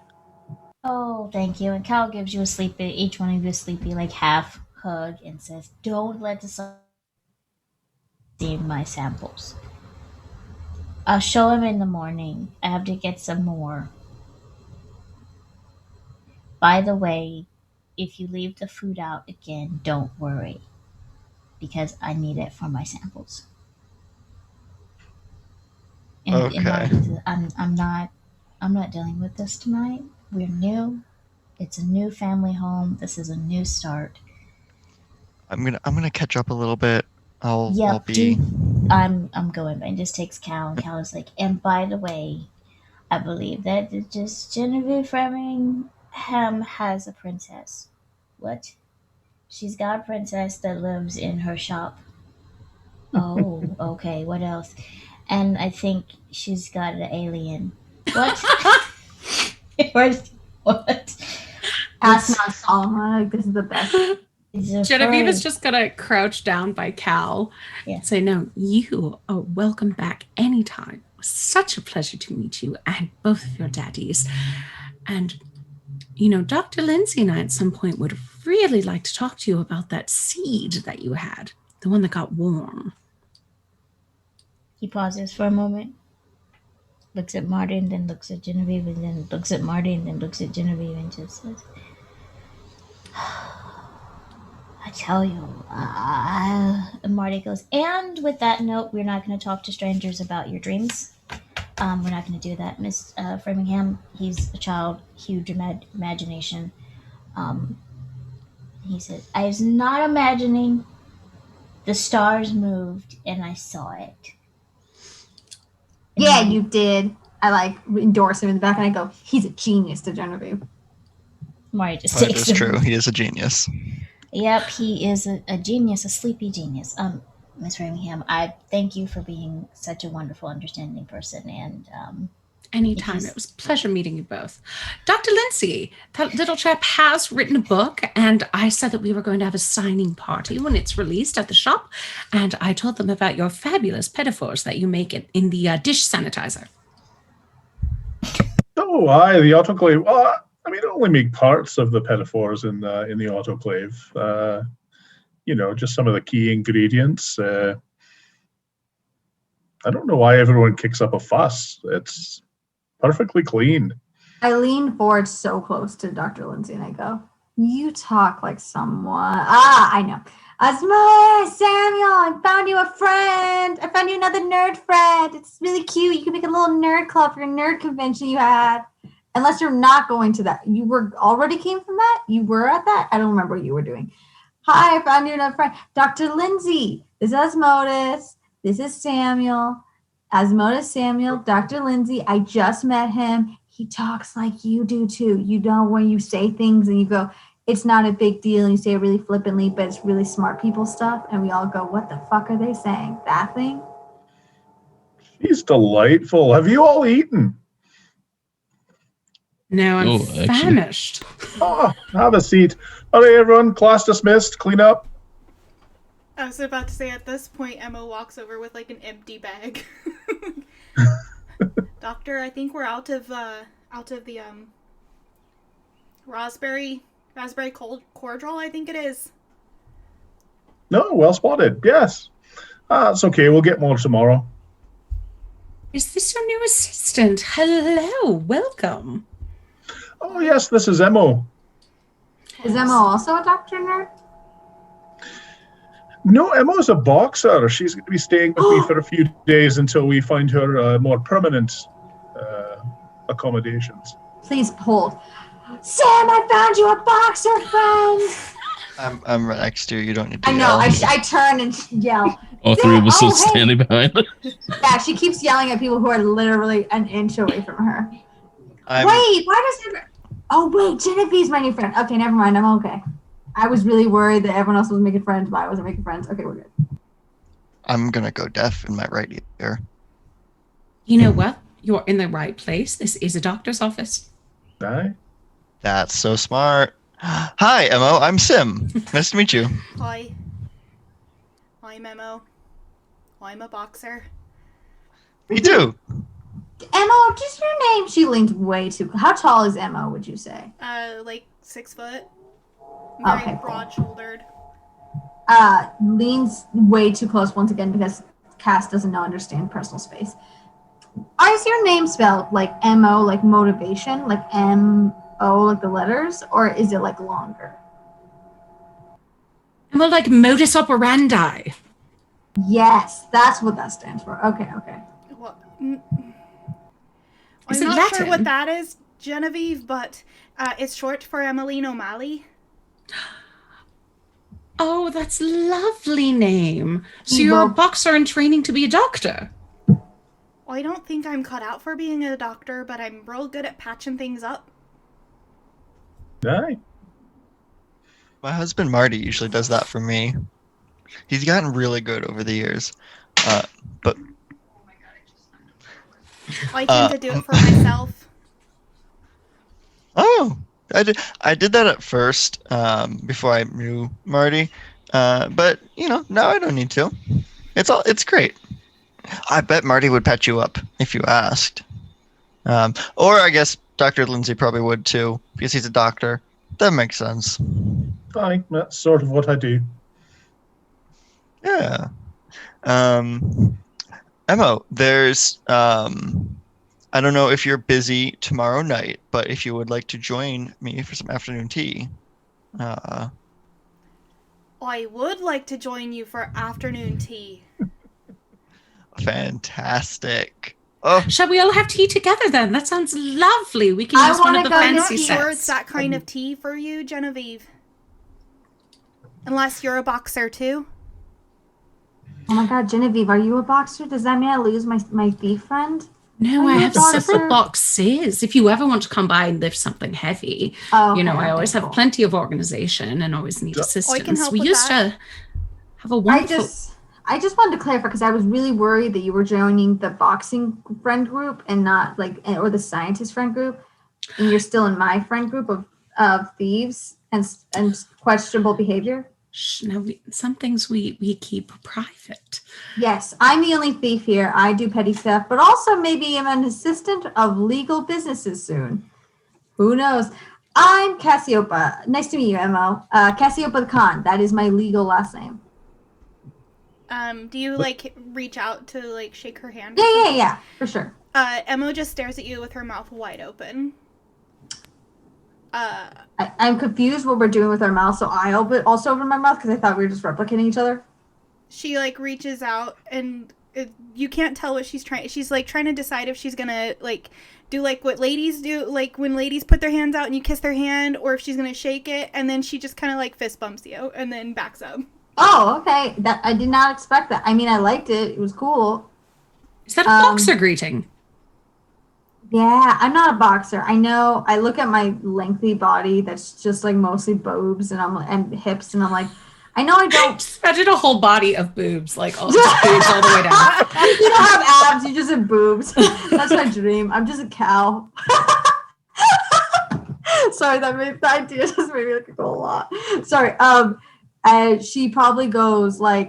Oh, thank you. And Cal gives you a sleepy, each one of you a sleepy, like half hug and says, "Don't let the sun see my samples. I'll show him in the morning. I have to get some more. By the way, if you leave the food out again, don't worry, because I need it for my samples." And Okay. Marty says, I'm not dealing with this tonight. We're new. It's a new family home. This is a new start. I'm gonna catch up a little bit. I'll Yep, be. I'm going. And just takes Cal, and Cal is like, and by the way, I believe that it's just Genevieve Framingham has a princess. What? She's got a princess that lives in her shop. Oh, okay. What else? And I think she's got an alien. What? What? Pass on Solomon. Like, this is the best. Genevieve is just gonna crouch down by Cal and say, "No, you are welcome back anytime. It was such a pleasure to meet you and both of your daddies. And Dr. Lindsay and I at some point would really like to talk to you about that seed that you had, the one that got warm." He pauses for a moment, looks at Martin, then looks at Genevieve, and then looks at Martin, then looks at Genevieve, and just says, "I tell you," and Marty goes, "And with that note, we're not going to talk to strangers about your dreams. We're not going to do that, Miss Framingham. He's a child, huge imagination." He said, "I was not imagining. The stars moved, and I saw it." And Yeah, Marty, you did. I endorse him in the back, and I go, "He's a genius," to Genevieve. Marty just That takes is him. true. He is a genius. Yep, he is a genius, a sleepy genius. Miss Framingham, I thank you for being such a wonderful, understanding person, and Anytime. It was a pleasure meeting you both. Dr. Lindsay, that little chap has written a book, and I said that we were going to have a signing party when it's released at the shop, and I told them about your fabulous pedophores that you make in the dish sanitizer. Oh, aye, the autoclave. Well, I mean, only make parts of the pedophores in the autoclave. Just some of the key ingredients. I don't know why everyone kicks up a fuss. It's perfectly clean. I lean forward so close to Dr. Lindsay, and I go, "You talk like someone." I know. "Asma, Samuel, I found you a friend. I found you another nerd friend. It's really cute. You can make a little nerd club for your nerd convention you had." Unless you're not going to that. You were already came from that? You were at that? I don't remember what you were doing. "Hi, I found you another friend. Dr. Lindsay. This is Asmodeus. This is Samuel. Asmodeus, Samuel, Dr. Lindsay. I just met him. He talks like you do too. You know, when you say things and you go, it's not a big deal, and you say it really flippantly, but it's really smart people stuff. And we all go, what the fuck are they saying? That thing?" He's delightful. Have you all eaten? No, I'm actually. famished. Oh, have a seat. All right, everyone, class dismissed. Clean up. I was about to say, at this point, Emma walks over with like an empty bag. "Doctor, I think we're out of the raspberry cordial, I think it is." No, well spotted. Yes. It's okay. We'll get more tomorrow. Is this your new assistant? Hello, welcome. Oh, yes, this is Emo. Is Emma also a doctor nerd? No, Emma's a boxer. She's going to be staying with me for a few days until we find her more permanent accommodations. Please hold. "Sam, I found you a boxer friend." I'm right next to you. You don't need to I know. yell. I turn and yell. All three of us Oh, are hey. standing behind her. Yeah, she keeps yelling at people who are literally an inch away from her. I'm, Wait, why does it? Oh, wait, Genevieve's my new friend. Okay, never mind. I'm okay. I was really worried that everyone else was making friends, but I wasn't making friends. Okay, we're good. I'm gonna go deaf in my right ear. You know what? You're in the right place. This is a doctor's office. Aye. That's so smart. Hi, Emo. I'm Sim. Nice to meet you. Hi. I'm Emma. I'm a boxer. Me too. Emma, just your name. She leans way too. How tall is Emma, would you say? Like 6 foot. Very Okay, cool. broad-shouldered. leans way too close once again because Cass doesn't understand personal space. Is your name spelled like M-O, like motivation, like M-O, like the letters, or is it like longer? Well, like modus operandi. Yes, that's what that stands for. Okay. Well, Is I'm it not sure Latin? what that is, Genevieve, but it's short for Emmeline O'Malley. Oh, that's a lovely name. So You you're a both- boxer in training to be a doctor? Well, I don't think I'm cut out for being a doctor, but I'm real good at patching things up. Aye. My husband Marty usually does that for me. He's gotten really good over the years. But I tend to do it for myself. oh, I did that at first before I knew Marty. But now I don't need to. It's great. I bet Marty would patch you up if you asked. Or I guess Dr. Lindsay probably would too, because he's a doctor. That makes sense. Aye, that's sort of what I do. Yeah. Emo, there's I don't know if you're busy tomorrow night, but if you would like to join me for some afternoon tea. I would like to join you for afternoon tea. Fantastic. Oh, Shall we all have tea together then? That sounds lovely. We can I use one of wanna the go I'm not fancy sure it's sets. that kind of tea for you, Genevieve. Unless you're a boxer too. Oh my God, Genevieve, are you a boxer? Does that mean I lose my thief friend? No, Are I you a have several boxer? boxes. If you ever want to come by and lift something heavy, Oh, okay, I always okay, have cool. plenty of organization and always need Oh, I can assistance. help We with used that. to have a wonderful. I just wanted to clarify because I was really worried that you were joining the boxing friend group and not or the scientist friend group, and you're still in my friend group of thieves and questionable behavior. No, some things we keep private. Yes, I'm the only thief here. I do petty theft, but also maybe I'm an assistant of legal businesses soon. Who knows? I'm Cassiopeia. Nice to meet you, Mo. Cassiopeia the Khan. That is my legal last name. Do you reach out to shake her hand? or something? Yeah, for sure. Emma just stares at you with her mouth wide open. I'm confused what we're doing with our mouth, so I also open my mouth because I thought we were just replicating each other. She reaches out and you can't tell what she's trying. She's trying to decide if she's gonna do what ladies do, when ladies put their hands out and you kiss their hand, or if she's gonna shake it, and then she just kind of fist bumps you and then backs up. Oh, okay. That I did not expect that. I mean, I liked it. It was cool. Is that a boxer greeting? Yeah, I'm not a boxer. I know. I look at my lengthy body that's just mostly boobs and hips, and I'm like, I know I don't. Just imagine a whole body of boobs, all the way down. You don't have abs. You just have boobs. That's my dream. I'm just a cow. Sorry, the idea just made me go a lot. Sorry. She probably goes I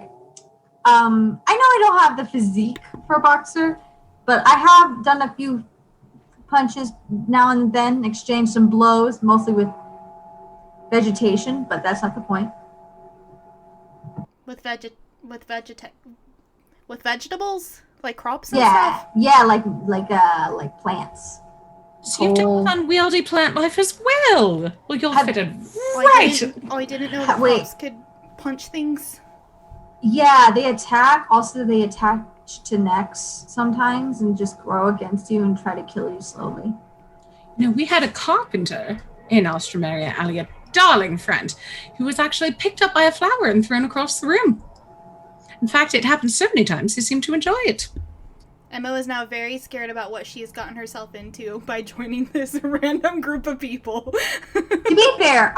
know I don't have the physique for a boxer, but I have done a few punches now and then, exchanged some blows, mostly with vegetation, but that's not the point. With vegetables, like crops and stuff. Yeah, like plants. So you've dealt with unwieldy plant life as well. Well, you'll fit in I right. didn't know that Wait. crops could punch things. Yeah, they attack. Also, they attach to necks sometimes and just grow against you and try to kill you slowly. We had a carpenter in Alstromeriea Alley, a darling friend, who was actually picked up by a flower and thrown across the room. In fact, it happened so many times he seemed to enjoy it. Emma is now very scared about what she has gotten herself into by joining this random group of people. To be fair,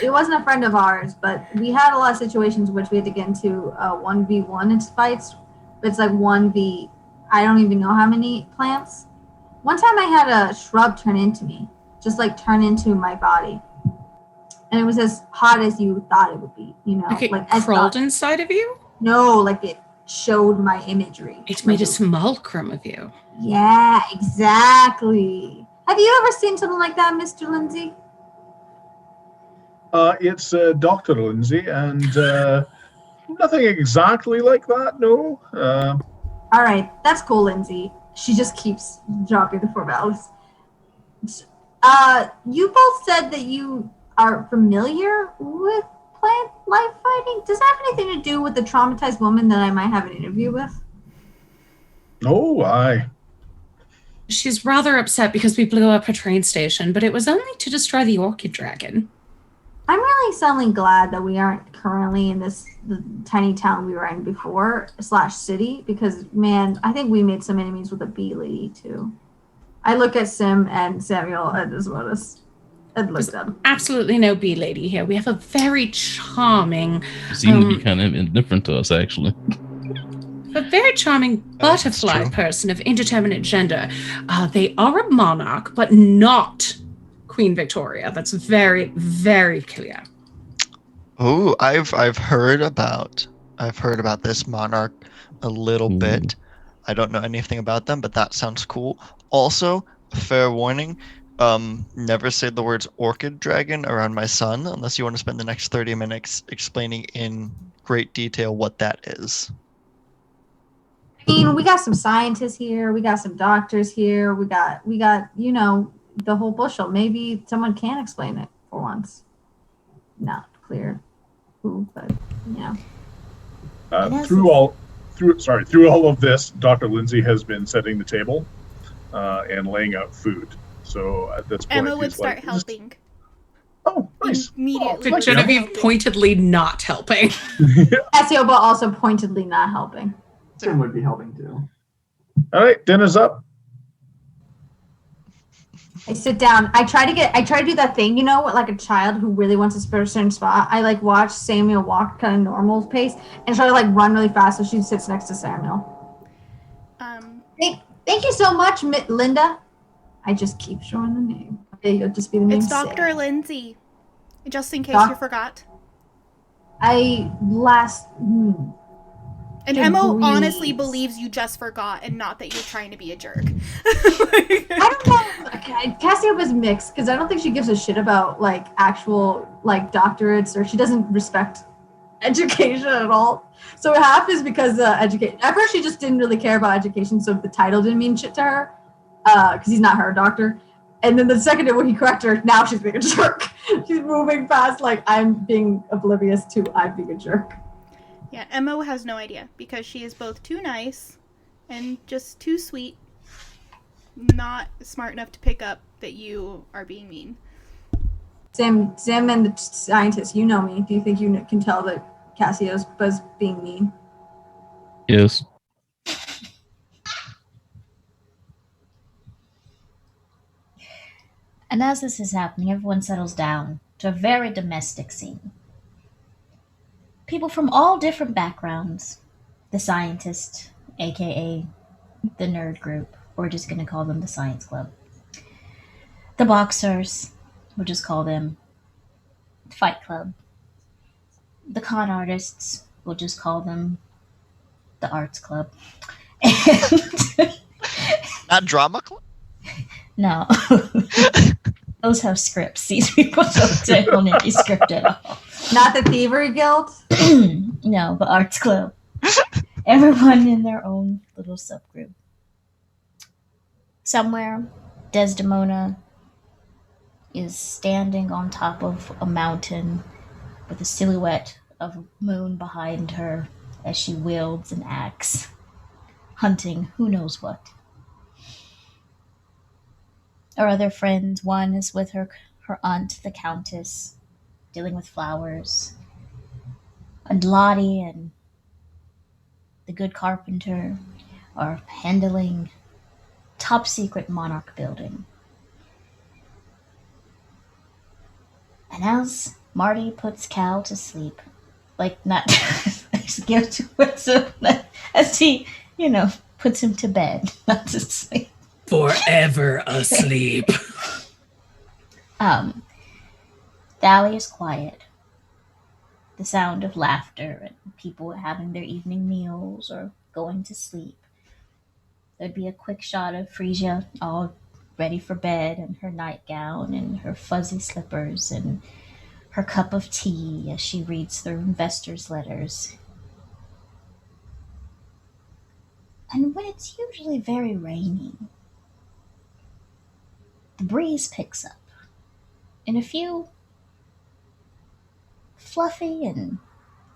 it wasn't a friend of ours, but we had a lot of situations in which we had to get into 1v1 fights. It's 1v, I don't even know how many plants. One time I had a shrub turn into me, just turn into my body. And it was as hot as you thought it would be, Like it crawled inside of you? No, it showed my imagery. It made a simulacrum of you. Yeah, exactly. Have you ever seen something like that, Mr. Lindsay? It's Dr. Lindsay, and Nothing exactly like that, no. All right, that's cool, Lindsay. She just keeps dropping the formalities. You both said that you are familiar with plant life fighting. Does that have anything to do with the traumatized woman that I might have an interview with? Oh, aye. She's rather upset because we blew up her train station, but it was only to destroy the orchid dragon. I'm really suddenly glad that we aren't currently in the tiny town we were in before / city, because man, I think we made some enemies with a bee lady too. I look at Sim and Samuel and just want to look at them. Absolutely no bee lady here. We have a very charming, You seem to be kind of indifferent to us, actually. a very charming butterfly true. person of indeterminate gender. They are a monarch, but not Queen Victoria. That's very, very clear. Oh, I've heard about this monarch a little bit. I don't know anything about them, but that sounds cool. Also, fair warning, never say the words orchid dragon around my son unless you want to spend the next 30 minutes explaining in great detail what that is. I mean, we got some scientists here, we got some doctors here, we got the whole bushel. Maybe someone can explain it for once. Not clear who, but Through all of this, Dr. Lindsay has been setting the table and laying out food. So at this point, Emma would start helping. Oh, nice. Immediately. Oh, Genevieve pointedly not helping. Cassiopeia also pointedly not helping. Sim would be helping too. All right, dinner's up. I sit down. I try to do that thing, like a child who really wants a certain spot. I watch Samuel walk kind of normal pace and try to run really fast so she sits next to Samuel. Thank you so much, Linda. I just keep showing the name. Okay, you'll just be the name. It's Dr. Lindsay. Just in case you forgot. And Emma honestly believes you just forgot and not that you're trying to be a jerk. I don't know. Okay, Cassiopeia's mixed because I don't think she gives a shit about actual doctorates, or she doesn't respect education at all. So half is because education. At first, she just didn't really care about education, so the title didn't mean shit to her because he's not her doctor. And then the second when he corrected her, now she's being a jerk. She's moving fast I'm being oblivious to I'm being a jerk. Yeah, Emma has no idea because she is both too nice and just too sweet, not smart enough to pick up that you are being mean. Sim and the scientist, you know me. Do you think you can tell that Cassiopeia's being mean? Yes. And as this is happening, everyone settles down to a very domestic scene. People from all different backgrounds. The scientist, aka the nerd group, we're just going to call them the science club. The boxers, we'll just call them Fight Club. The con artists, we'll just call them the Arts Club. And Not drama club? no. Those have scripts. These people don't have any script at all. Not the Thievery Guild? No, the Arts Club. Everyone in their own little subgroup. Somewhere, Desdemona is standing on top of a mountain with a silhouette of a moon behind her as she wields an axe, hunting who knows what. Our other friends, one is with her aunt, the Countess, dealing with flowers. And Lottie and the good carpenter are handling top secret monarch building. And as Marty puts Cal to sleep, not as he, puts him to bed, not to sleep. Forever asleep. The alley is quiet. The sound of laughter and people having their evening meals or going to sleep. There'd be a quick shot of Frisia all ready for bed in her nightgown and her fuzzy slippers and her cup of tea as she reads through investors' letters. And when it's usually very rainy, the breeze picks up, and a few fluffy and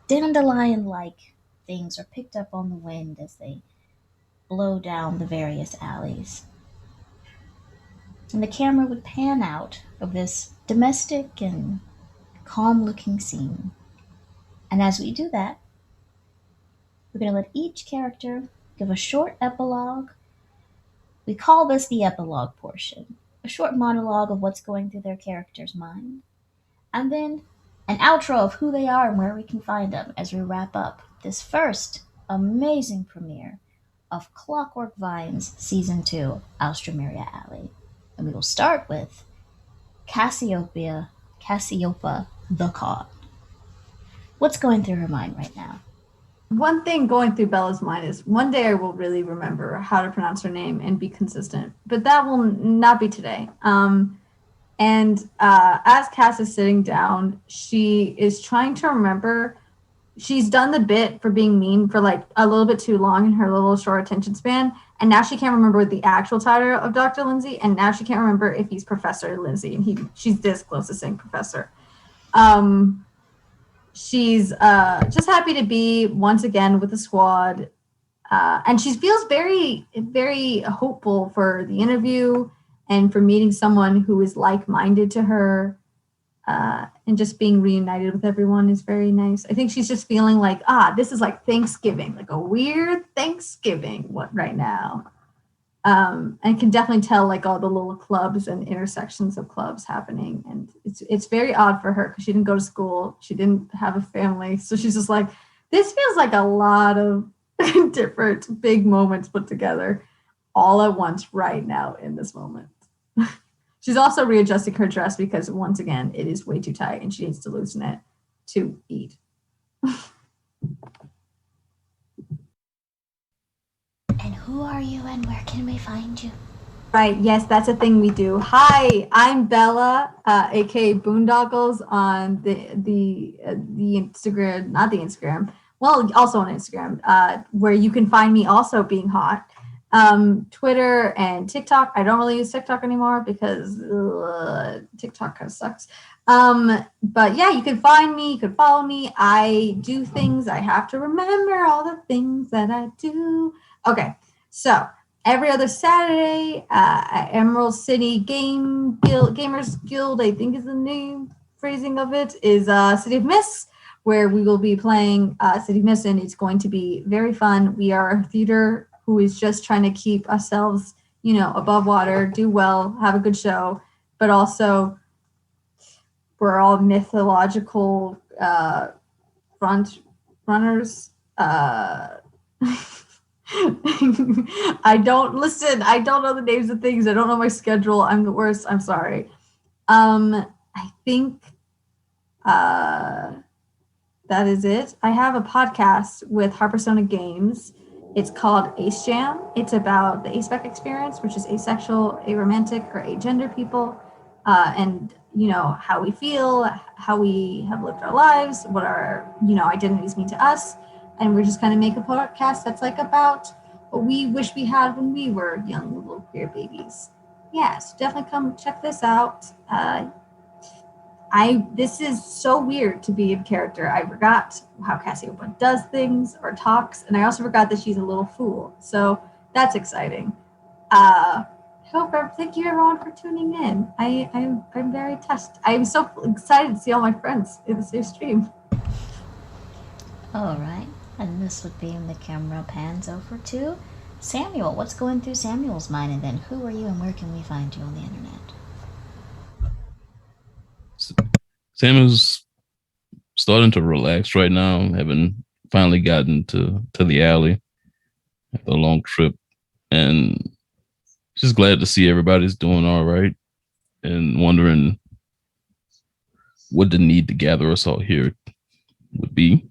dandelion like things are picked up on the wind as they blow down the various alleys. And the camera would pan out of this domestic and calm looking scene. And as we do that, we're going to let each character give a short epilogue. We call this the epilogue portion, a short monologue of what's going through their character's mind. And then an outro of who they are and where we can find them as we wrap up this first amazing premiere of Clockwork Vines Season 2, Alstromeriea Alley. And we will start with Cassiopeia the Cod. What's going through her mind right now? One thing going through Bella's mind is one day I will really remember how to pronounce her name and be consistent, but that will not be today. And as Cass is sitting down, she is trying to remember. She's done the bit for being mean for like a little bit too long in her little short attention span, and now she can't remember the actual title of Dr. Lindsay, and now she can't remember if he's Professor Lindsay, and she's this close to saying Professor. She's just happy to be once again with the squad, and she feels very, very hopeful for the interview and for meeting someone who is like-minded to her, and just being reunited with everyone is very nice. I think she's just feeling like, this is like Thanksgiving, like a weird Thanksgiving right now. And can definitely tell like all the little clubs and intersections of clubs happening. And it's very odd for her because she didn't go to school. She didn't have a family. So she's just like, this feels like a lot of different big moments put together all at once right now in this moment. She's also readjusting her dress because once again, it is way too tight and she needs to loosen it to eat. And who are you and where can we find you? Right, yes, that's a thing we do. Hi, I'm Bella, aka Boondoggles on the Instagram, not the Instagram, well, also on Instagram, where you can find me also being hot. Twitter and TikTok. I don't really use TikTok anymore because TikTok kind of sucks. But yeah, you can find me, you can follow me. I do things. I have to remember all the things that I do. Okay, so every other Saturday, Emerald City Gamers Guild, I think is the name phrasing of it, is City of Mists, where we will be playing City of Mists, and it's going to be very fun. We are a theater who is just trying to keep ourselves, above water, do well, have a good show, but also we're all mythological front runners. I don't know the names of things. I don't know my schedule. I'm the worst. I'm sorry. I think that is it. I have a podcast with Harpersona Games. It's called Ace Jam. It's about the ACEBEC experience, which is asexual, aromantic, or agender people, and how we feel, how we have lived our lives, what our identities mean to us. And we're just kind of make a podcast that's like about what we wish we had when we were young little queer babies. Yeah, so definitely come check this out. This is so weird to be in character. I forgot how Cassiopeia does things or talks, and I also forgot that she's a little fool. So that's exciting. Thank you everyone for tuning in. I'm very touched. I'm so excited to see all my friends in the same stream. All right, and this would be when the camera pans over to Samuel. What's going through Samuel's mind, and then who are you and where can we find you on the internet? Samuel's starting to relax right now, having finally gotten to the alley after a long trip, and just glad to see everybody's doing all right, and wondering what the need to gather us all here would be.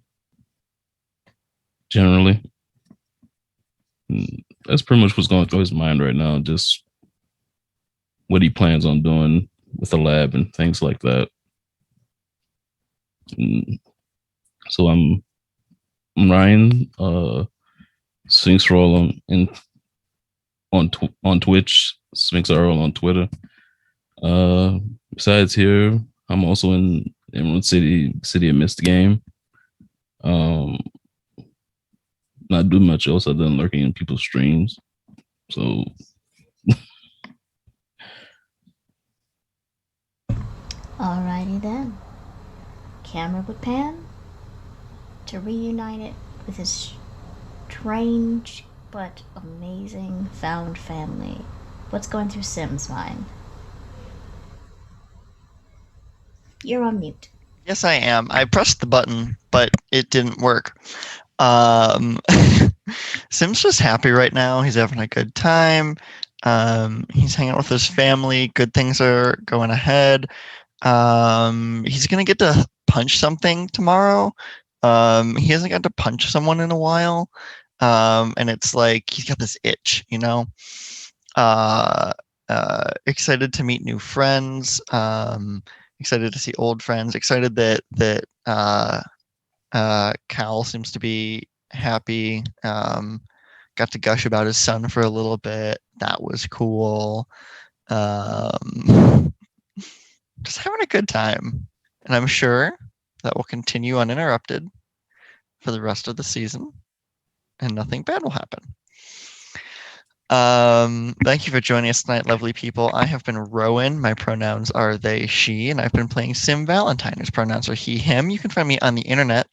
Generally, and that's pretty much what's going through his mind right now. Just what he plans on doing with the lab and things like that. And so I'm Ryan. Sphinx Roll on Twitch, Sphinx Roll on Twitter. Besides here, I'm also in Emerald City of Mist game. Not do much else other than lurking in people's streams. So Alrighty then. Camera would pan to reunite it with his strange but amazing found family. What's going through Sim's mind? You're on mute. Yes, I am. I pressed the button, but it didn't work. Sim's just happy right now. He's having a good time. He's hanging out with his family. Good things are going ahead. He's gonna get to punch something tomorrow. He hasn't got to punch someone in a while. And it's like he's got this itch, you know. Excited to meet new friends. Excited to see old friends. Excited that Cal seems to be happy. Got to gush about his son for a little bit. That was cool. Just having a good time. And I'm sure that will continue uninterrupted for the rest of the season and nothing bad will happen. Thank you for joining us tonight, lovely people. I have been Rowan. My pronouns are they, she, and I've been playing Sim Valentine. His pronouns are he, him. You can find me on the internet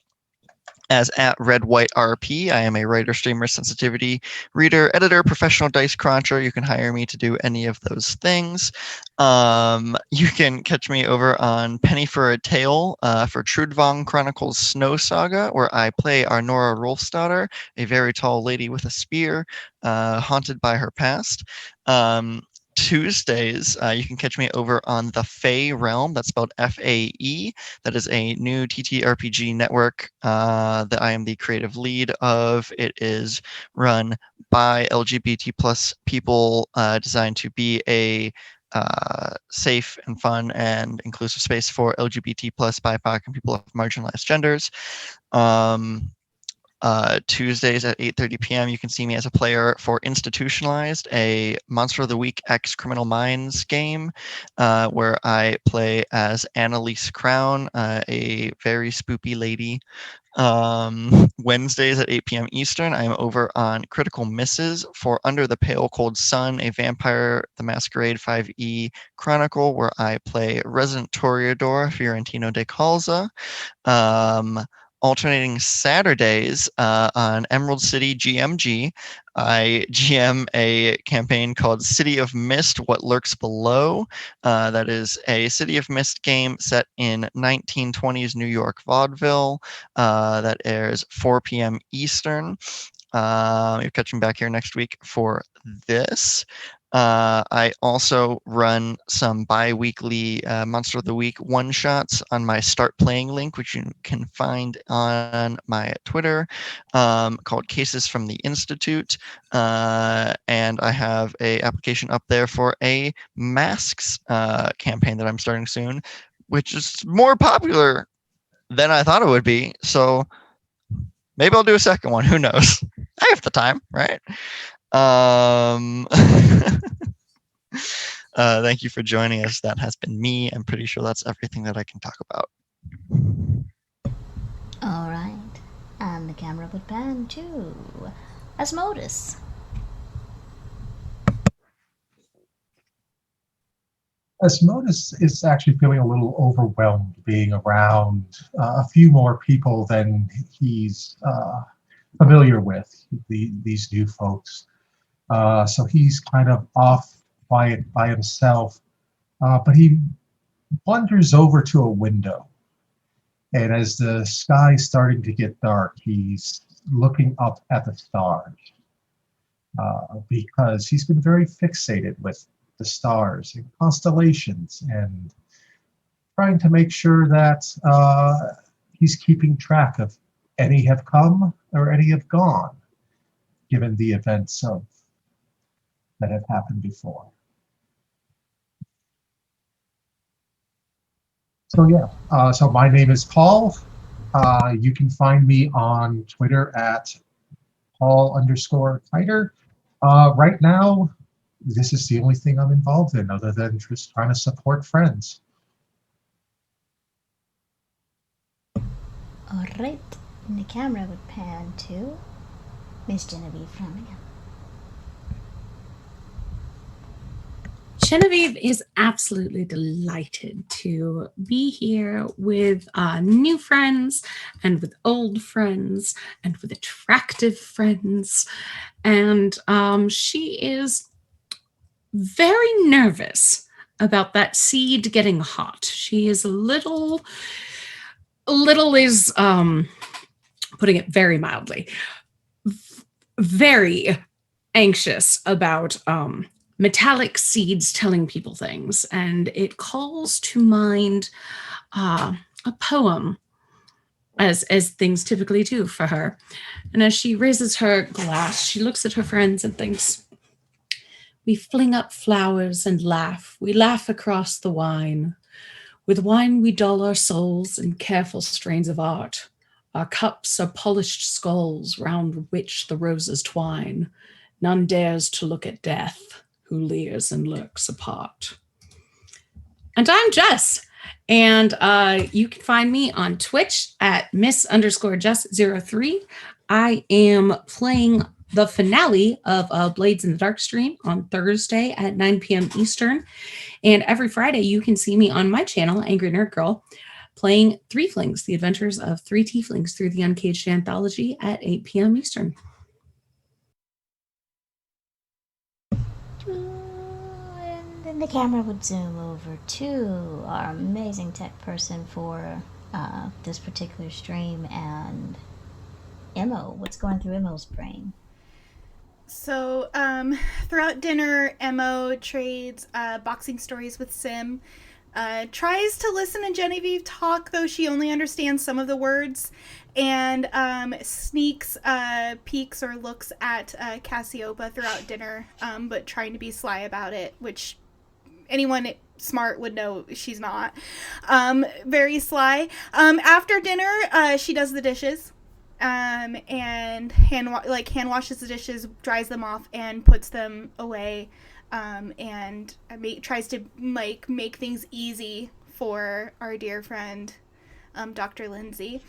as @RedWhiteRP. I am a writer, streamer, sensitivity reader, editor, professional dice cruncher. You can hire me to do any of those things. You can catch me over on Penny for a Tale for Trudvang Chronicles Snow Saga, where I play Arnora Rolfsdottir, a very tall lady with a spear, haunted by her past. Tuesdays, you can catch me over on the Fae Realm. That's spelled Fae. That is a new TTRPG network that I am the creative lead of. It is run by LGBT plus people, designed to be a safe and fun and inclusive space for LGBT plus BIPOC and people of marginalized genders. Tuesdays at 8:30 p.m. You can see me as a player for Institutionalized, a Monster of the Week X Criminal Minds game, where I play as Annalise Crown, a very spoopy lady. Wednesdays at 8 p.m. Eastern, I'm over on Critical Misses for Under the Pale Cold Sun, a Vampire the Masquerade 5e Chronicle, where I play Resident Toreador Fiorentino de Calza. Alternating Saturdays on Emerald City GMG, I GM a campaign called City of Mist, What Lurks Below. That is a City of Mist game set in 1920s New York vaudeville that airs 4 p.m. Eastern. You're catching back here next week for this. I also run some bi-weekly Monster of the Week one-shots on my Start Playing link, which you can find on my Twitter, called Cases from the Institute. And I have a application up there for a Masks campaign that I'm starting soon, which is more popular than I thought it would be. So maybe I'll do a second one. Who knows? I have the time, right? Thank you for joining us. That has been me. I'm pretty sure that's everything that I can talk about. All right. And the camera would pan to Asmodus. Asmodus is actually feeling a little overwhelmed being around a few more people than he's familiar with, these new folks. So he's kind of off by himself, but he wanders over to a window. And as the sky's starting to get dark, he's looking up at the stars because he's been very fixated with the stars and constellations and trying to make sure that he's keeping track of any have come or any have gone, given the events that have happened before. So yeah, so my name is Paul. You can find me on Twitter at Paul_Fighter. Right now, this is the only thing I'm involved in other than just trying to support friends. All right. And the camera would pan to Miss Genevieve Framingham. Genevieve is absolutely delighted to be here with new friends and with old friends and with attractive friends. And she is very nervous about that seed getting hot. She is a little is putting it very mildly, very anxious about metallic seeds telling people things, and it calls to mind a poem, as things typically do for her. And as she raises her glass, she looks at her friends and thinks, "We fling up flowers and laugh. We laugh across the wine. With wine we dull our souls in careful strains of art. Our cups are polished skulls round which the roses twine. None dares to look at death who leers and lurks apart." And I'm Jess. And you can find me on Twitch at Miss_Jess03. I am playing the finale of Blades in the Dark stream on Thursday at 9 p.m. Eastern. And every Friday, you can see me on my channel, Angry Nerd Girl, playing Three Flings, the adventures of three tieflings through the Uncaged anthology at 8 p.m. Eastern. And then the camera would zoom over to our amazing tech person for this particular stream, and Emo. What's going through Emo's brain? So, throughout dinner, Emo trades boxing stories with Sim. Tries to listen to Genevieve talk, though she only understands some of the words, and sneaks peeks or looks at Cassiopeia throughout dinner, but trying to be sly about it, which anyone smart would know she's not. Very sly. After dinner, she does the dishes. And hand washes the dishes, dries them off, and puts them away. And tries to make things easy for our dear friend, Dr. Lindsay.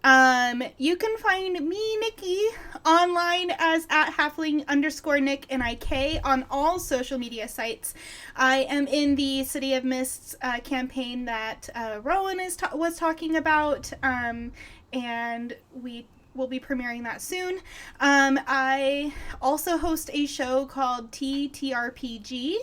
You can find me, Nikki, online as at halfling_Nick on all social media sites. I am in the City of Mists campaign that Rowan was talking about, and we will be premiering that soon. I also host a show called TTRPG,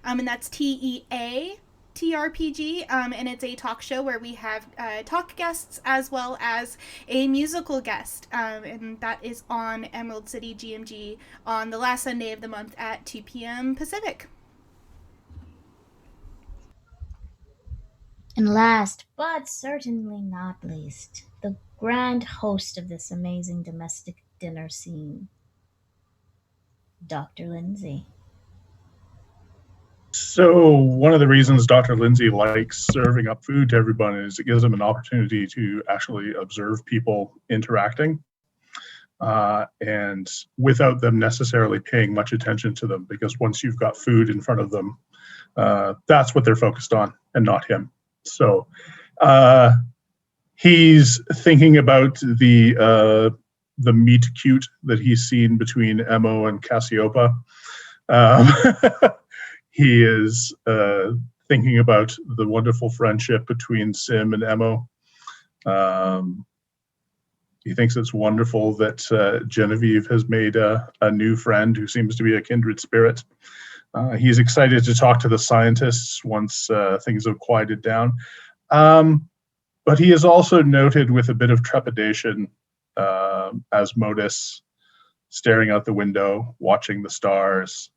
and that's TEA TRPG, and it's a talk show where we have talk guests as well as a musical guest, and that is on Emerald City GMG on the last Sunday of the month at 2 p.m. Pacific. And last, but certainly not least, the grand host of this amazing domestic dinner scene, Dr. Lindsay. So one of the reasons Dr. Lindsay likes serving up food to everyone is it gives them an opportunity to actually observe people interacting, and without them necessarily paying much attention to them, because once you've got food in front of them, that's what they're focused on and not him. So he's thinking about the meet cute that he's seen between Emo and Cassiopeia. He is thinking about the wonderful friendship between Sim and Emo. He thinks it's wonderful that Genevieve has made a new friend who seems to be a kindred spirit. He's excited to talk to the scientists once things have quieted down. But he is also noted with a bit of trepidation Asmodeus staring out the window, watching the stars,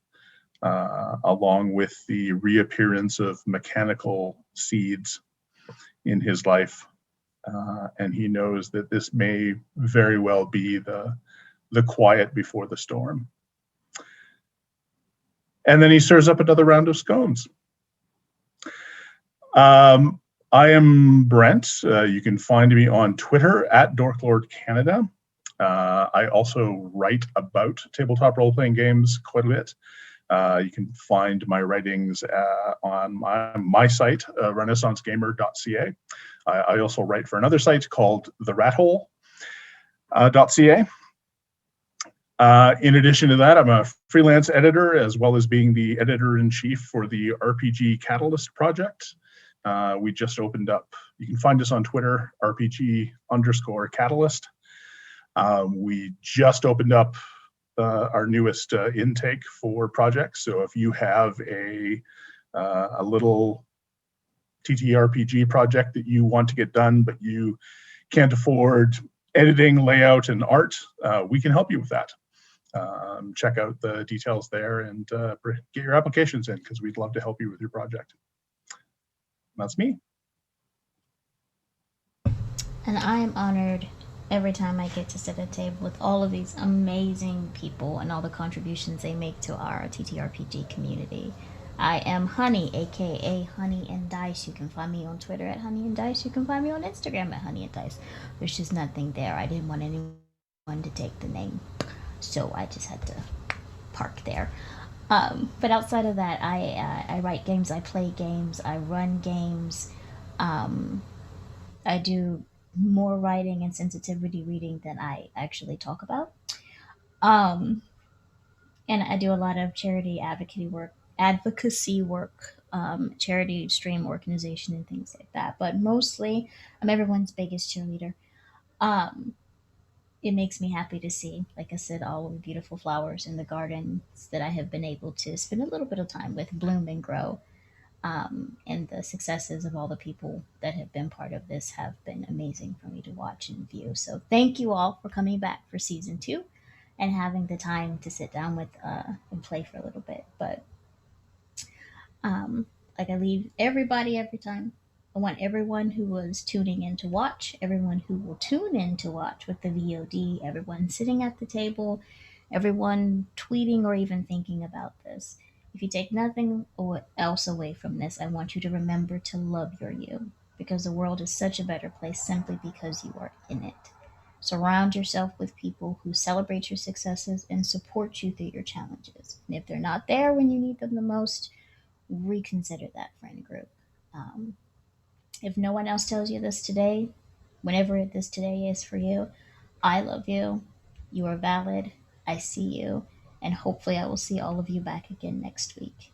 along with the reappearance of mechanical seeds in his life. And he knows that this may very well be the quiet before the storm. And then he stirs up another round of scones. I am Brent. You can find me on Twitter at DorkLordCanada. I also write about tabletop role-playing games quite a bit. You can find my writings on my site, renaissancegamer.ca. I also write for another site called therathole.ca. In addition to that, I'm a freelance editor, as well as being the editor-in-chief for the RPG Catalyst project. We just opened up, you can find us on Twitter, RPG_Catalyst. We just opened up our newest intake for projects. So if you have a little TTRPG project that you want to get done, but you can't afford editing, layout, and art, we can help you with that. Check out the details there and get your applications in, because we'd love to help you with your project. That's me. And I am honored every time I get to sit at a table with all of these amazing people and all the contributions they make to our TTRPG community. I am Honey, aka Honey and Dice. You can find me on Twitter at Honey and Dice. You can find me on Instagram at Honey and Dice. There's just nothing there. I didn't want anyone to take the name, so I just had to park there. But outside of that, I write games, I play games, I run games. I do more writing and sensitivity reading than I actually talk about. Um, and I do a lot of advocacy work, charity stream organization and things like that. But mostly, I'm everyone's biggest cheerleader. Um, it makes me happy to see, like I said, all of the beautiful flowers in the gardens that I have been able to spend a little bit of time with bloom and grow. And the successes of all the people that have been part of this have been amazing for me to watch and view. So thank you all for coming back for season 2 and having the time to sit down with and play for a little bit. But like I leave everybody every time. I want everyone who was tuning in to watch, everyone who will tune in to watch with the VOD, everyone sitting at the table, everyone tweeting or even thinking about this. If you take nothing else away from this, I want you to remember to love your you, because the world is such a better place simply because you are in it. Surround yourself with people who celebrate your successes and support you through your challenges. And if they're not there when you need them the most, reconsider that friend group. Um, if no one else tells you this today, whenever this today is for you, I love you. You are valid. I see you. And hopefully, I will see all of you back again next week.